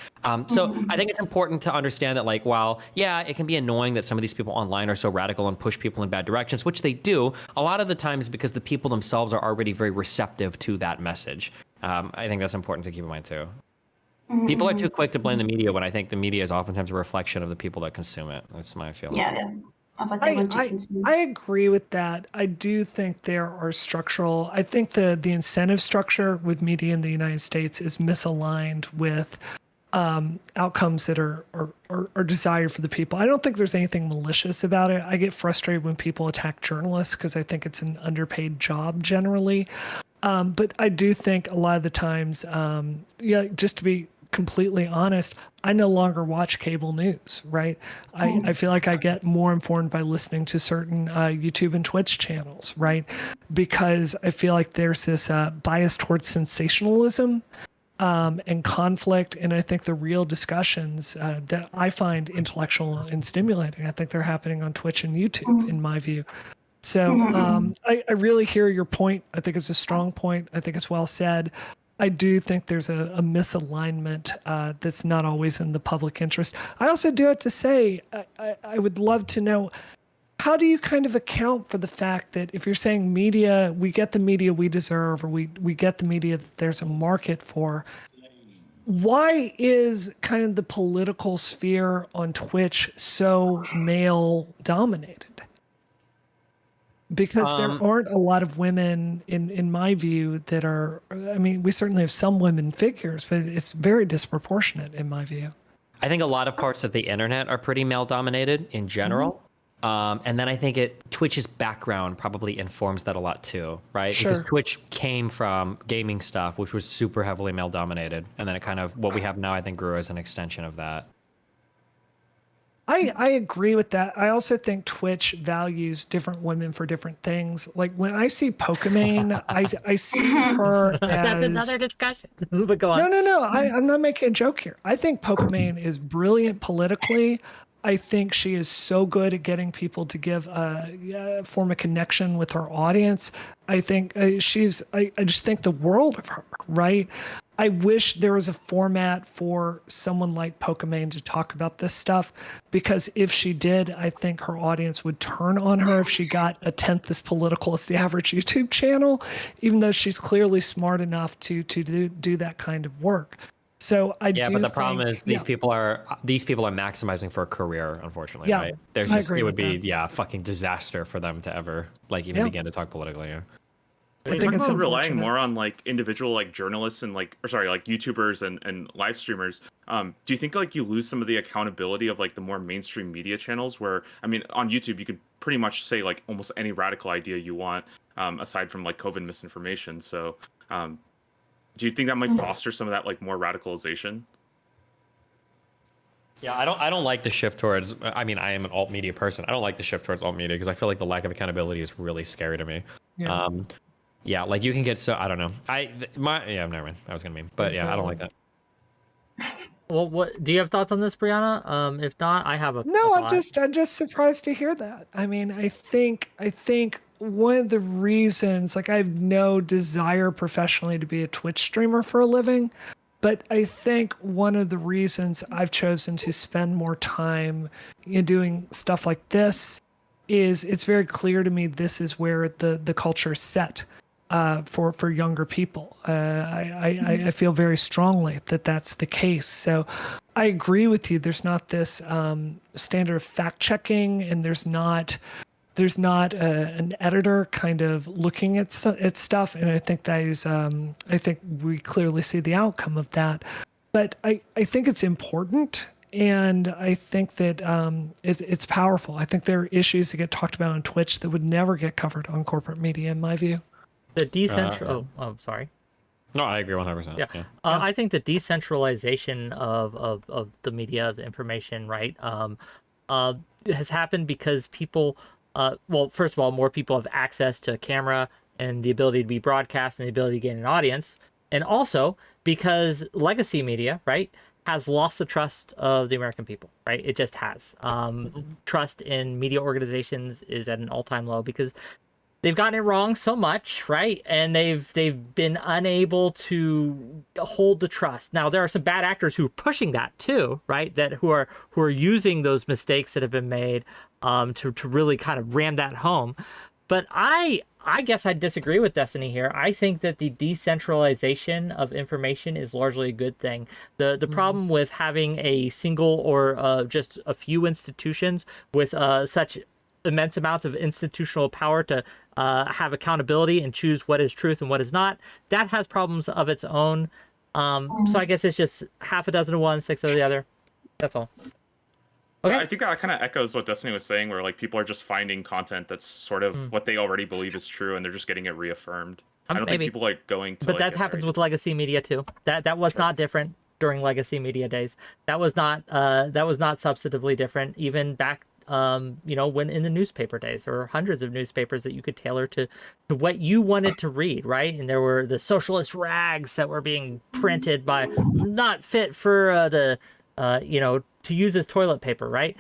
So I think it's important to understand that like while yeah, it can be annoying that some of these people online are so radical and push people in bad directions, which they do. A lot of the times because the people themselves are already very receptive to that message. I think that's important to keep in mind too. People are too quick to blame the media when I think the media is oftentimes a reflection of the people that consume it. That's my feeling. Yeah. Of what they want to consume. I agree with that. I do think there are structural. I think the incentive structure with media in the United States is misaligned with outcomes that are desired for the people. I don't think there's anything malicious about it. I get frustrated when people attack journalists because I think it's an underpaid job generally. But I do think a lot of the times, just to be completely honest, I no longer watch cable news, right? I feel like I get more informed by listening to certain YouTube and Twitch channels, right? Because I feel like there's this bias towards sensationalism and conflict. And I think the real discussions that I find intellectual and stimulating, I think they're happening on Twitch and YouTube, in my view. So I really hear your point. I think it's a strong point. I think it's well said. I do think there's a misalignment that's not always in the public interest. I also do have to say, I would love to know, how do you kind of account for the fact that if you're saying media, we get the media we deserve, or we get the media that there's a market for, why is kind of the political sphere on Twitch so male dominated? Because there aren't a lot of women, in my view, that are, I mean, we certainly have some women figures, but it's very disproportionate in my view. I think a lot of parts of the internet are pretty male dominated in general. And then I think Twitch's background probably informs that a lot too, right? Sure. Because Twitch came from gaming stuff, which was super heavily male dominated. And then it kind of, what we have now, I think grew as an extension of that. I agree with that. I also think Twitch values different women for different things. Like when I see Pokimane, I see her as... That's another discussion. But go on. No. I'm not making a joke here. I think Pokimane is brilliant politically. I think she is so good at getting people to form a connection with her audience. I think I just think the world of her, right? I wish there was a format for someone like Pokimane to talk about this stuff, because if she did, I think her audience would turn on her if she got a tenth as political as the average YouTube channel, even though she's clearly smart enough to do that kind of work. So I but the problem is these people are maximizing for a career, unfortunately. Yeah, right? It would be a fucking disaster for them to ever even begin to talk politically. Yeah. I think it's relying more on like individual like journalists and like YouTubers and live streamers. Do you think like you lose some of the accountability of like the more mainstream media channels where, I mean, on YouTube you could pretty much say like almost any radical idea you want, aside from like COVID misinformation. So do you think that might foster some of that like more radicalization? Yeah, I don't like the shift towards, I mean, I am an alt media person. I don't like the shift towards alt media because I feel like the lack of accountability is really scary to me. Yeah. Yeah, like you can get so, I don't know. Never mind. I was gonna mean, but yeah, I don't like that. Well, what do you have thoughts on this, Brianna? If not, I have a no. I'm just surprised to hear that. I mean, I think one of the reasons, like, I have no desire professionally to be a Twitch streamer for a living, but I think one of the reasons I've chosen to spend more time doing stuff like this is it's very clear to me this is where the culture is set for younger people. I feel very strongly that that's the case. So I agree with you. There's not this standard of fact checking, and there's not an editor kind of looking at stuff. And I think that is, I think we clearly see the outcome of that. But I think it's important. And I think that it's powerful. I think there are issues that get talked about on Twitch that would never get covered on corporate media, in my view. The decentral. Sorry. No, I agree 100%. Yeah. I think the decentralization of the media, the information, right, has happened because people. Well, first of all, more people have access to a camera and the ability to be broadcast and the ability to gain an audience, and also because legacy media, right, has lost the trust of the American people, right? It just has. Trust in media organizations is at an all-time low because they've gotten it wrong so much, right? And they've been unable to hold the trust. Now there are some bad actors who are pushing that too, right? That who are using those mistakes that have been made to really kind of ram that home. But I guess I disagree with Destiny here. I think that the decentralization of information is largely a good thing. The problem with having a single or just a few institutions with such immense amounts of institutional power to have accountability and choose what is truth and what is not, that has problems of its own. So I guess it's just half a dozen of one, six of the other. That's all. Okay. I think that kind of echoes what Destiny was saying, where like people are just finding content that's sort of what they already believe is true, and they're just getting it reaffirmed. I don't think people like going to. But that happens with legacy media too. That was not different during legacy media days. That was not substantively different even back when in the newspaper days. There were hundreds of newspapers that you could tailor to what you wanted to read, right? And there were the socialist rags that were being printed by not fit for to use as toilet paper, right?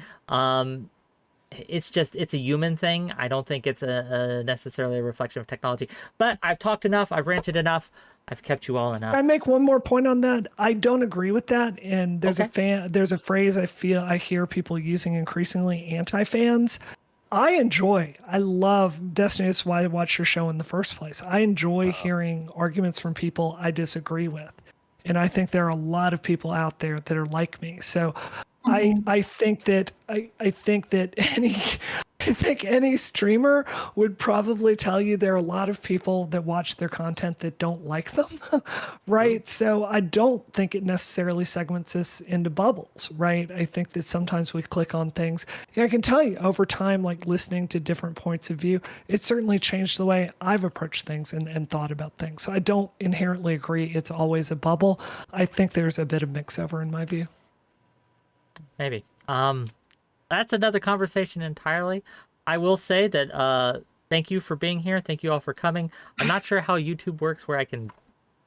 It's a human thing. I don't think it's a necessarily a reflection of technology. But I've talked enough. I've ranted enough. I've kept you all enough. I make one more point on that. I don't agree with that. And there's a phrase I hear people using increasingly, anti-fans. I love Destiny. That's why I watch your show in the first place. I enjoy hearing arguments from people I disagree with. And I think there are a lot of people out there that are like me. So I think that any streamer would probably tell you there are a lot of people that watch their content that don't like them, right? So I don't think it necessarily segments us into bubbles, right? I think that sometimes we click on things. Yeah, I can tell you over time, like listening to different points of view, it certainly changed the way I've approached things and thought about things. So I don't inherently agree it's always a bubble. I think there's a bit of mix over in my view. Maybe. That's another conversation entirely. I will say that thank you for being here. Thank you all for coming. I'm not sure how YouTube works where I can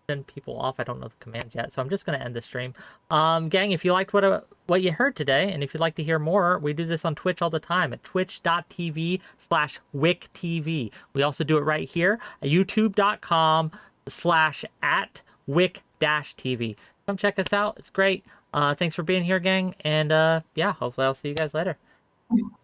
send people off. I don't know the commands yet, so I'm just going to end the stream. Gang, if you liked what you heard today, and if you'd like to hear more, we do this on Twitch all the time at twitch.tv/WhickTV. We also do it right here at youtube.com/@WhickTV. Come check us out. It's great. Thanks for being here, gang. And yeah, hopefully I'll see you guys later.